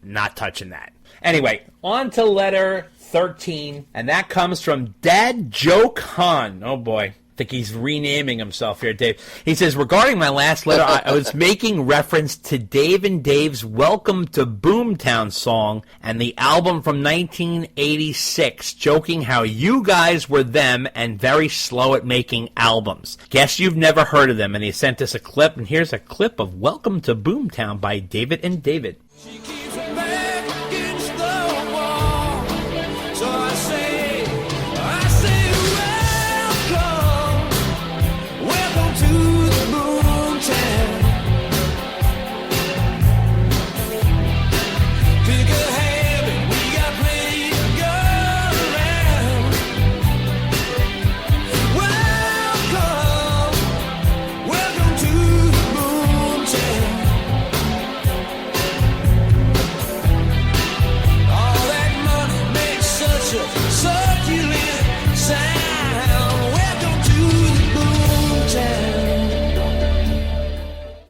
[SPEAKER 16] not touching that. Anyway, on to letter 13, and that comes from Dad Joke Han. Oh boy, I think he's renaming himself here, Dave. He says, regarding my last letter, I was making reference to Dave and Dave's Welcome to Boomtown song and the album from 1986, joking how you guys were them and very slow at making albums. Guess you've never heard of them. And he sent us a clip, and here's a clip of Welcome to Boomtown by David and David.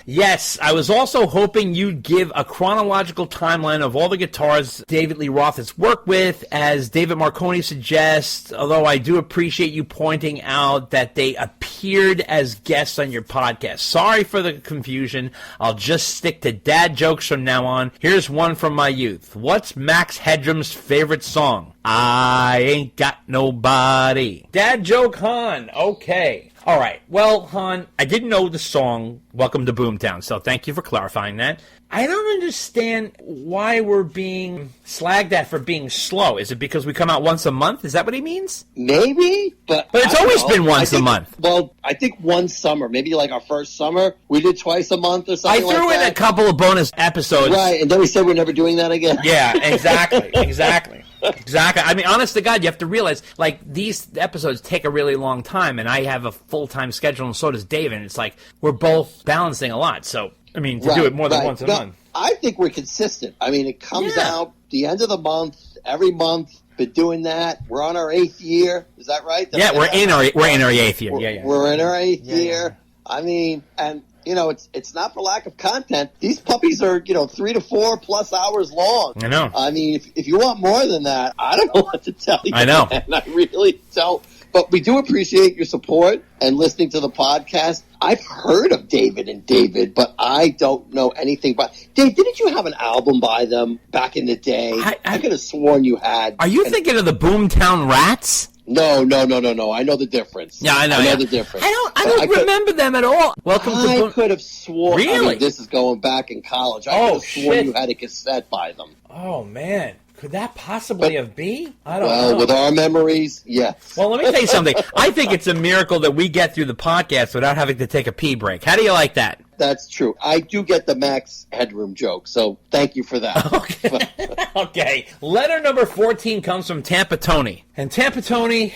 [SPEAKER 16] Yes, I was also hoping you'd give a chronological timeline of all the guitars David Lee Roth has worked with, as David Marconi suggests, although I do appreciate you pointing out that they appeared as guests on your podcast. Sorry for the confusion. I'll just stick to dad jokes from now on. Here's one from my youth. What's Max Headroom's favorite song? I Ain't Got Nobody. Dad joke, Han. Okay. All right. Well, Han, I didn't know the song Welcome to Boomtown, so thank you for clarifying that. I don't understand why we're being slagged at for being slow. Is it because we come out once a month? Is that what he means?
[SPEAKER 15] Maybe, but
[SPEAKER 16] it's always been once a month.
[SPEAKER 15] Well, I think one summer, maybe like our first summer, we did twice a month or something like that.
[SPEAKER 16] I threw in a couple of bonus episodes.
[SPEAKER 15] Right, and then we said we're never doing that again.
[SPEAKER 16] Yeah, exactly, exactly. Exactly. I mean, honest to God, you have to realize, like, these episodes take a really long time, and I have a full-time schedule, and so does Dave, and it's like, we're both balancing a lot. So, I mean, to do it more than once a month.
[SPEAKER 15] I think we're consistent. I mean, it comes out the end of the month, every month. Been doing that. We're on our 8th year. Is that right?
[SPEAKER 16] We're in our 8th year.
[SPEAKER 15] We're in our 8th year. I mean, and you know, it's not for lack of content. These puppies are, 3 to 4 plus hours long.
[SPEAKER 16] I know.
[SPEAKER 15] I mean, if you want more than that, I don't know what to tell you.
[SPEAKER 16] I know.
[SPEAKER 15] And I really don't. But we do appreciate your support and listening to the podcast. I've heard of David and David, but I don't know anything about... Dave, didn't you have an album by them back in the day? I could have sworn you had.
[SPEAKER 16] Are you thinking of the Boomtown Rats?
[SPEAKER 15] No. I know the difference.
[SPEAKER 16] Yeah, I know
[SPEAKER 15] the difference.
[SPEAKER 16] I don't remember them at all. Welcome to
[SPEAKER 15] I could have sworn...
[SPEAKER 16] Really?
[SPEAKER 15] I mean, this is going back in college. I could have sworn you had a cassette by them.
[SPEAKER 16] Oh, man. Could that possibly have been? I don't know.
[SPEAKER 15] Well, with our memories, yes.
[SPEAKER 16] Well, let me tell you something. I think it's a miracle that we get through the podcast without having to take a pee break. How do you like that?
[SPEAKER 15] That's true. I do get the Max Headroom joke, so thank you for that.
[SPEAKER 16] Okay. Letter number 14 comes from Tampa Tony. And Tampa Tony...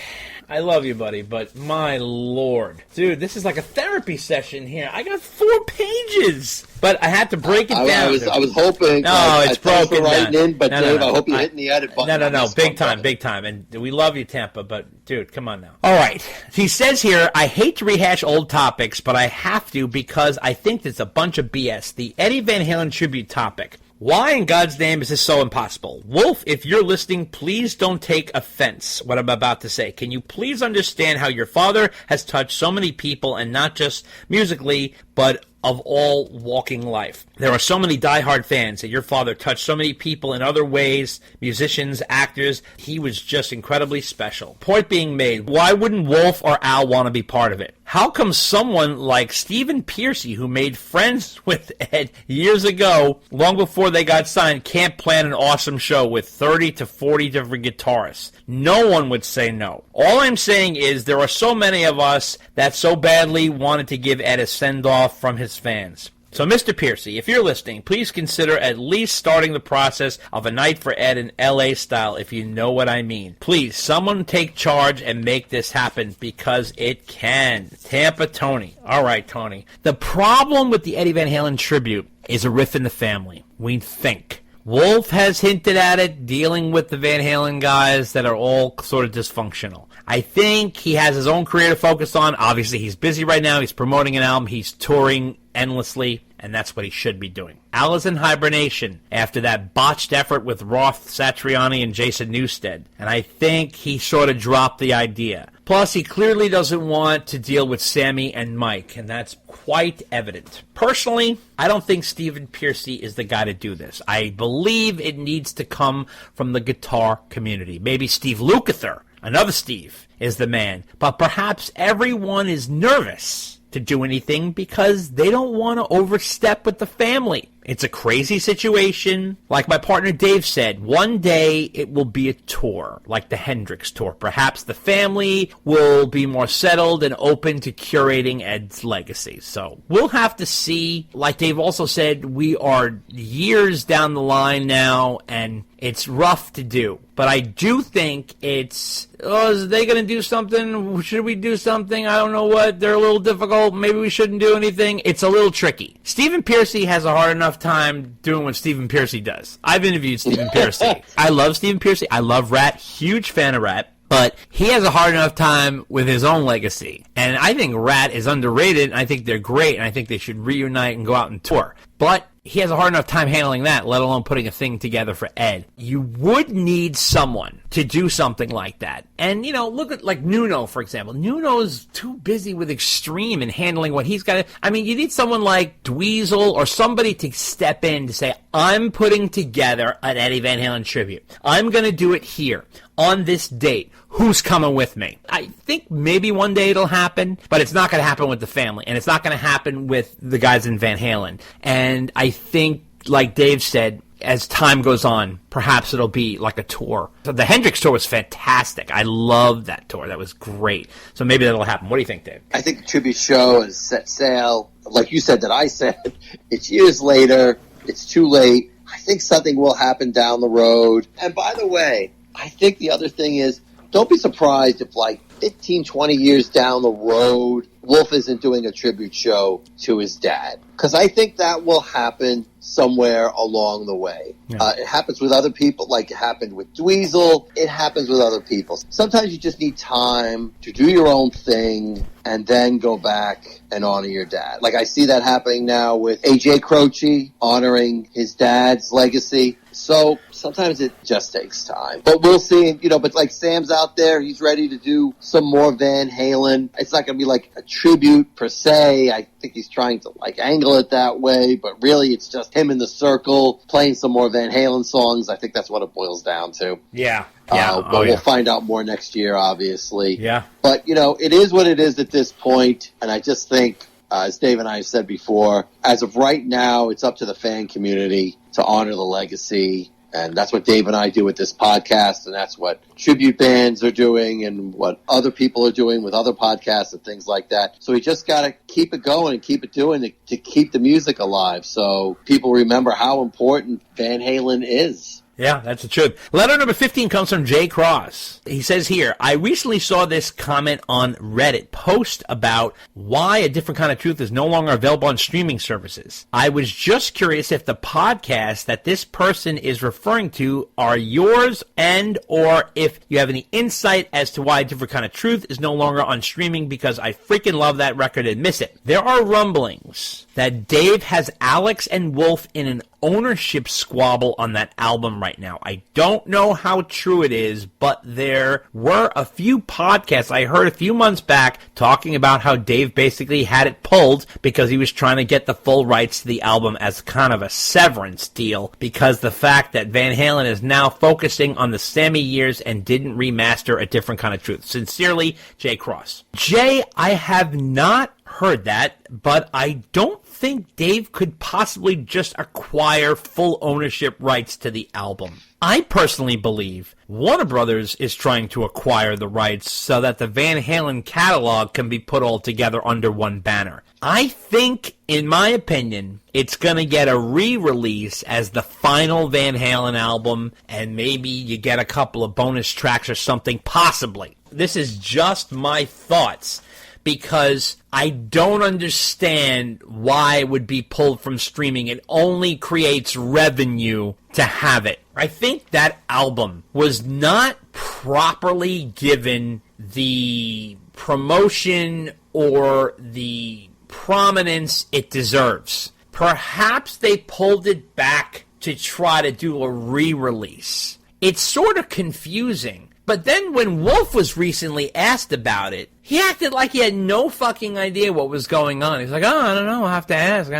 [SPEAKER 16] I love you, buddy, but my lord. Dude, this is like a therapy session here. I got 4 pages. But I had to break it down.
[SPEAKER 15] I was hoping.
[SPEAKER 16] No, it's broken
[SPEAKER 15] down. But
[SPEAKER 16] no,
[SPEAKER 15] Dave,
[SPEAKER 16] no.
[SPEAKER 15] I hope you're hitting the edit button.
[SPEAKER 16] No, big time. And we love you, Tampa, but dude, come on now. All right. He says here, I hate to rehash old topics, but I have to because I think it's a bunch of BS. The Eddie Van Halen tribute topic. Why in God's name is this so impossible? Wolf, if you're listening, please don't take offense what I'm about to say. Can you please understand how your father has touched so many people, and not just musically, but of all walking life? There are so many diehard fans that your father touched so many people in other ways, musicians, actors. He was just incredibly special. Point being made, why wouldn't Wolf or Al want to be part of it? How come someone like Stephen Pearcy, who made friends with Ed years ago, long before they got signed, can't plan an awesome show with 30 to 40 different guitarists? No one would say no. All I'm saying is there are so many of us that so badly wanted to give Ed a send-off from his fans. So, Mr. Pearcy, if you're listening, please consider at least starting the process of a night for Ed in LA style, if you know what I mean. Please, someone take charge and make this happen, because it can. Tampa Tony. All right, Tony. The problem with the Eddie Van Halen tribute is a riff in the family. We think. Wolf has hinted at it, dealing with the Van Halen guys that are all sort of dysfunctional. I think he has his own career to focus on. Obviously, he's busy right now. He's promoting an album. He's touring endlessly, and that's what he should be doing. Al is in hibernation after that botched effort with Roth Satriani and Jason Newsted, and I think he sort of dropped the idea. Plus, he clearly doesn't want to deal with Sammy and Mike, and that's quite evident. Personally, I don't think Stephen Pearcy is the guy to do this. I believe it needs to come from the guitar community. Maybe Steve Lukather, another Steve, is the man. But perhaps everyone is nervous to do anything because they don't want to overstep with the family. It's a crazy situation. Like my partner Dave said, one day it will be a tour, like the Hendrix tour. Perhaps the family will be more settled and open to curating Ed's legacy. So we'll have to see. Like Dave also said, we are years down the line now, and it's rough to do. But I do think it's, is they going to do something? Should we do something? I don't know what. They're a little difficult. Maybe we shouldn't do anything. It's a little tricky. Stephen Pearcy has a hard enough time doing what Stephen Pearcy does. I've interviewed Stephen Pearcy. I love Stephen Pearcy. I love Rat. Huge fan of Rat. But he has a hard enough time with his own legacy. And I think Rat is underrated, and I think they're great, and I think they should reunite and go out and tour. But he has a hard enough time handling that, let alone putting a thing together for Ed. You would need someone to do something like that. And, you know, look at, like, Nuno, for example. Nuno's too busy with Extreme and handling what he's got to... I mean, you need someone like Dweezil or somebody to step in to say, I'm putting together an Eddie Van Halen tribute. I'm going to do it here on this date. Who's coming with me? I think maybe one day it'll happen, but it's not going to happen with the family, and it's not going to happen with the guys in Van Halen. And I think, like Dave said, as time goes on, perhaps it'll be like a tour. So the Hendrix tour was fantastic. I loved that tour. That was great. So maybe that'll happen. What do you think, Dave?
[SPEAKER 15] I think the tribute show has set sail. Like you said, that I said, it's years later. It's too late. I think something will happen down the road. And by the way, I think the other thing is, don't be surprised if, like, 15, 20 years down the road, Wolf isn't doing a tribute show to his dad.
[SPEAKER 5] Because I think that will happen somewhere along the way.
[SPEAKER 16] Yeah.
[SPEAKER 5] It happens with other people, like it happened with Dweezil. It happens with other people. Sometimes you just need time to do your own thing and then go back and honor your dad. Like I see that happening now with A.J. Croce honoring his dad's legacy. So sometimes it just takes time. But we'll see, but like Sam's out there, he's ready to do some more Van Halen. It's not going to be like a tribute per se. I think he's trying to like angle it that way, but really it's just him in the circle playing some more Van Halen songs. I think that's what it boils down to.
[SPEAKER 16] Yeah.
[SPEAKER 5] But we'll find out more next year, obviously.
[SPEAKER 16] Yeah.
[SPEAKER 5] But, it is what it is at this point, and I just think, as Dave and I have said before, as of right now, it's up to the fan community to honor the legacy, and that's what Dave and I do with this podcast, and that's what tribute bands are doing and what other people are doing with other podcasts and things like that. So we just got to keep it going and keep it doing to keep the music alive so people remember how important Van Halen is.
[SPEAKER 16] Yeah, that's the truth. Letter number 15 comes from Jay Cross. He says here, I recently saw this comment on Reddit post about why A Different Kind of Truth is no longer available on streaming services. I was just curious if the podcasts that this person is referring to are yours and or if you have any insight as to why A Different Kind of Truth is no longer on streaming because I freaking love that record and miss it. There are rumblings that Dave has Alex and Wolf in an ownership squabble on that album right now. I don't know how true it is, but there were a few podcasts I heard a few months back talking about how Dave basically had it pulled because he was trying to get the full rights to the album as kind of a severance deal because the fact that Van Halen is now focusing on the Sammy years and didn't remaster A Different Kind of Truth. Sincerely, Jay Cross. Jay, I have not heard that, but I don't think Dave could possibly just acquire full ownership rights to the album. I personally believe Warner Brothers is trying to acquire the rights so that the Van Halen catalog can be put all together under one banner. I think, in my opinion, it's going to get a re-release as the final Van Halen album, and maybe you get a couple of bonus tracks or something, possibly. This is just my thoughts, because I don't understand why it would be pulled from streaming. It only creates revenue to have it. I think that album was not properly given the promotion or the prominence it deserves. Perhaps they pulled it back to try to do a re-release. It's sort of confusing. But then when Wolf was recently asked about it, he acted like he had no fucking idea what was going on. He's like, I don't know, I'll have to ask.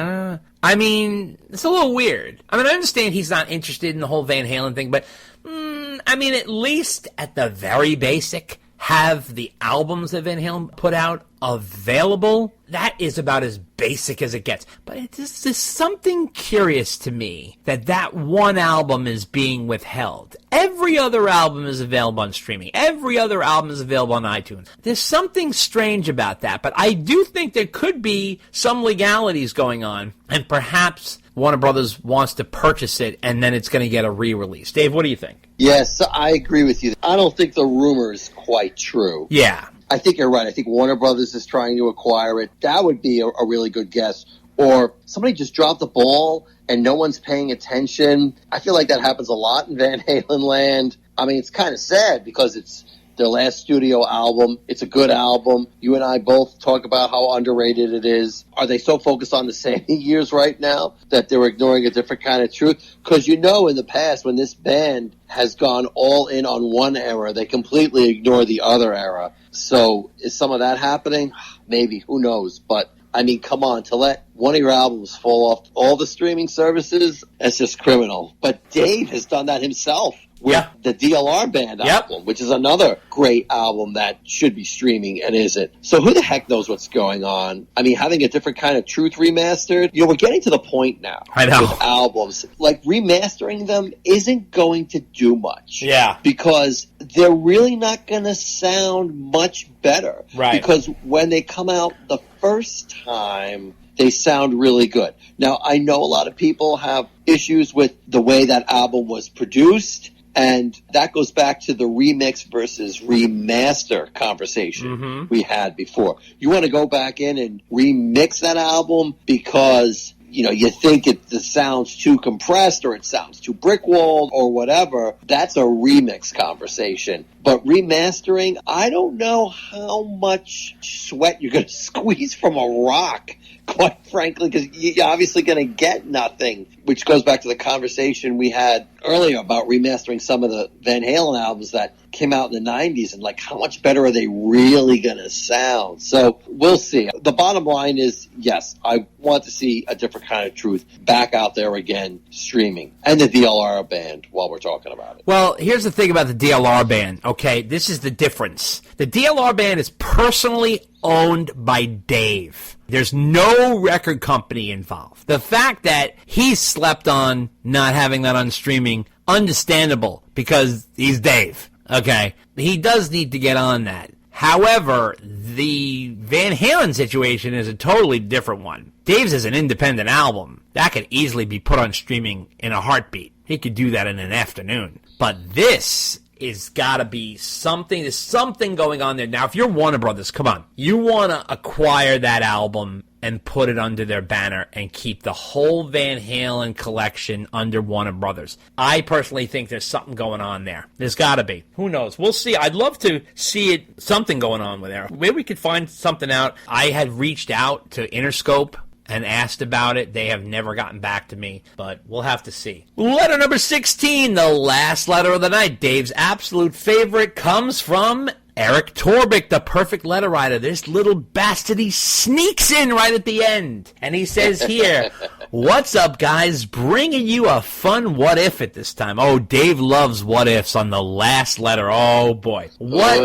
[SPEAKER 16] I mean, it's a little weird. I understand he's not interested in the whole Van Halen thing, but, at least at the very basic, have the albums that Van Halen put out available. That is about as basic as it gets. But it's just something curious to me that one album is being withheld. Every other album is available on streaming. Every other album is available on iTunes. There's something strange about that, but I do think there could be some legalities going on, and perhaps Warner Brothers wants to purchase it, and then it's going to get a re-release. Dave, what do you think?
[SPEAKER 5] Yes, I agree with you. I don't think the rumor is quite true.
[SPEAKER 16] Yeah.
[SPEAKER 5] I think you're right. I think Warner Brothers is trying to acquire it. That would be a really good guess. Or somebody just dropped the ball and no one's paying attention. I feel like that happens a lot in Van Halen land. It's kind of sad because it's their last studio album. It's a good album. You and I both talk about how underrated it is. Are they so focused on the Sammy years right now that they're ignoring A Different Kind of Truth? Because in the past, when this band has gone all in on one era, they completely ignore the other era. So is some of that happening? Maybe. Who knows? But come on, to let one of your albums fall off all the streaming services, that's just criminal. But Dave has done that himself with the DLR Band album, which is another great album that should be streaming and isn't. So who the heck knows what's going on? Having A Different Kind of Truth remastered, we're getting to the point now with albums. Like, remastering them isn't going to do much.
[SPEAKER 16] Yeah.
[SPEAKER 5] Because they're really not going to sound much better.
[SPEAKER 16] Right.
[SPEAKER 5] Because when they come out the first time, they sound really good. Now, I know a lot of people have issues with the way that album was produced
[SPEAKER 15] And that goes back to the remix versus remaster conversation we had before. You want to go back in and remix that album because, you know, you think it sounds too compressed or it sounds too brick-walled or whatever. That's a remix conversation. But remastering, I don't know how much sweat you're going to squeeze from a rock, quite frankly, because you're obviously going to get nothing, which goes back to the conversation we had earlier about remastering some of the Van Halen albums that came out in the 90s, and like, how much better are they really going to sound? So we'll see. The bottom line is, yes, I want to see a different kind of truth back out there again, streaming, and the DLR band while we're talking about it.
[SPEAKER 16] Well, here's the thing about the DLR band, okay? This is the difference. The DLR band is personally owned by Dave. There's no record company involved. The fact that he slept on not having that on streaming, understandable, because he's Dave, okay? He does need to get on that. However, the Van Halen situation is a totally different one. Dave's is an independent album. That could easily be put on streaming in a heartbeat. He could do that in an afternoon. But this is gotta be something. There's something going on there. Now, if you're Warner Brothers, come on. You want to acquire that album and put it under their banner and keep the whole Van Halen collection under Warner Brothers. I personally think there's something going on there. There's gotta be. Who knows? We'll see. I'd love to see something going on with there. Maybe we could find something out. I had reached out to Interscope and asked about it. They have never gotten back to me, but we'll have to see. Letter number 16, the last letter of the night. Dave's absolute favorite comes from Eric Torbick, the perfect letter writer. This little bastard, he sneaks in right at the end. And he says here, what's up, guys? Bringing you a fun what if at this time. Oh, Dave loves what ifs on the last letter. Oh, boy. What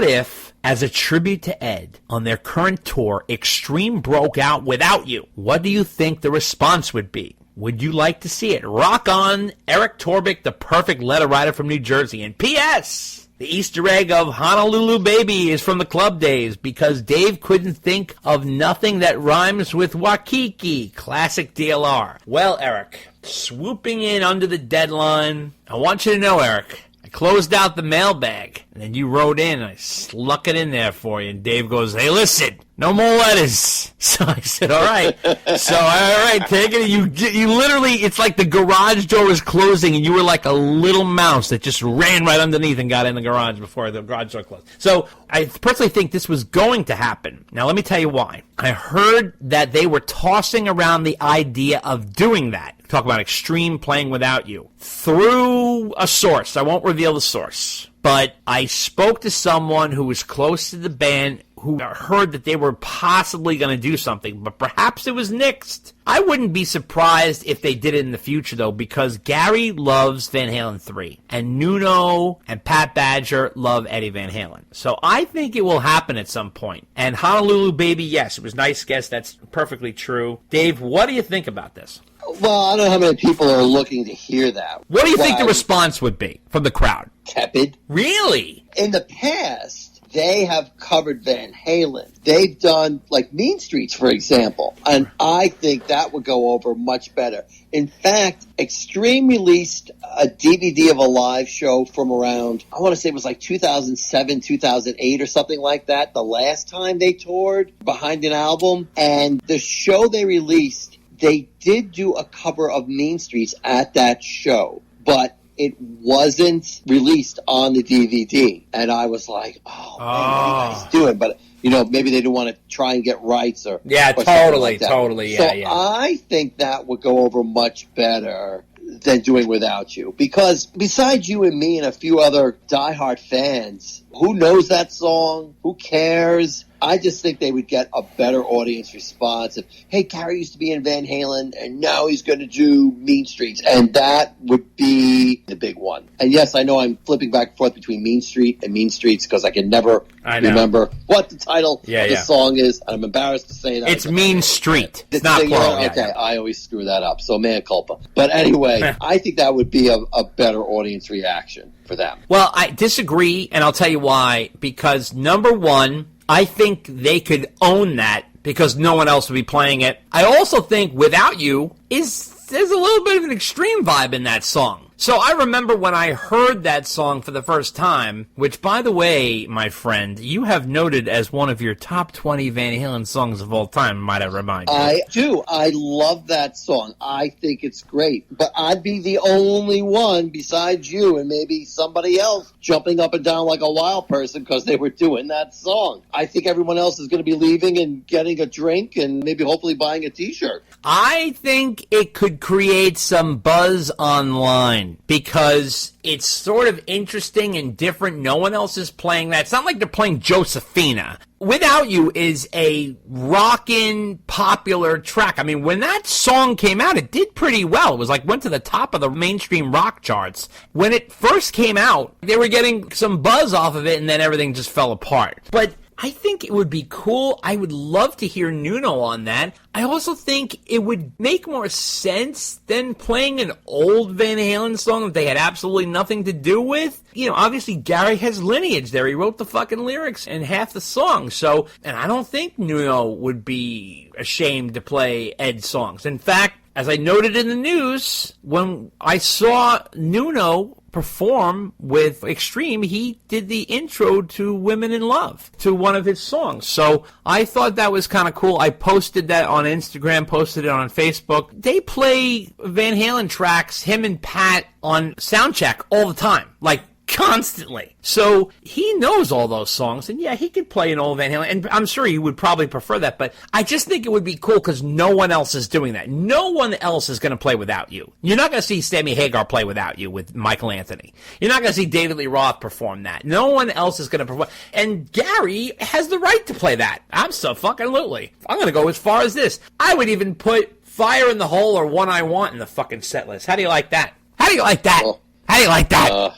[SPEAKER 16] if, as a tribute to Ed, on their current tour, Extreme broke out without you? What do you think the response would be? Would you like to see it? Rock on, Eric Torbick, the perfect letter writer from New Jersey. And P.S., the Easter egg of Honolulu Baby is from the club days because Dave couldn't think of nothing that rhymes with Waikiki. Classic DLR. Well, Eric, swooping in under the deadline, I want you to know, Eric, I closed out the mailbag, and then you wrote in, and I sluck it in there for you, and Dave goes, hey, listen, no more letters. So I said, all right. So, all right, take it. You literally, it's like the garage door was closing, and you were like a little mouse that just ran right underneath and got in the garage before the garage door closed. So I personally think this was going to happen. Now, let me tell you why. I heard that they were tossing around the idea of doing that. Talk about Extreme playing without you. Through a source. I won't reveal the source. But I spoke to someone who was close to the band who heard that they were possibly going to do something, but perhaps it was nixed. I wouldn't be surprised if they did it in the future, though, because Gary loves Van Halen 3, and Nuno and Pat Badger love Eddie Van Halen. So I think it will happen at some point. And Honolulu Baby, yes, it was nice guess. That's perfectly true. Dave, what do you think about this?
[SPEAKER 15] Well, I don't know how many people are looking to hear that.
[SPEAKER 16] What do you think the response would be from the crowd?
[SPEAKER 15] Tepid.
[SPEAKER 16] Really?
[SPEAKER 15] In the past, they have covered Van Halen. They've done, like, Mean Streets, for example. And I think that would go over much better. In fact, Extreme released a DVD of a live show from around, I want to say it was like 2007, 2008 or something like that, the last time they toured behind an album. And the show they released, they did do a cover of Mean Streets at that show, but it wasn't released on the DVD. And I was like, oh, man, what do you guys doing? But, you know, maybe they didn't want to try and get rights or
[SPEAKER 16] totally.
[SPEAKER 15] I think that would go over much better than doing without you. Because besides you and me and a few other diehard fans, who knows that song? Who cares? I just think they would get a better audience response if, hey, Gary used to be in Van Halen, and now he's going to do Mean Streets. And that would be the big one. And yes, I know I'm flipping back and forth between Mean Street and Mean Streets because I can never remember what the title of the song is. I'm embarrassed to say that.
[SPEAKER 16] It's Mean Street. It's not plural.
[SPEAKER 15] Okay, I always screw that up. So mea culpa. But anyway, I think that would be a better audience reaction for them.
[SPEAKER 16] Well, I disagree, and I'll tell you why. Because, number one, I think they could own that because no one else would be playing it. I also think Without You there's a little bit of an Extreme vibe in that song. So I remember when I heard that song for the first time, which, by the way, my friend, you have noted as one of your top 20 Van Halen songs of all time, might I remind you.
[SPEAKER 15] I do. I love that song. I think it's great. But I'd be the only one besides you and maybe somebody else jumping up and down like a wild person because they were doing that song. I think everyone else is going to be leaving and getting a drink and maybe hopefully buying a T-shirt.
[SPEAKER 16] I think it could create some buzz online because it's sort of interesting and different. No one else is playing that. It's not like they're playing Josephina. Without You is a rockin' popular track. I mean, when that song came out, it did pretty well. It was like went to the top of the mainstream rock charts. When it first came out, they were getting some buzz off of it, and then everything just fell apart. But I think it would be cool. I would love to hear Nuno on that. I also think it would make more sense than playing an old Van Halen song that they had absolutely nothing to do with. You know, obviously Gary has lineage there. He wrote the fucking lyrics and half the song. So, and I don't think Nuno would be ashamed to play Ed's songs. In fact, as I noted in the news, when I saw Nuno perform with Extreme, he did the intro to Women in Love, to one of his songs. So I thought that was kind of cool. I posted that on Instagram, posted it on Facebook. They play Van Halen tracks, him and Pat, on Soundcheck all the time, like constantly. So he knows all those songs, and yeah, he could play an old Van Halen, and I'm sure he would probably prefer that, but I just think it would be cool because no one else is doing that. No one else is going to play Without You. You're not going to see Sammy Hagar play Without You with Michael Anthony. You're not going to see David Lee Roth perform that. No one else is going to perform. And Gary has the right to play that. I'm going to go as far as this. I would even put Fire in the Hole or One I Want in the fucking set list. How do you like that? How do you like that? How do you like that?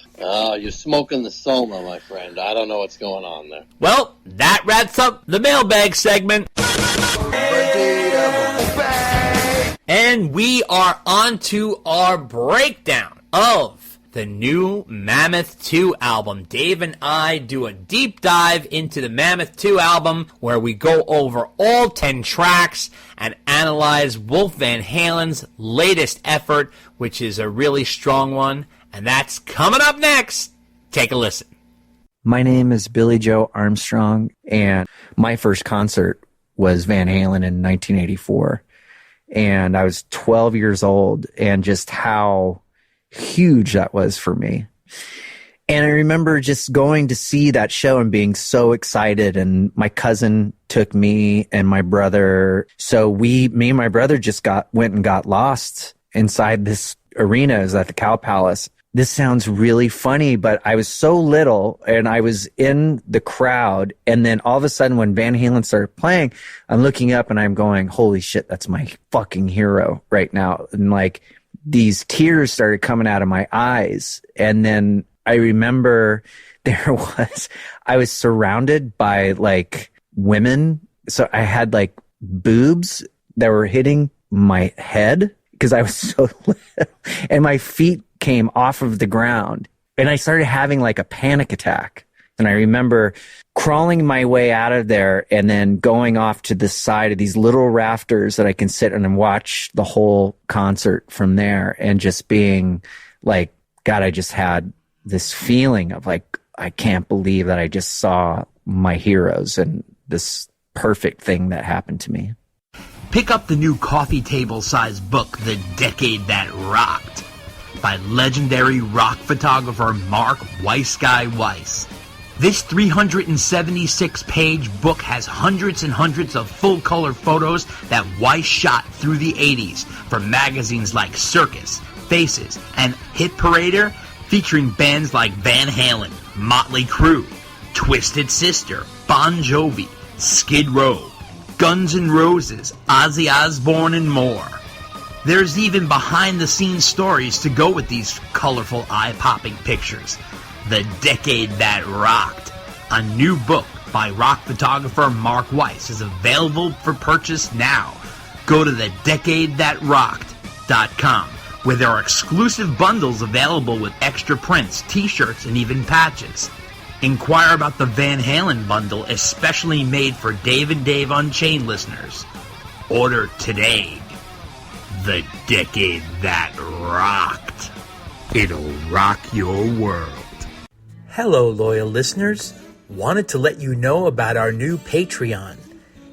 [SPEAKER 15] You're smoking the Soma, my friend. I don't know what's going on there.
[SPEAKER 16] Well, that wraps up the mailbag segment. And we are on to our breakdown of the new Mammoth II album. Dave and I do a deep dive into the Mammoth II album where we go over all 10 tracks and analyze Wolf Van Halen's latest effort, which is a really strong one. And that's coming up next. Take a listen.
[SPEAKER 17] My name is Billy Joe Armstrong, and my first concert was Van Halen in 1984. And I was 12 years old, and just how huge that was for me. And I remember just going to see that show and being so excited. And my cousin took me and my brother. So me and my brother just went and got lost inside this arena. It was at the Cow Palace. This sounds really funny, but I was so little and I was in the crowd. And then all of a sudden when Van Halen started playing, I'm looking up and I'm going, holy shit, that's my fucking hero right now. And like these tears started coming out of my eyes. And then I remember I was surrounded by like women. So I had like boobs that were hitting my head because I was so little, and my feet came off of the ground, and I started having like a panic attack. And I remember crawling my way out of there and then going off to the side of these little rafters that I can sit and watch the whole concert from there, and just being like, God, I just had this feeling of like, I can't believe that I just saw my heroes and this perfect thing that happened to me.
[SPEAKER 18] Pick up the new coffee table size book, The Decade That Rocked, by legendary rock photographer Mark Weissguy Weiss. This 376-page book has hundreds and hundreds of full-color photos that Weiss shot through the 80s for magazines like Circus, Faces, and Hit Parader, featuring bands like Van Halen, Motley Crue, Twisted Sister, Bon Jovi, Skid Row, Guns N' Roses, Ozzy Osbourne, and more. There's even behind-the-scenes stories to go with these colorful, eye-popping pictures. The Decade That Rocked, a new book by rock photographer Mark Weiss, is available for purchase now. Go to thedecadethatrocked.com, where there are exclusive bundles available with extra prints, t-shirts, and even patches. Inquire about the Van Halen bundle, especially made for Dave and Dave Unchained listeners. Order today. The Decade That Rocked. It'll rock your world.
[SPEAKER 10] Hello, loyal listeners. Wanted to let you know about our new Patreon.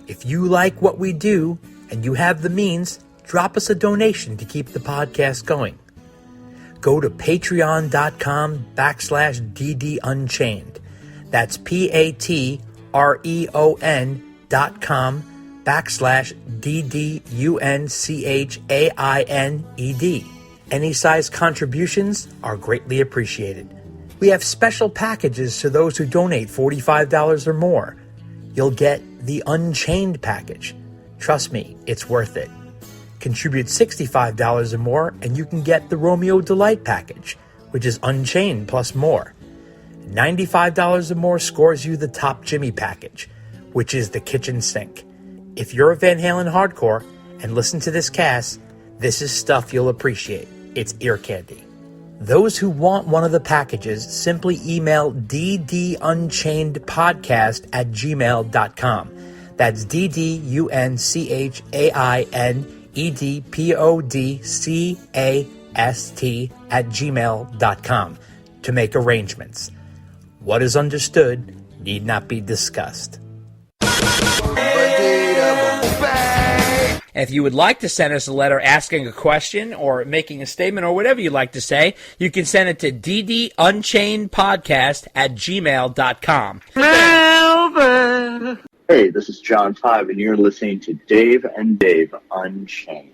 [SPEAKER 10] If you like what we do and you have the means, drop us a donation to keep the podcast going. Go to patreon.com/DD Unchained. That's patreon.com/DDUNCHAINED. Any size contributions are greatly appreciated. We have special packages to those who donate $45 or more. You'll get the Unchained package. Trust me, it's worth it. Contribute $65 or more and you can get the Romeo Delight package, which is Unchained plus more. $95 or more scores you the Top Jimmy package, which is the kitchen sink. If you're a Van Halen hardcore and listen to this cast, this is stuff you'll appreciate. It's ear candy. Those who want one of the packages simply email ddunchainedpodcast@gmail.com. That's ddunchainedpodcast@gmail.com to make arrangements. What is understood need not be discussed.
[SPEAKER 16] If you would like to send us a letter asking a question or making a statement or whatever you'd like to say, you can send it to ddunchainedpodcast@gmail.com.
[SPEAKER 19] Hey, this is John 5, and you're listening to Dave and Dave Unchained.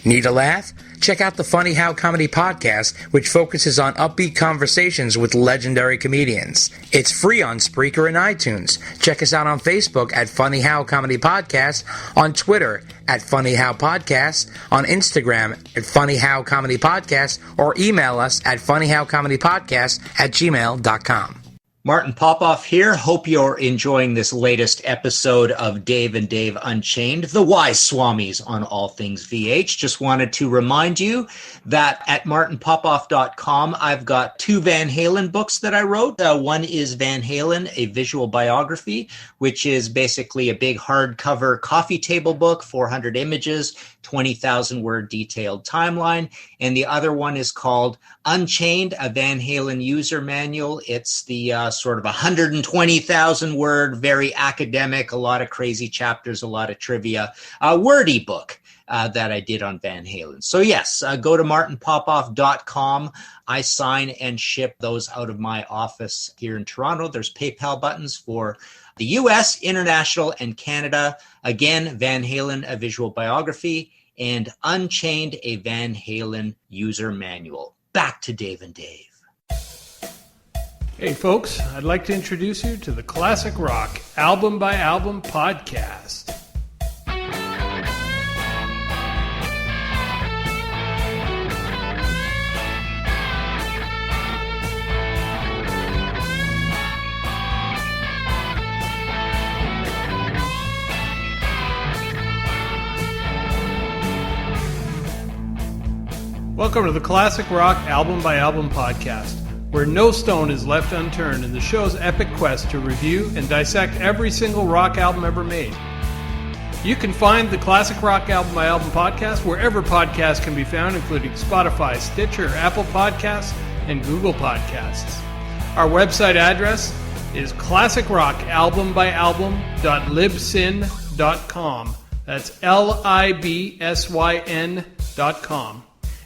[SPEAKER 1] Need a laugh? Check out the Funny How Comedy Podcast, which focuses on upbeat conversations with legendary comedians. It's free on Spreaker and iTunes. Check us out on Facebook at Funny How Comedy Podcast, on Twitter at Funny How Podcast, on Instagram at Funny How Comedy Podcast, or email us at funnyhowcomedypodcast@gmail.com.
[SPEAKER 18] Martin Popoff here. Hope you're enjoying this latest episode of Dave and Dave Unchained, the Wise Swamis on All Things VH. Just wanted to remind you that at martinpopoff.com, I've got 2 Van Halen books that I wrote. One is Van Halen, a visual biography, which is basically a big hardcover coffee table book, 400 images, 20,000 word detailed timeline. And the other one is called Unchained, a Van Halen user manual. It's the sort of 120,000 word, very academic, a lot of crazy chapters, a lot of trivia, wordy book that I did on Van Halen. So yes, go to martinpopoff.com. I sign and ship those out of my office here in Toronto. There's PayPal buttons for the US, international, and Canada. Again, Van Halen, a visual biography, and Unchained, a Van Halen user manual. Back to Dave and Dave.
[SPEAKER 20] Hey folks, I'd like to introduce you to the Classic Rock Album by Album podcast. Welcome to the Classic Rock Album by Album podcast, where no stone is left unturned in the show's epic quest to review and dissect every single rock album ever made. You can find the Classic Rock Album by Album podcast wherever podcasts can be found, including Spotify, Stitcher, Apple Podcasts, and Google Podcasts. Our website address is classicrockalbumbyalbum.libsyn.com. That's LIBSYN.com.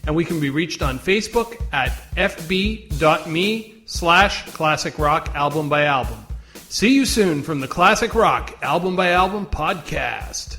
[SPEAKER 20] And we can be reached on Facebook at fb.me/Classic Rock Album by Album. See you soon from the Classic Rock Album by Album podcast.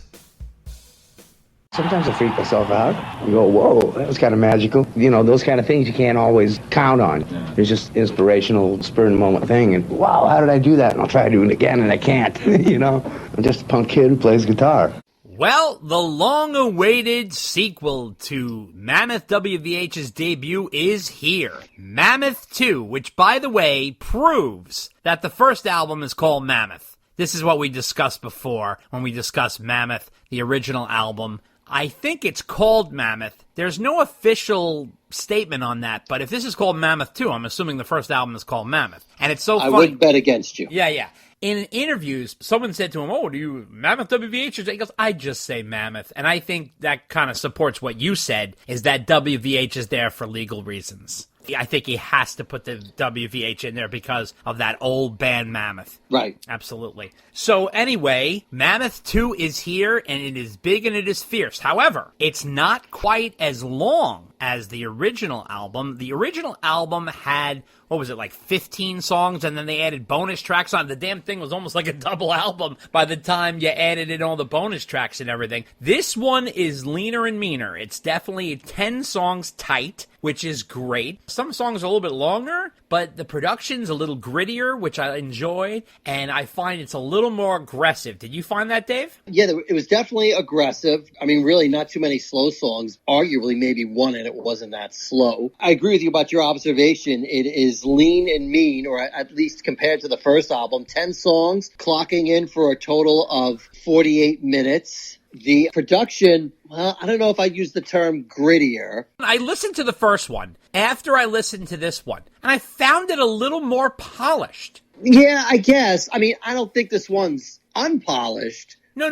[SPEAKER 21] Sometimes I freak myself out. You go, whoa, that was kind of magical. You know, those kind of things you can't always count on. It's just inspirational, spur-of-the-moment thing. And, wow, how did I do that? And I'll try to do it again, and I can't. You know, I'm just a punk kid who plays guitar.
[SPEAKER 4] Well, the long-awaited sequel to Mammoth WVH's debut is here. Mammoth 2, which, by the way, proves that the first album is called Mammoth. This is what we discussed before when we discussed Mammoth, the original album. I think it's called Mammoth. There's no official statement on that, but if this is called Mammoth 2, I'm assuming the first album is called Mammoth. And it's so funny.
[SPEAKER 5] I would bet against you.
[SPEAKER 4] Yeah. In interviews, someone said to him, "Oh, do you Mammoth WVH?" He goes, "I just say Mammoth." And I think that kind of supports what you said, is that WVH is there for legal reasons. I think he has to put the WVH in there because of that old band Mammoth.
[SPEAKER 5] Right.
[SPEAKER 4] Absolutely. So anyway, Mammoth 2 is here, and it is big and it is fierce. However, it's not quite as long as the original album. The original album had, what was it, like 15 songs, and then they added bonus tracks on it. The damn thing was almost like a double album by the time you added in all the bonus tracks and everything. This one is leaner and meaner. It's definitely 10 songs tight, which is great. Some songs are a little bit longer, but the production's a little grittier, which I enjoyed, and I find it's a little more aggressive. Did you find that, Dave?
[SPEAKER 5] Yeah, it was definitely aggressive. I mean, really not too many slow songs. Arguably, maybe one, and it wasn't that slow. I agree with you about your observation. It is lean and mean, or at least compared to the first album. 10 songs, clocking in for a total of 48 minutes. The production, well, I don't know if I'd use the term grittier.
[SPEAKER 4] I listened to the first one after I listened to this one, and I found it a little more polished.
[SPEAKER 5] Yeah, I guess. I mean, I don't think this one's unpolished.
[SPEAKER 4] No.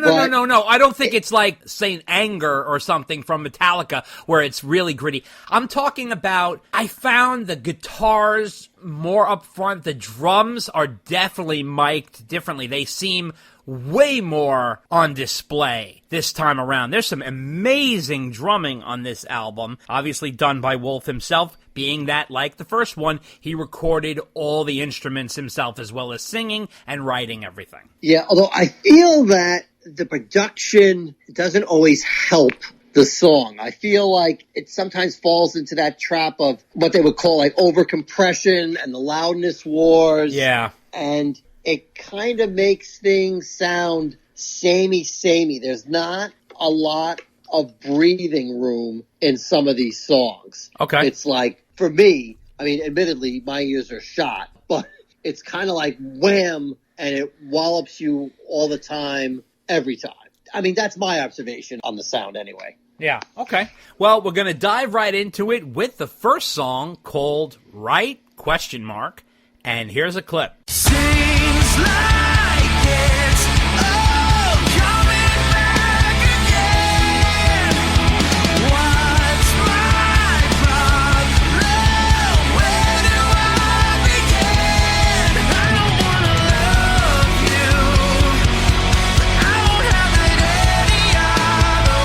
[SPEAKER 4] I don't think it's like Saint Anger or something from Metallica where it's really gritty. I'm talking about, I found the guitars more up front. The drums are definitely mic'd differently. They seem way more on display this time around. There's some amazing drumming on this album, obviously done by Wolf himself, being that, like the first one, he recorded all the instruments himself as well as singing and writing everything.
[SPEAKER 5] Yeah, although I feel that the production doesn't always help the song. I feel like it sometimes falls into that trap of what they would call like overcompression and the loudness wars.
[SPEAKER 4] Yeah.
[SPEAKER 5] And it kind of makes things sound samey. There's not a lot of breathing room in some of these songs.
[SPEAKER 4] Okay.
[SPEAKER 5] It's like, for me, I mean, admittedly, my ears are shot, but it's kind of like wham, and it wallops you all the time, every time. I mean, that's my observation on the sound anyway.
[SPEAKER 4] Yeah, okay. Well, we're going to dive right into it with the first song called Right? ? And here's a clip.
[SPEAKER 12] Seems like it's all coming back again. What's my problem? Where do I begin? I don't wanna love you. I don't have it any other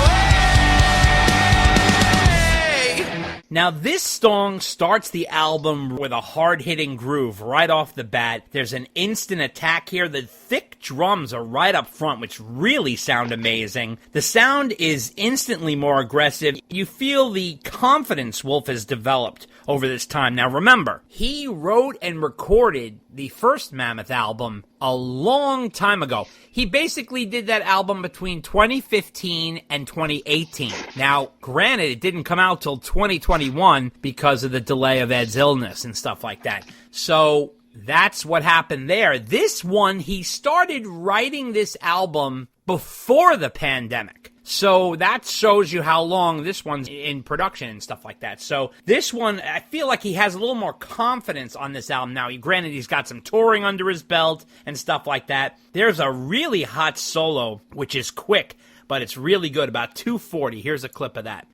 [SPEAKER 12] way.
[SPEAKER 4] Now, this song starts the album with a hard-hitting groove right off the bat. There's an instant attack here. The thick drums are right up front, which really sound amazing. The sound is instantly more aggressive. You feel the confidence Wolf has developed over this time. Now, remember, he wrote and recorded the first Mammoth album a long time ago. He basically did that album between 2015 and 2018. Now, granted, it didn't come out till 2021 because of the delay of Ed's illness and stuff like that. So that's what happened there. This one, he started writing this album before the pandemic. So that shows you how long this one's in production and stuff like that. So this one, I feel like he has a little more confidence on this album now. Granted, he's got some touring under his belt and stuff like that. There's a really hot solo, which is quick, but it's really good, about 2:40. Here's a clip of that.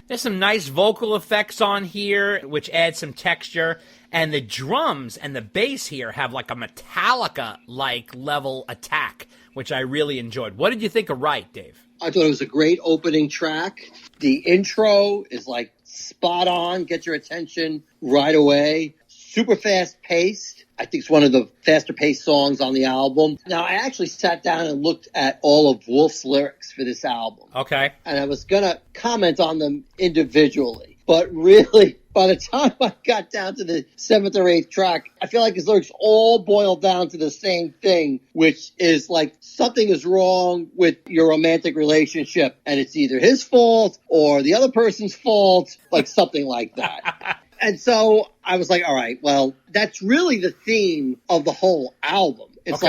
[SPEAKER 4] There's some nice vocal effects on here, which add some texture. And the drums and the bass here have like a Metallica-like level attack, which I really enjoyed. What did you think of Right, Dave?
[SPEAKER 5] I thought it was a great opening track. The intro is like spot on, get your attention right away. Super fast-paced. I think it's one of the faster-paced songs on the album. Now, I actually sat down and looked at all of Wolf's lyrics for this album.
[SPEAKER 4] Okay.
[SPEAKER 5] And I was going to comment on them individually. But really, by the time I got down to the 7th or 8th track, I feel like his lyrics all boil down to the same thing, which is like something is wrong with your romantic relationship, and it's either his fault or the other person's fault, like something like that. And so I was like, all right, well, that's really the theme of the whole album. It's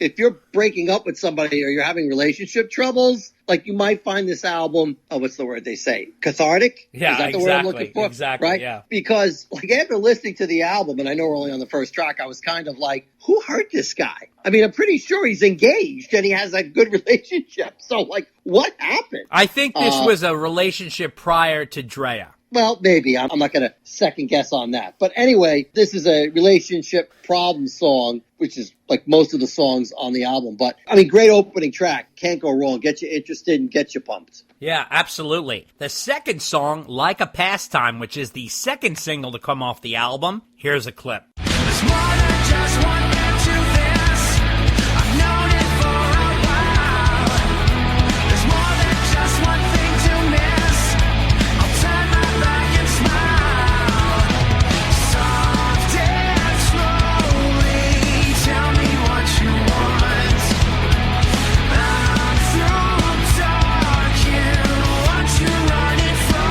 [SPEAKER 5] if you're breaking up with somebody or you're having relationship troubles, like you might find this album, what's the word they say? Cathartic?
[SPEAKER 4] Yeah,
[SPEAKER 5] Is that the word I'm looking for?
[SPEAKER 4] Exactly,
[SPEAKER 5] right?
[SPEAKER 4] yeah.
[SPEAKER 5] Because like after listening to the album, and I know we're only on the first track, I was kind of like, who hurt this guy? I mean, I'm pretty sure he's engaged and he has a good relationship. So like, what happened?
[SPEAKER 4] I think this was a relationship prior to Drea.
[SPEAKER 5] Well, maybe. I'm not going to second guess on that. But anyway, this is a relationship problem song, which is like most of the songs on the album. But, I mean, great opening track. Can't go wrong. Get you interested and get you pumped.
[SPEAKER 4] Yeah, absolutely. The second song, Like a Pastime, which is the second single to come off the album. Here's a clip.
[SPEAKER 13] There's more than just one man to this. I've known it for a while. There's more than just one thing to miss. I'll turn my back and smile. Soft and slowly, tell me what you want. I'm through talking, what you running from?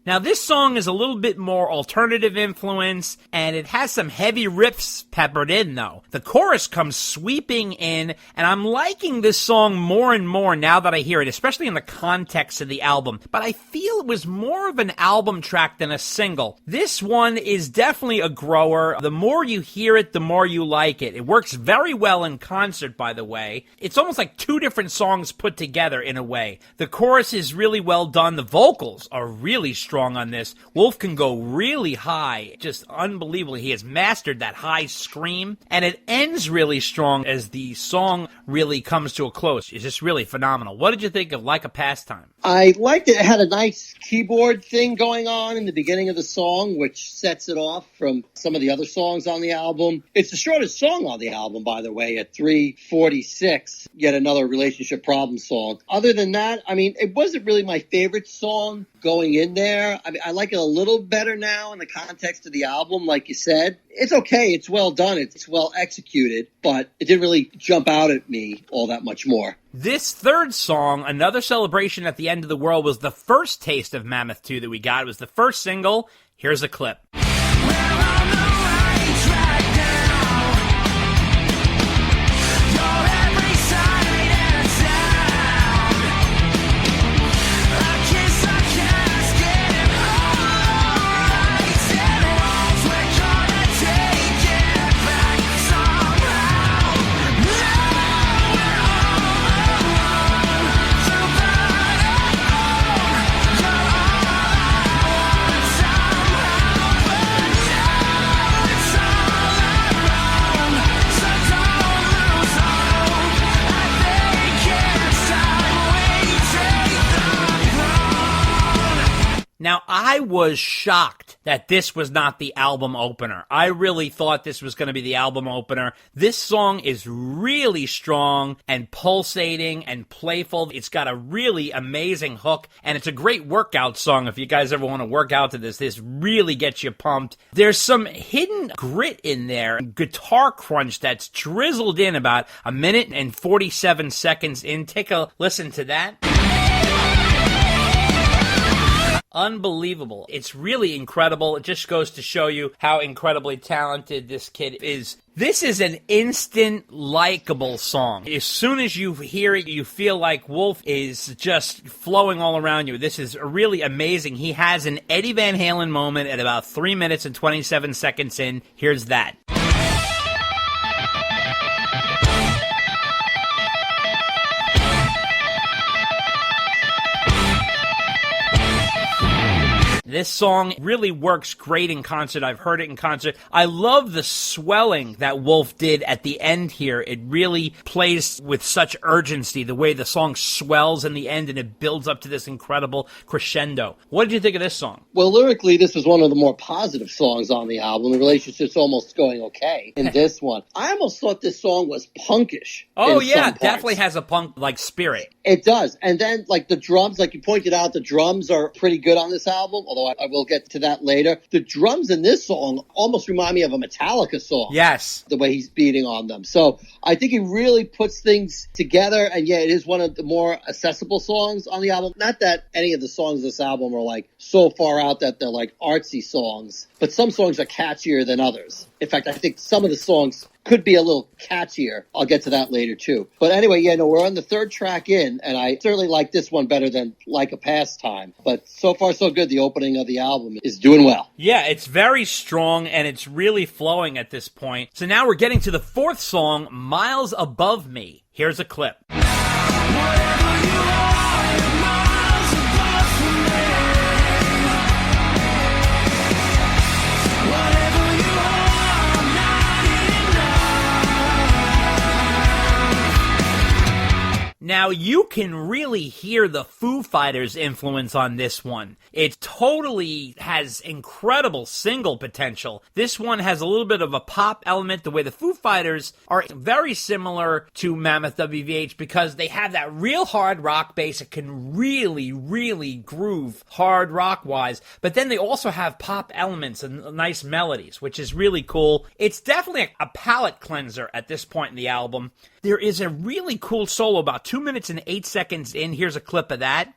[SPEAKER 4] Now, this song is a little bit more alternative influence, and it has some heavy riffs peppered in, though. The chorus comes sweeping in, and I'm liking this song more and more now that I hear it, especially in the context of the album. But I feel it was more of an album track than a single. This one is definitely a grower. The more you hear it, the more you like it. It works very well in concert, by the way. It's almost like two different songs put together in a way. The chorus is really well done. The vocals are really strong on this. Wolf can go really high, just unbelievably. He has mastered that high scream, and it ends really strong as the song really comes to a close. It's just really phenomenal. What did you think of Like a Pastime?
[SPEAKER 5] I liked it. It had a nice keyboard thing going on in the beginning of the song, which sets it off from some of the other songs on the album. It's the shortest song on the album, by the way, at 3:46, yet another relationship problem song. Other than that, I mean, it wasn't really my favorite song going in there. I mean, I like it a little better now in the context of the album, like you said. It's okay. It's well done. It's well executed, but it didn't really jump out at me all that much more.
[SPEAKER 4] This third song, Another Celebration at the End of the World, was the first taste of Mammoth 2 that we got. It was the first single. Here's a clip. Now, I was shocked that this was not the album opener. I really thought this was going to be the album opener. This song is really strong and pulsating and playful. It's got a really amazing hook, and it's a great workout song. If you guys ever want to work out to this really gets you pumped. There's some hidden grit in there, guitar crunch that's drizzled in about 1 minute and 47 seconds in. Take a listen to that. Unbelievable. It's really incredible. It just goes to show you how incredibly talented this kid is. This is an instant likable song. As soon as you hear it, you feel like Wolf is just flowing all around you. This is really amazing. He has an Eddie Van Halen moment at about 3 minutes and 27 seconds in. Here's that.
[SPEAKER 16] This song really works great in concert. I've heard it in concert. I love the swelling that Wolf did at the end here. It really plays with such urgency, the way the song swells in the end and it builds up to this incredible crescendo. What did you think of this song?
[SPEAKER 5] Well, lyrically, this was one of the more positive songs on the album. The relationship's almost going okay in this one. I almost thought this song was punkish.
[SPEAKER 16] Oh,
[SPEAKER 5] in
[SPEAKER 16] yeah,
[SPEAKER 5] some parts.
[SPEAKER 16] definitely has a punk-like spirit.
[SPEAKER 5] It does. And then, like, the drums, like you pointed out, the drums are pretty good on this album, although I will get to that later. The drums in this song almost remind me of a Metallica song.
[SPEAKER 16] Yes.
[SPEAKER 5] The way he's beating on them. So I think he really puts things together, and yeah, it is one of the more accessible songs on the album. Not that any of the songs of this album are, like, so far out that they're, like, artsy songs, but some songs are catchier than others. In fact, I think some of the songs could be a little catchier. I'll get to that later, too. But anyway, yeah, no, we're on the third track in, and I certainly like this one better than Like a Pastime. But so far, so good. The opening of the album is doing well.
[SPEAKER 16] Yeah, it's very strong, and it's really flowing at this point. So now we're getting to the fourth song, Miles Above Me. Here's a clip. Now, you can really hear the Foo Fighters influence on this one. It totally has incredible single potential. This one has a little bit of a pop element, the way the Foo Fighters are very similar to Mammoth WVH because they have that real hard rock bass. It can really, really groove hard rock-wise, but then they also have pop elements and nice melodies, which is really cool. It's definitely a palate cleanser at this point in the album. There is a really cool solo about 2 minutes and 8 seconds in. Here's a clip of that.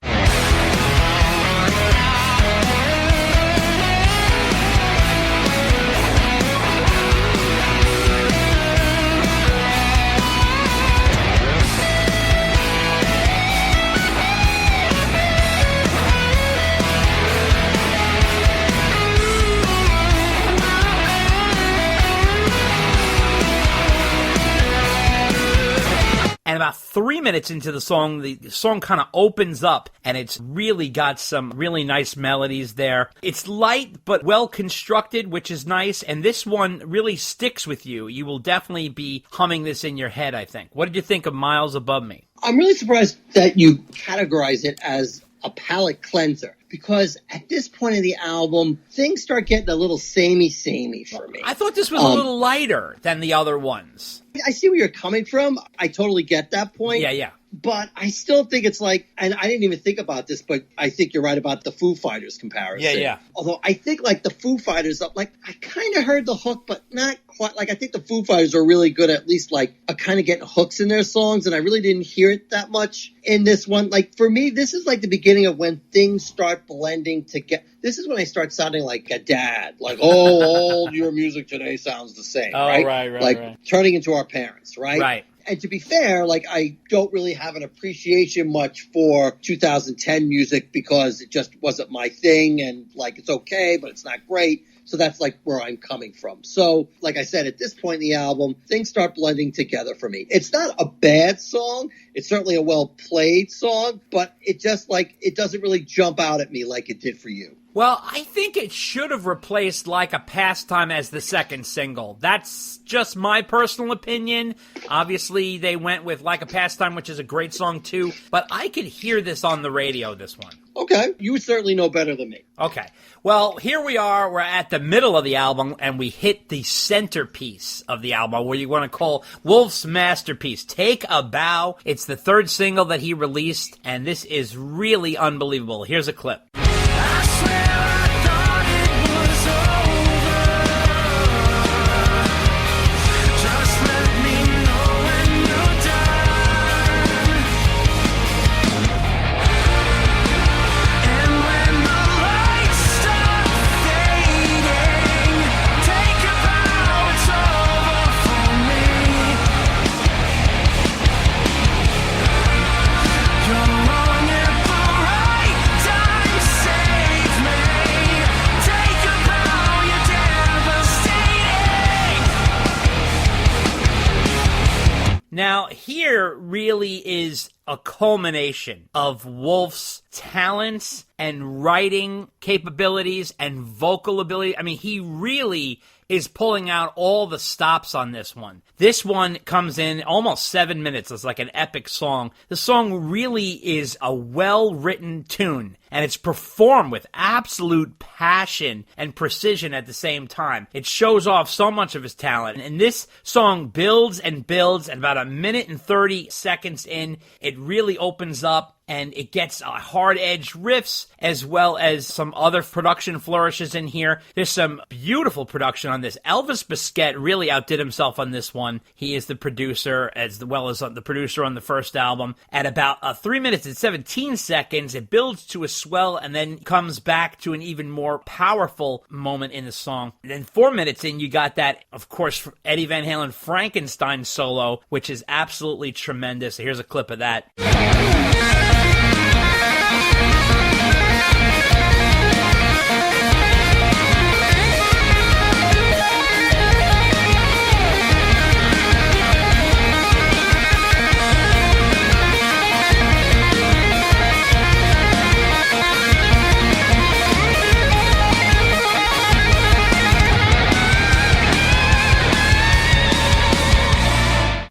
[SPEAKER 16] And about 3 minutes into the song kind of opens up, and it's really got some really nice melodies there. It's light, but well-constructed, which is nice, and this one really sticks with you. You will definitely be humming this in your head, I think. What did you think of Miles Above Me?
[SPEAKER 5] I'm really surprised that you categorize it as a palate cleanser, because at this point in the album, things start getting a little samey for me.
[SPEAKER 16] I thought this was a little lighter than the other ones.
[SPEAKER 5] I see where you're coming from. I totally get that point.
[SPEAKER 16] Yeah.
[SPEAKER 5] But I still think it's like, and I didn't even think about this, but I think you're right about the Foo Fighters comparison.
[SPEAKER 16] Yeah.
[SPEAKER 5] Although I think like the Foo Fighters, like I kind of heard the hook, but not quite. Like I think the Foo Fighters are really good at least like kind of getting hooks in their songs, and I really didn't hear it that much in this one. Like for me, this is like the beginning of when things start blending together. This is when I start sounding like a dad. Like, oh, all your music today sounds the same, right? Right. Turning into our parents, right?
[SPEAKER 16] Right.
[SPEAKER 5] And to be fair, like I don't really have an appreciation much for 2010 music because it just wasn't my thing, and like it's okay, but it's not great. So that's like where I'm coming from. So like I said, at this point in the album, things start blending together for me. It's not a bad song. It's certainly a well-played song, but it just like, it doesn't really jump out at me like it did for you.
[SPEAKER 16] Well, I think it should have replaced Like a Pastime as the second single. That's just my personal opinion. Obviously, they went with Like a Pastime, which is a great song too, but I could hear this on the radio, this one.
[SPEAKER 5] Okay, you certainly know better than me.
[SPEAKER 16] Okay, well, here we are. We're at the middle of the album, and we hit the centerpiece of the album, what you want to call Wolf's masterpiece, Take a Bow. It's the third single that he released, and this is really unbelievable. Here's a clip.
[SPEAKER 4] Now, here really is a culmination of Wolf's talents and writing capabilities and vocal ability. I mean, he really is pulling out all the stops on this one. This one comes in almost 7 minutes. It's like an epic song. The song really is a well-written tune, and it's performed with absolute passion and precision at the same time. It shows off so much of his talent, and this song builds and builds, and about 1 minute and 30 seconds in, it really opens up, and it gets hard-edged riffs as well as some other production flourishes in here. There's some beautiful production on this. Elvis Bisquette really outdid himself on this one. He is the producer as well as the producer on the first album. At about 3 minutes and 17 seconds, it builds to a swell and then comes back to an even more powerful moment in the song. And then 4 minutes in, you got that, of course, Eddie Van Halen Frankenstein solo, which is absolutely tremendous. Here's a clip of that.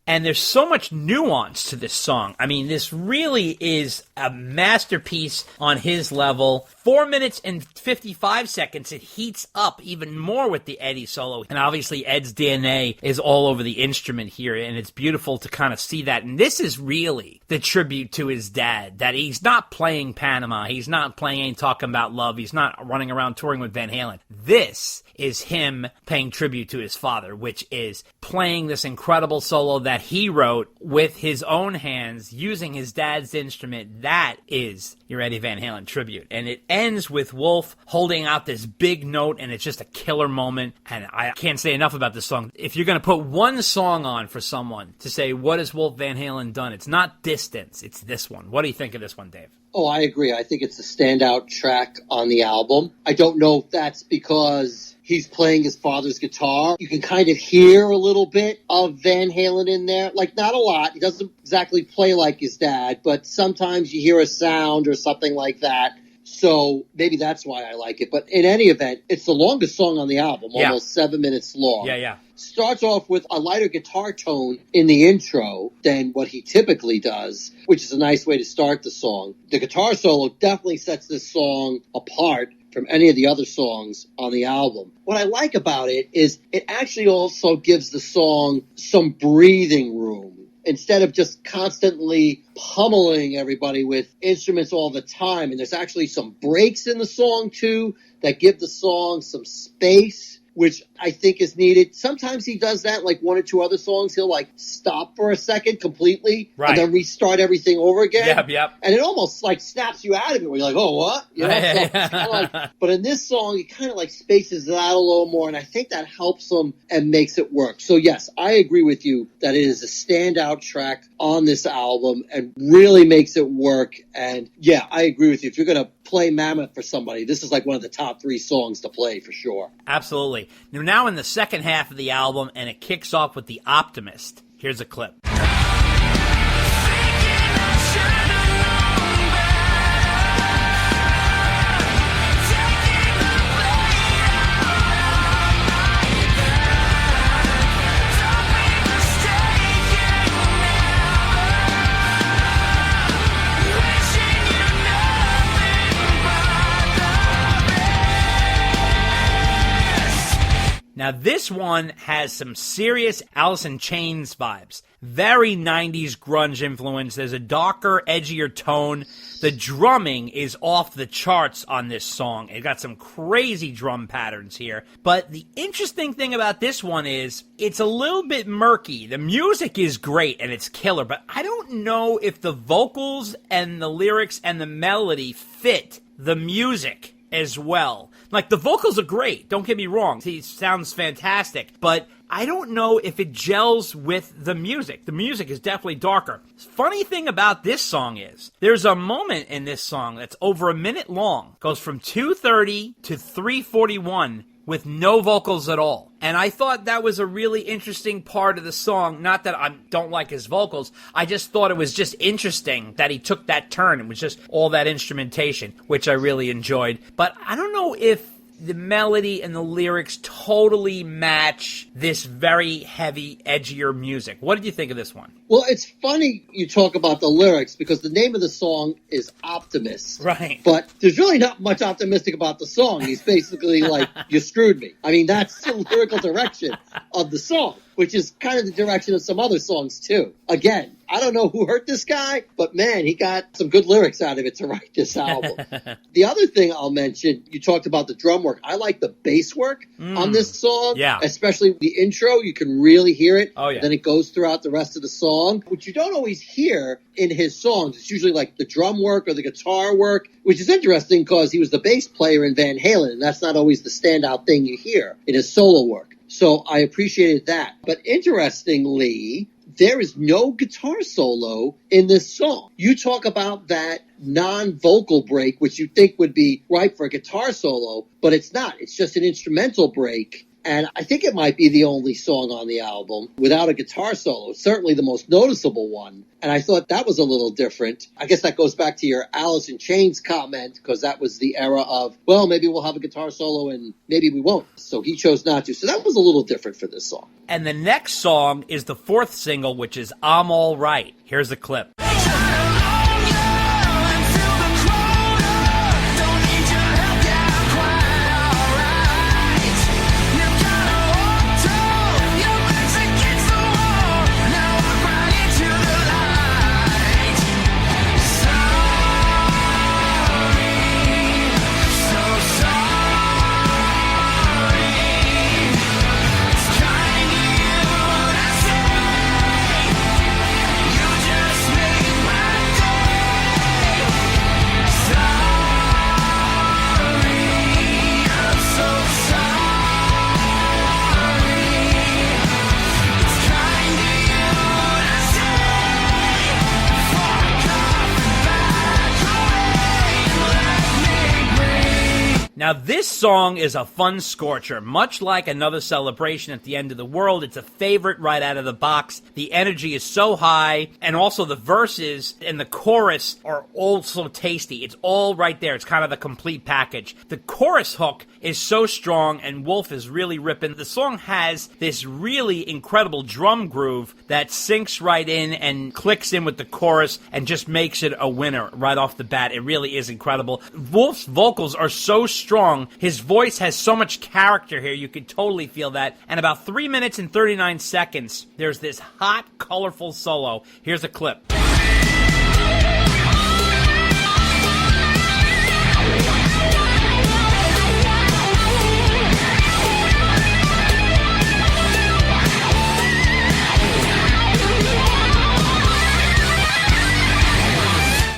[SPEAKER 4] And there's so much nuance to this song. I mean, this really is a masterpiece on his level. 4 minutes and 55 seconds, it heats up even more with the Eddie solo. And obviously Ed's DNA is all over the instrument here, and it's beautiful to kind of see that. And this is really the tribute to his dad, that he's not playing Panama, he's not playing Ain't Talking About Love, he's not running around touring with Van Halen. This is him paying tribute to his father, which is playing this incredible solo that he wrote with his own hands, using his dad's instrument. That is your Eddie Van Halen tribute. And it ends with Wolf holding out this big note, and it's just a killer moment. And I can't say enough about this song. If you're going to put one song on for someone to say, what has Wolf Van Halen done? It's not Distance, it's this one. What do you think of this one, Dave?
[SPEAKER 5] Oh, I agree. I think it's a standout track on the album. I don't know if that's because he's playing his father's guitar. You can kind of hear a little bit of Van Halen in there. Like, not a lot. He doesn't exactly play like his dad, but sometimes you hear a sound or something like that. So maybe that's why I like it. But in any event, it's the longest song on the album, almost 7 minutes long.
[SPEAKER 4] Yeah.
[SPEAKER 5] Starts off with a lighter guitar tone in the intro than what he typically does, which is a nice way to start the song. The guitar solo definitely sets this song apart from any of the other songs on the album. What I like about it is it actually also gives the song some breathing room. Instead of just constantly pummeling everybody with instruments all the time. And there's actually some breaks in the song, too, that give the song some space, which I think is needed. Sometimes he does that, like one or two other songs. He'll, like, stop for a second completely and then restart everything over again.
[SPEAKER 4] Yep.
[SPEAKER 5] And it almost, like, snaps you out of it where you're like, oh, what? You know? So it's kinda like, but in this song, he kind of, like, spaces it out a little more, and I think that helps him and makes it work. So, yes, I agree with you that it is a standout track on this album and really makes it work. And, yeah, I agree with you. If you're going to play Mammoth for somebody, this is, like, one of the top 3 songs to play for sure.
[SPEAKER 4] Absolutely. We're now in the second half of the album, and it kicks off with The Optimist. Here's a clip. Now, this one has some serious Alice in Chains vibes. Very 90s grunge influence. There's a darker, edgier tone. The drumming is off the charts on this song. It got some crazy drum patterns here. But the interesting thing about this one is it's a little bit murky. The music is great and it's killer, but I don't know if the vocals and the lyrics and the melody fit the music as well. Like, the vocals are great, don't get me wrong. He sounds fantastic, but I don't know if it gels with the music. The music is definitely darker. Funny thing about this song is, there's a moment in this song that's over a minute long. Goes from 2:30 to 3:41 with no vocals at all. And I thought that was a really interesting part of the song. Not that I don't like his vocals. I just thought it was just interesting that he took that turn. It was just all that instrumentation, which I really enjoyed. But I don't know if the melody and the lyrics totally match this very heavy, edgier music. What did you think of this one?
[SPEAKER 5] Well, it's funny you talk about the lyrics because the name of the song is Optimist.
[SPEAKER 4] Right.
[SPEAKER 5] But there's really not much optimistic about the song. He's basically like, you screwed me. I mean, that's the lyrical direction of the song, which is kind of the direction of some other songs, too. Again, I don't know who hurt this guy, but man, he got some good lyrics out of it to write this album. The other thing I'll mention, you talked about the drum work. I like the bass work on this song, especially the intro. You can really hear it.
[SPEAKER 4] Oh, yeah.
[SPEAKER 5] Then it goes throughout the rest of the song, which you don't always hear in his songs. It's usually like the drum work or the guitar work, which is interesting because he was the bass player in Van Halen, and that's not always the standout thing you hear in his solo work. So I appreciated that. But interestingly, there is no guitar solo in this song. You talk about that non-vocal break, which you think would be ripe for a guitar solo, but it's not. It's just an instrumental break. And I think it might be the only song on the album without a guitar solo. It's certainly the most noticeable one. And I thought that was a little different. I guess that goes back to your Alice in Chains comment, because that was the era of, well, maybe we'll have a guitar solo and maybe we won't. So he chose not to. So that was a little different for this song.
[SPEAKER 4] And the next song is the fourth single, which is I'm All Right. Here's the clip. Now, this song is a fun scorcher. Much like Another Celebration at the End of the World, it's a favorite right out of the box. The energy is so high, and also the verses and the chorus are also tasty. It's all right there. It's kind of the complete package. The chorus hook is so strong, and Wolf is really ripping. The song has this really incredible drum groove that sinks right in and clicks in with the chorus and just makes it a winner right off the bat. It really is incredible. Wolf's vocals are so strong. His voice has so much character here. You could totally feel that. And about 3 minutes and 39 seconds, there's this hot, colorful solo. Here's a clip.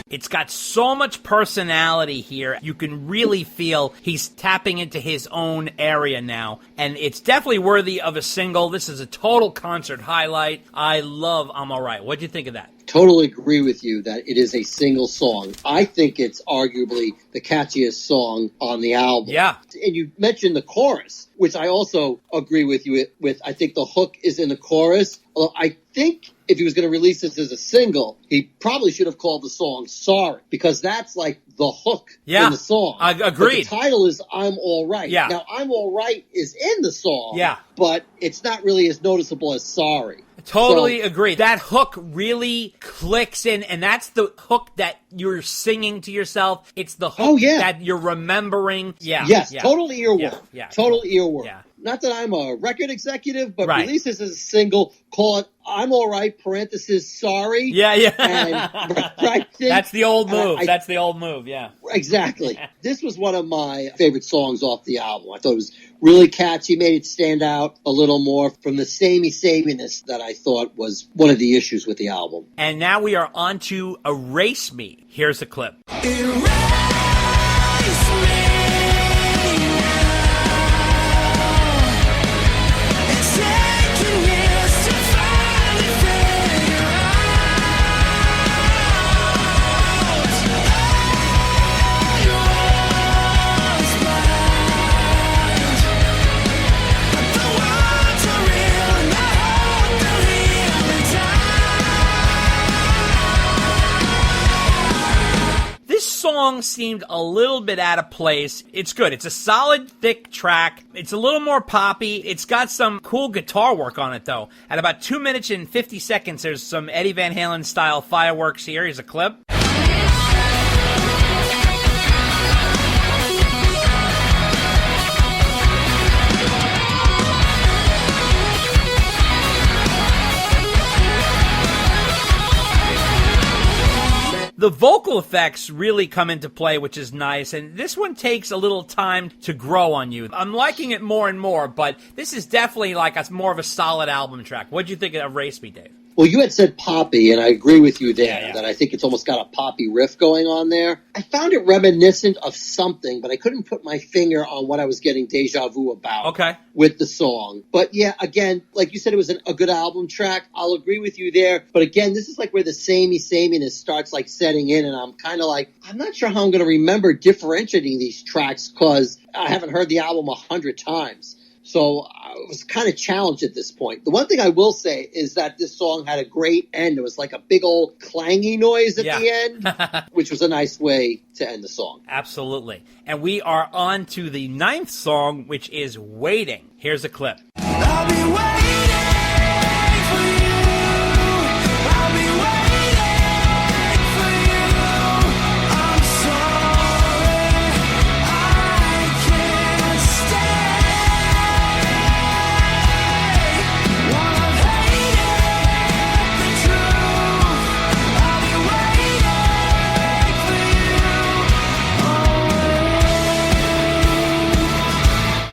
[SPEAKER 4] It's got so much personality here. You can really feel he's tapping into his own area now. And it's definitely worthy of a single. This is a total concert highlight. I love I'm All Right. What'd you think of that?
[SPEAKER 5] Totally agree with you that it is a single song. I think it's arguably the catchiest song on the album.
[SPEAKER 4] Yeah.
[SPEAKER 5] And you mentioned the chorus, which I also agree with you with. I think the hook is in the chorus. Although I think if he was going to release this as a single, he probably should have called the song Sorry, because that's like the hook in the song.
[SPEAKER 4] I agree.
[SPEAKER 5] But the title is I'm All Right.
[SPEAKER 4] Yeah.
[SPEAKER 5] Now, I'm All Right is in the song,
[SPEAKER 4] Yeah.
[SPEAKER 5] but it's not really as noticeable as Sorry.
[SPEAKER 4] Totally agree. That hook really clicks in, and that's the hook that you're singing to yourself. It's the hook that you're remembering. Yeah.
[SPEAKER 5] Yes,
[SPEAKER 4] yeah.
[SPEAKER 5] total earworm.
[SPEAKER 4] Yeah.
[SPEAKER 5] Total earworm.
[SPEAKER 4] Yeah.
[SPEAKER 5] Not that I'm a record executive, but
[SPEAKER 4] Right.
[SPEAKER 5] release this as a single, call it I'm All Right, parenthesis, sorry.
[SPEAKER 4] Yeah.
[SPEAKER 5] And, right,
[SPEAKER 4] That's the old move.
[SPEAKER 5] I-
[SPEAKER 4] That's the old move, yeah.
[SPEAKER 5] Exactly. This was one of my favorite songs off the album. I thought it was really catchy, made it stand out a little more from the samey-sameness that I thought was one of the issues with the album.
[SPEAKER 4] And now we are on to Erase Me. Here's the clip.
[SPEAKER 13] The world
[SPEAKER 4] song seemed a little bit out of place. It's good. It's a solid, thick track. It's a little more poppy. It's got some cool guitar work on it, though. At about 2 minutes and 50 seconds, there's some Eddie Van Halen-style fireworks here. Here's a clip. The vocal effects really come into play, which is nice, and this one takes a little time to grow on you. I'm liking it more and more, but this is definitely like more of a solid album track. What'd you think of Race Me, Dave?
[SPEAKER 5] Well, you had said poppy, and I agree with you there, that I think it's almost got a poppy riff going on there. I found it reminiscent of something, but I couldn't put my finger on what I was getting deja vu about with the song. But yeah, again, like you said, it was a good album track. I'll agree with you there. But again, this is like where the sameness starts like setting in, and I'm kind of like, I'm not sure how I'm going to remember differentiating these tracks because I haven't heard the album 100 times. So I was kind of challenged at this point. The one thing I will say is that this song had a great end. It was like a big old clangy noise at the end, which was a nice way to end the song.
[SPEAKER 4] Absolutely. And we are on to the 9th song, which is Waiting. Here's a clip.
[SPEAKER 13] I'll be waiting for you. I'll be waiting for you. I'm sorry, I can't stay. While I'm hating the truth, I'll be waiting for you.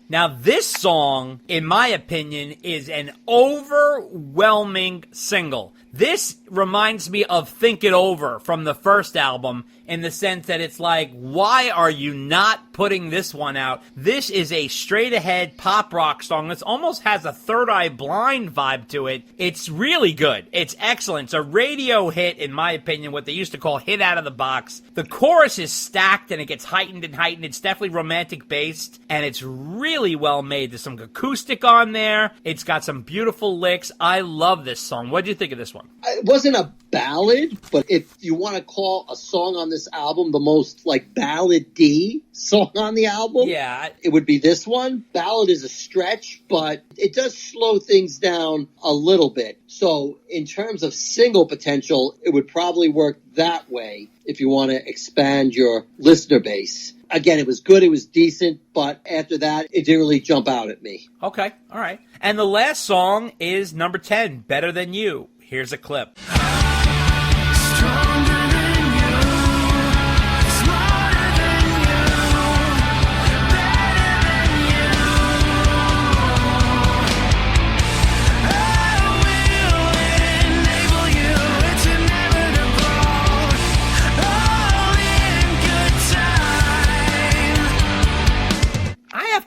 [SPEAKER 4] Now, this song, in my opinion, is an overwhelming single. This reminds me of Think It Over from the first album in the sense that it's like, why are you not putting this one out? This is a straight-ahead pop rock song. This almost has a Third Eye Blind vibe to it. It's really good. It's excellent. It's a radio hit, in my opinion, what they used to call hit out of the box. The chorus is stacked, and it gets heightened and heightened. It's definitely romantic-based, and it's really well made. There's some acoustic on there. It's got some beautiful licks. I love this song. What did you think of this one?
[SPEAKER 5] It wasn't a ballad, but if you want to call a song on this album the most like ballad-y song on the album, it would be this one. Ballad is a stretch, but it does slow things down a little bit. So in terms of single potential, it would probably work that way if you want to expand your listener base. Again, it was good, it was decent, but after that, it didn't really jump out at me.
[SPEAKER 4] Okay, all right. And the last song is number 10, Better Than You. Here's a clip.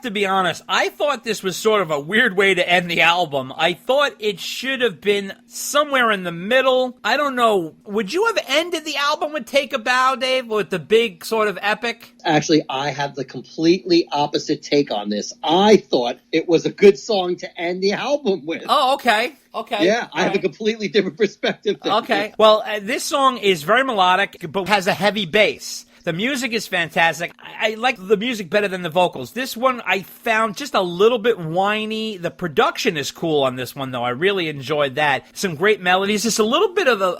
[SPEAKER 4] To be honest, I thought this was sort of a weird way to end the album. I thought it should have been somewhere in the middle. I don't know. Would you have ended the album with Take a Bow, Dave, with the big sort of epic?
[SPEAKER 5] Actually, I have the completely opposite take on this. I thought it was a good song to end the album with.
[SPEAKER 4] Oh, okay. Okay.
[SPEAKER 5] Yeah, I have a completely different perspective.
[SPEAKER 4] Okay. Well, this song is very melodic, but has a heavy bass. The music is fantastic. I like the music better than the vocals. This one I found just a little bit whiny. The production is cool on this one, though. I really enjoyed that. Some great melodies. Just a little bit of a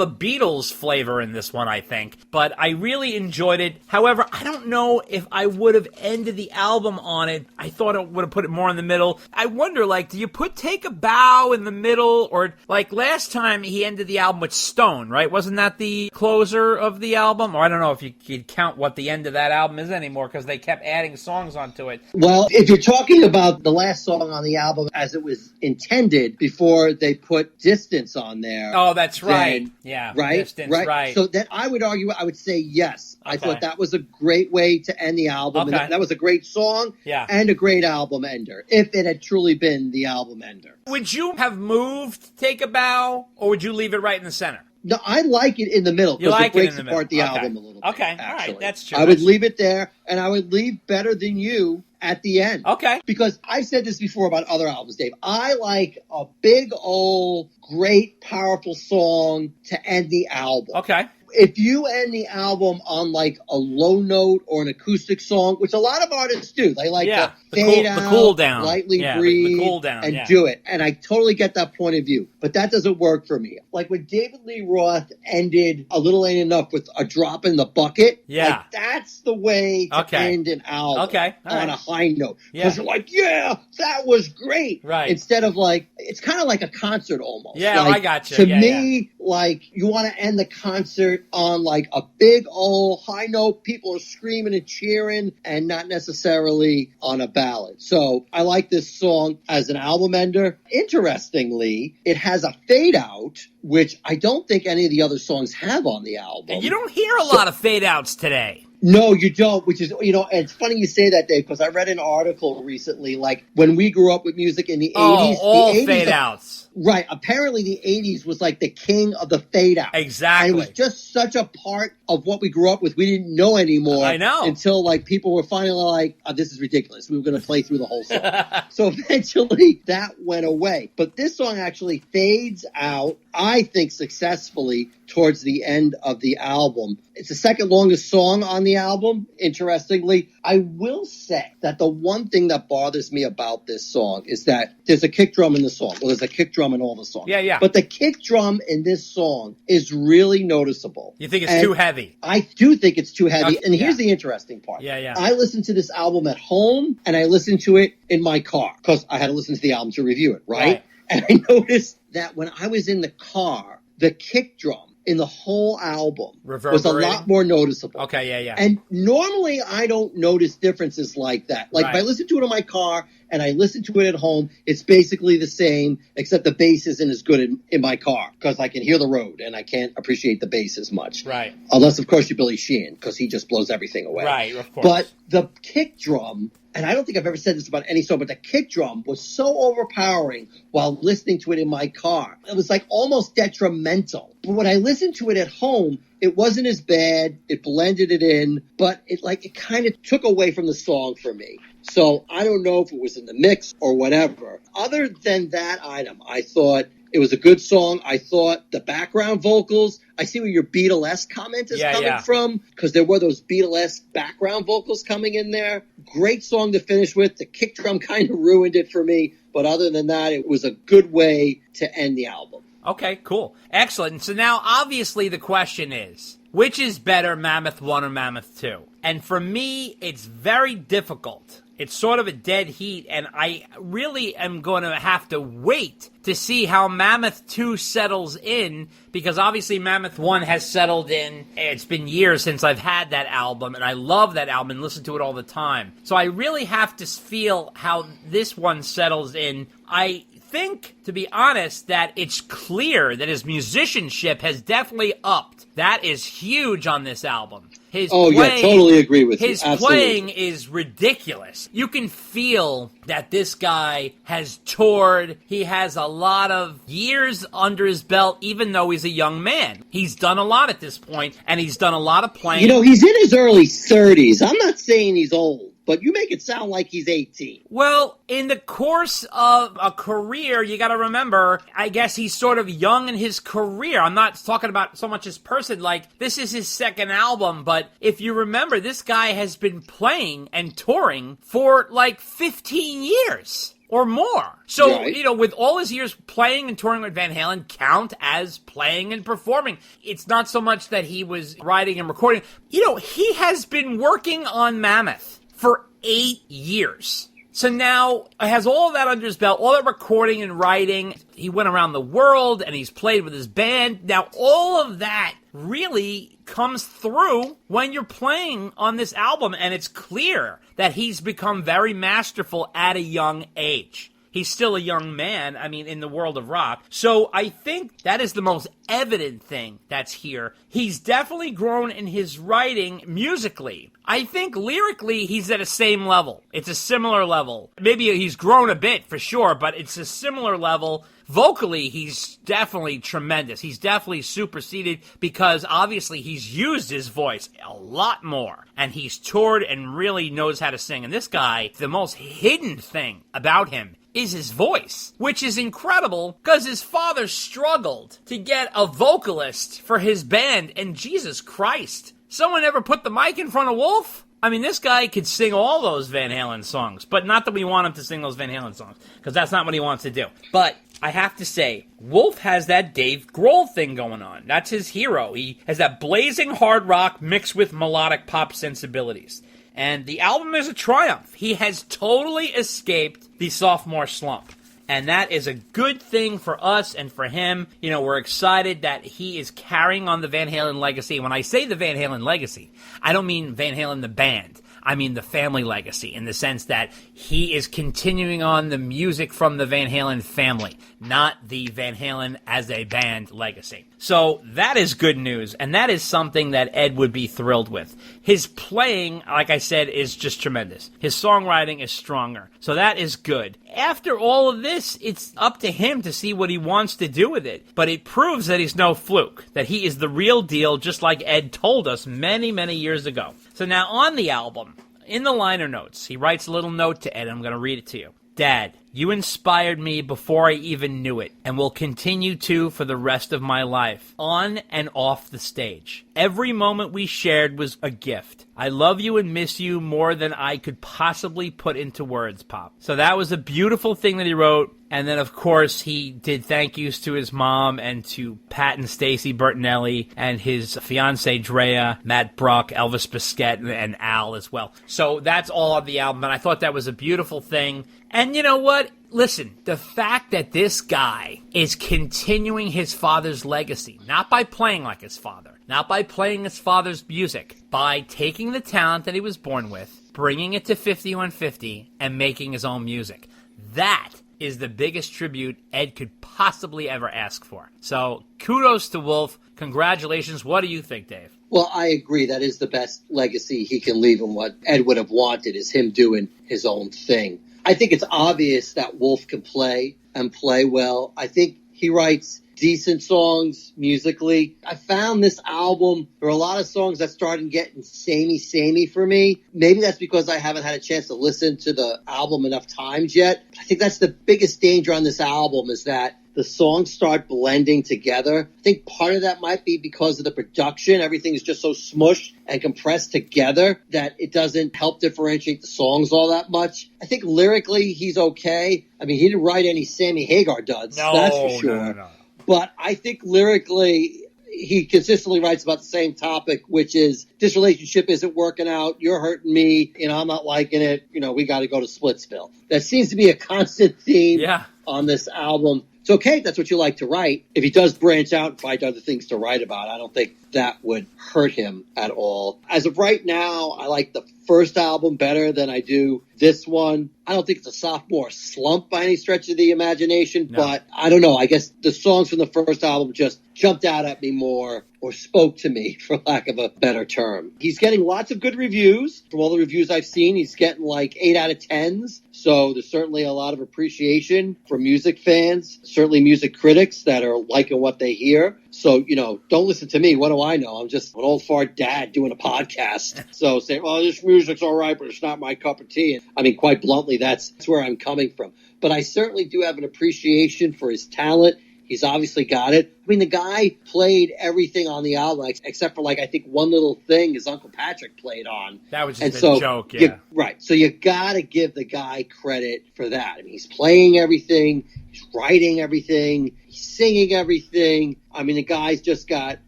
[SPEAKER 4] Beatles flavor in this one, I think. But I really enjoyed it. However, I don't know if I would have ended the album on it. I thought I would have put it more in the middle. I wonder, like, do you put Take a Bow in the middle? Or, like, last time he ended the album with Stone, right? Wasn't that the closer of the album? Or I don't know if you could count what the end of that album is anymore because they kept adding songs onto it.
[SPEAKER 5] Well, if you're talking about the last song on the album as it was intended before they put Distance on there.
[SPEAKER 4] Oh, that's right.
[SPEAKER 5] Then,
[SPEAKER 4] yeah.
[SPEAKER 5] Right?
[SPEAKER 4] Distance, right.
[SPEAKER 5] So then I would argue, I would say yes. Okay. I thought that was a great way to end the album.
[SPEAKER 4] Okay.
[SPEAKER 5] And that was a great song and a great album ender, if it had truly been the album ender.
[SPEAKER 4] Would you have moved Take a Bow, or would you leave it right in the center?
[SPEAKER 5] No, I like it in the middle because it breaks apart the album a little bit.
[SPEAKER 4] Okay, all right, that's true.
[SPEAKER 5] I would leave it there, and I would leave Better Than You at the end.
[SPEAKER 4] Okay.
[SPEAKER 5] Because I've said this before about other albums, Dave. I like a big, old, great, powerful song to end the album.
[SPEAKER 4] Okay.
[SPEAKER 5] if you end the album on like a low note or an acoustic song, which a lot of artists do, they like to fade out,
[SPEAKER 4] the cool down,
[SPEAKER 5] lightly breathe,
[SPEAKER 4] the cool down,
[SPEAKER 5] and do it. And I totally get that point of view, but that doesn't work for me. Like when David Lee Roth ended A Little Ain't Enough with a drop in the bucket, like that's the way to end an album on a high note. Because you're like, yeah, that was great.
[SPEAKER 4] Right.
[SPEAKER 5] Instead of like, it's kind of like a concert almost.
[SPEAKER 4] Yeah,
[SPEAKER 5] like,
[SPEAKER 4] I got you.
[SPEAKER 5] To me, like you want to end the concert on like a big old high note, people are screaming and cheering, and not necessarily on a ballad. So I like this song as an album ender. Interestingly, it has a fade out, which I don't think any of the other songs have on the album.
[SPEAKER 4] And you don't hear a lot of fade outs today.
[SPEAKER 5] No, you don't, which is, and it's funny you say that, Dave, because I read an article recently, like, when we grew up with music in the 80s.
[SPEAKER 4] All
[SPEAKER 5] the 80s,
[SPEAKER 4] fade-outs.
[SPEAKER 5] Right. Apparently the 80s was like the king of the fade-out.
[SPEAKER 4] Exactly.
[SPEAKER 5] And it was just such a part of what we grew up with. We didn't know anymore.
[SPEAKER 4] I know.
[SPEAKER 5] Until, like, people were finally like, oh, this is ridiculous. We were going to play through the whole song. So eventually that went away. But this song actually fades out, I think, successfully towards the end of the album. It's the second longest song on the album, interestingly. I will say that the one thing that bothers me about this song is that there's a kick drum in the song. Well, there's a kick drum in all the songs.
[SPEAKER 4] Yeah.
[SPEAKER 5] But the kick drum in this song is really noticeable.
[SPEAKER 4] You think it's too heavy?
[SPEAKER 5] I do think it's too heavy.
[SPEAKER 4] Okay,
[SPEAKER 5] and here's the interesting part.
[SPEAKER 4] Yeah.
[SPEAKER 5] I listened to this album at home, and I listened to it in my car, because I had to listen to the album to review it, right? And I noticed that when I was in the car, the kick drum in the whole album was a lot more noticeable.
[SPEAKER 4] Okay, yeah.
[SPEAKER 5] And normally I don't notice differences like that. Like if I listen to it in my car and I listen to it at home, it's basically the same, except the bass isn't as good in my car because I can hear the road and I can't appreciate the bass as much.
[SPEAKER 4] Right.
[SPEAKER 5] Unless, of course, you're Billy Sheehan, because he just blows everything away.
[SPEAKER 4] Right, of course.
[SPEAKER 5] But the kick drum, and I don't think I've ever said this about any song, but the kick drum was so overpowering while listening to it in my car. It was like almost detrimental. But when I listened to it at home, it wasn't as bad. It blended it in, but it kind of took away from the song for me. So I don't know if it was in the mix or whatever. Other than that item, I thought it was a good song. I thought the background vocals, I see where your Beatlesque comment is coming from, because there were those Beatlesque background vocals coming in there. Great song to finish with. The kick drum kind of ruined it for me, but other than that, it was a good way to end the album.
[SPEAKER 4] Okay, cool. Excellent. So now, obviously, the question is, which is better, Mammoth 1 or Mammoth 2? And for me, it's very difficult. It's sort of a dead heat, and I really am going to have to wait to see how Mammoth 2 settles in, because obviously Mammoth 1 has settled in. It's been years since I've had that album, and I love that album and listen to it all the time. So I really have to feel how this one settles in. I think, to be honest, that it's clear that his musicianship has definitely upped. That is huge on this album.
[SPEAKER 5] Totally agree with you.
[SPEAKER 4] His
[SPEAKER 5] Absolutely.
[SPEAKER 4] playing is ridiculous. You can feel that this guy has toured. He has a lot of years under his belt, even though he's a young man. He's done a lot at this point, and he's done a lot of playing.
[SPEAKER 5] You know, he's in his early 30s. I'm not saying he's old, but you make it sound like he's 18.
[SPEAKER 4] Well, in the course of a career, you got to remember, I guess he's sort of young in his career. I'm not talking about so much his person. Like, this is his second album, but if you remember, this guy has been playing and touring for like 15 years. Or more. So, you know, with all his years playing and touring with Van Halen count as playing and performing. It's not so much that he was writing and recording. You know, he has been working on Mammoth for 8 years. So now he has all of that under his belt, all that recording and writing. He went around the world and he's played with his band. Now all of that really comes through when you're playing on this album, and it's clear that he's become very masterful at a young age. He's still a young man, I mean, in the world of rock. So I think that is the most evident thing that's here. He's definitely grown in his writing musically. I think lyrically, he's at a same level. It's a similar level. Maybe he's grown a bit, for sure, but it's a similar level. Vocally, he's definitely tremendous. He's definitely superseded because obviously he's used his voice a lot more. And he's toured and really knows how to sing. And this guy, the most hidden thing about him is his voice, which is incredible because his father struggled to get a vocalist for his band, and Jesus Christ, someone ever put the mic in front of Wolf? I mean, this guy could sing all those Van Halen songs, but not that we want him to sing those Van Halen songs, because that's not what he wants to do. But I have to say, Wolf has that Dave Grohl thing going on. That's his hero. He has that blazing hard rock mixed with melodic pop sensibilities. And the album is a triumph. He has totally escaped the sophomore slump. And that is a good thing for us and for him. You know, we're excited that he is carrying on the Van Halen legacy. When I say the Van Halen legacy, I don't mean Van Halen the band. I mean the family legacy, in the sense that he is continuing on the music from the Van Halen family, not the Van Halen as a band legacy. So that is good news, and that is something that Ed would be thrilled with. His playing, like I said, is just tremendous. His songwriting is stronger, so that is good. After all of this, it's up to him to see what he wants to do with it, but it proves that he's no fluke, that he is the real deal, just like Ed told us many, many years ago. So now on the album, in the liner notes, he writes a little note to Ed. I'm going to read it to you. Dad, you inspired me before I even knew it, and will continue to for the rest of my life, on and off the stage. Every moment we shared was a gift. I love you and miss you more than I could possibly put into words, Pop. So that was a beautiful thing that he wrote. And then, of course, he did thank yous to his mom and to Pat and Stacy Bertinelli and his fiancee Drea, Matt Bruck, Elvis Biscuit, and Al as well. So that's all on the album, and I thought that was a beautiful thing. And you know what? Listen, the fact that this guy is continuing his father's legacy, not by playing like his father, not by playing his father's music, by taking the talent that he was born with, bringing it to 5150, and making his own music. That is the biggest tribute Ed could possibly ever ask for. So kudos to Wolf. Congratulations. What do you think, Dave?
[SPEAKER 5] Well, I agree. That is the best legacy he can leave, and what Ed would have wanted is him doing his own thing. I think it's obvious that Wolf can play and play well. I think he writes decent songs musically. I found this album, there are a lot of songs that started getting samey for me. Maybe that's because I haven't had a chance to listen to the album enough times yet. I think that's the biggest danger on this album, is that the songs start blending together. I think part of that might be because of the production. Everything is just so smushed and compressed together that it doesn't help differentiate the songs all that much. I think lyrically he's okay. I mean, he didn't write any Sammy Hagar duds, that's for sure.
[SPEAKER 4] No.
[SPEAKER 5] But I think lyrically, he consistently writes about the same topic, which is this relationship isn't working out. You're hurting me. I'm not liking it. We got to go to Splitsville. That seems to be a constant theme on this album. It's okay. That's what you like to write. If he does branch out and find other things to write about, I don't think that would hurt him at all. As of right now, I like the first album better than I do this one. I don't think it's a sophomore slump by any stretch of the imagination, but I don't know. I guess the songs from the first album just jumped out at me more, or spoke to me, for lack of a better term. He's getting lots of good reviews. From all the reviews I've seen, he's getting like 8 out of 10s. So there's certainly a lot of appreciation from music fans, certainly music critics that are liking what they hear. So, don't listen to me. What do I know? I'm just an old fart dad doing a podcast. So saying, well, this music's all right, but it's not my cup of tea. And, I mean, quite bluntly, that's where I'm coming from. But I certainly do have an appreciation for his talent. He's obviously got it. I mean, the guy played everything on the album, except for, I think one little thing his Uncle Patrick played on.
[SPEAKER 4] That was just a joke, yeah.
[SPEAKER 5] Right. So you got to give the guy credit for that. I mean, he's playing everything. He's writing everything. He's singing everything. I mean, the guy's just got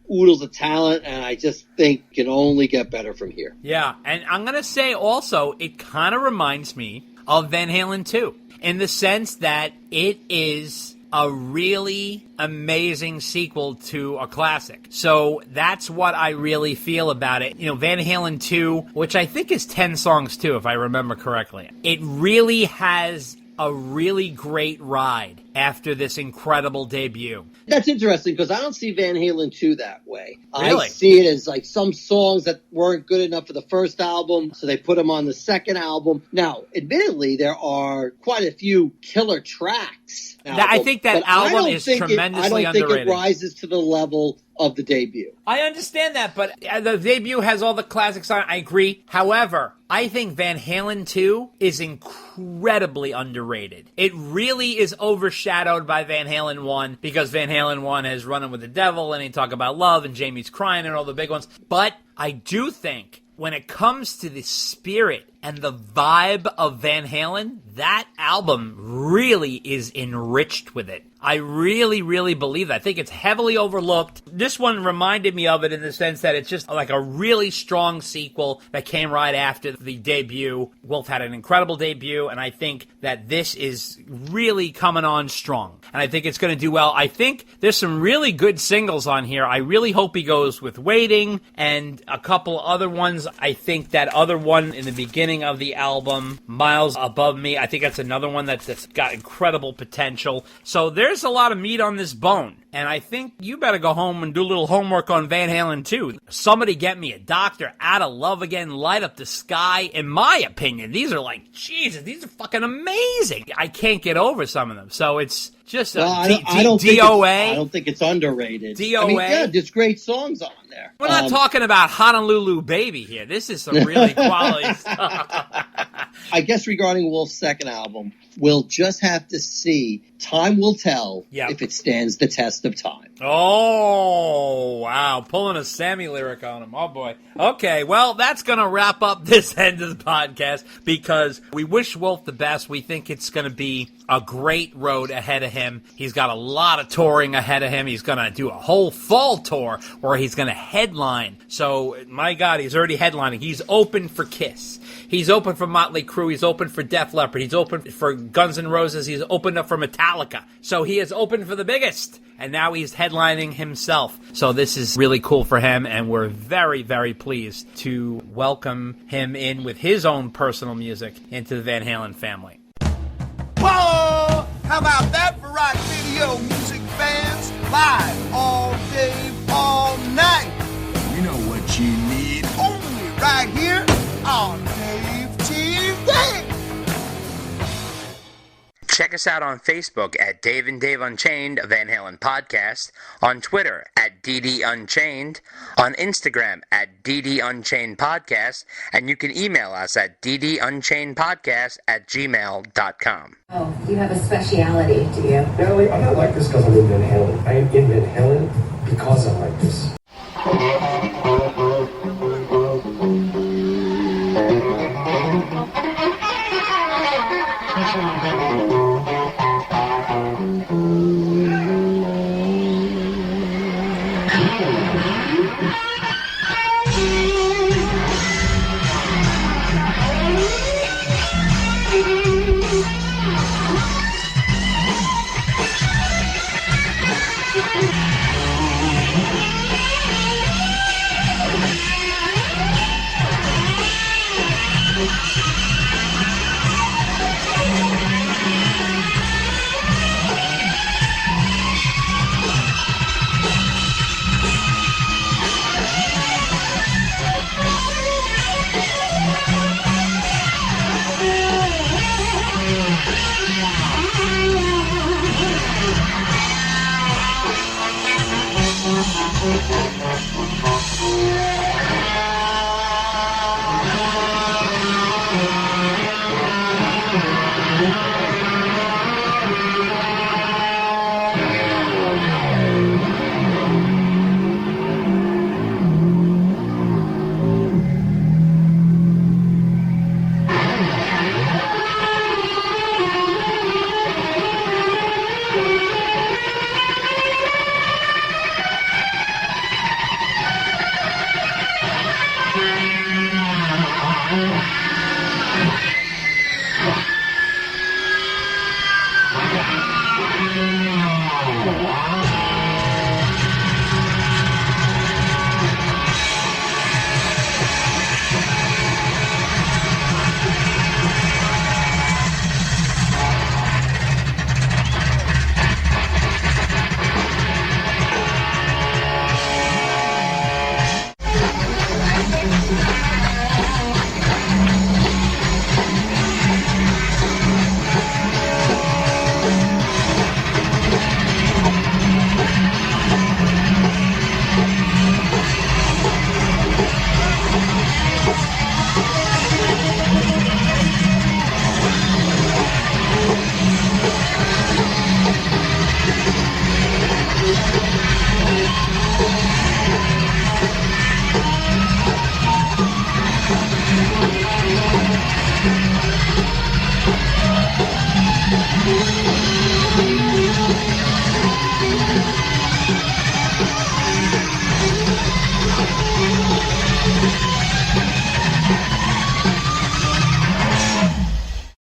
[SPEAKER 5] oodles of talent, and I just think can only get better from here.
[SPEAKER 4] Yeah, and I'm going to say also, it kind of reminds me of Van Halen 2, in the sense that it is a really amazing sequel to a classic. So that's what I really feel about it. Van Halen 2, which I think is 10 songs too, if I remember correctly. It really has a really great ride after this incredible debut.
[SPEAKER 5] That's interesting because I don't see Van Halen 2 that way.
[SPEAKER 4] Really?
[SPEAKER 5] I see it as like some songs that weren't good enough for the first album, so they put them on the second album. Now, admittedly, there are quite a few killer tracks.
[SPEAKER 4] I think that album is tremendously
[SPEAKER 5] I don't think
[SPEAKER 4] underrated.
[SPEAKER 5] it rises to the level of the debut.
[SPEAKER 4] I understand that, but the debut has all the classics on it. I agree. However, I think Van Halen 2 is incredibly underrated. It really is overshadowed by Van Halen 1 because Van Halen 1 has Running with the Devil and he talk about love and Jamie's Crying and all the big ones. But I do think when it comes to the spirit and the vibe of Van Halen, that album really is enriched with it. I really, really believe that. I think it's heavily overlooked. This one reminded me of it in the sense that it's just like a really strong sequel that came right after the debut. Wolf had an incredible debut, and I think that this is really coming on strong. And I think it's going to do well. I think there's some really good singles on here. I really hope he goes with Waiting and a couple other ones. I think that other one in the beginning of the album, Miles Above Me, I think that's another one that's got incredible potential. So there's a lot of meat on this bone. And I think you better go home and do a little homework on Van Halen 2. Somebody get me a doctor, Out of Love Again, Light Up the Sky. In my opinion, these are like, Jesus, these are fucking amazing. I can't get over some of them. So it's just
[SPEAKER 5] I don't think
[SPEAKER 4] DOA.
[SPEAKER 5] I don't think it's underrated.
[SPEAKER 4] DOA.
[SPEAKER 5] I mean, yeah, there's great songs on there.
[SPEAKER 4] We're not talking about Honolulu Baby here. This is some really quality stuff.
[SPEAKER 5] I guess regarding Wolf's second album, we'll just have to see. Time will tell if it stands the test of time.
[SPEAKER 4] Oh, wow. Pulling a Sammy lyric on him. Oh, boy. Okay, well, that's going to wrap up this end of the podcast because we wish Wolf the best. We think it's going to be a great road ahead of him. He's got a lot of touring ahead of him. He's going to do a whole fall tour where he's going to headline. So, my God, he's already headlining. He's open for Kiss. He's open for Motley Crue. He's open for Def Leppard. He's open for Guns N' Roses. He's opened up for Metallica. So he is open for the biggest. And now he's headlining himself. So this is really cool for him. And we're very, very pleased to welcome him in with his own personal music into the Van Halen family.
[SPEAKER 12] Whoa! How about that for rock video music fans? Live all day, all night. You know what you need. Only right here on Dave TV.
[SPEAKER 1] Check us out on Facebook at Dave and Dave Unchained, a Van Halen podcast, on Twitter at DD Unchained, on Instagram at DD Unchained Podcast, and you can email us at ddunchainedpodcast@gmail.com.
[SPEAKER 3] Oh, you have a speciality, do you?
[SPEAKER 22] Natalie, I'm not like this because I'm in Van Halen. I am in Van Halen because I'm like this.
[SPEAKER 13] Wow.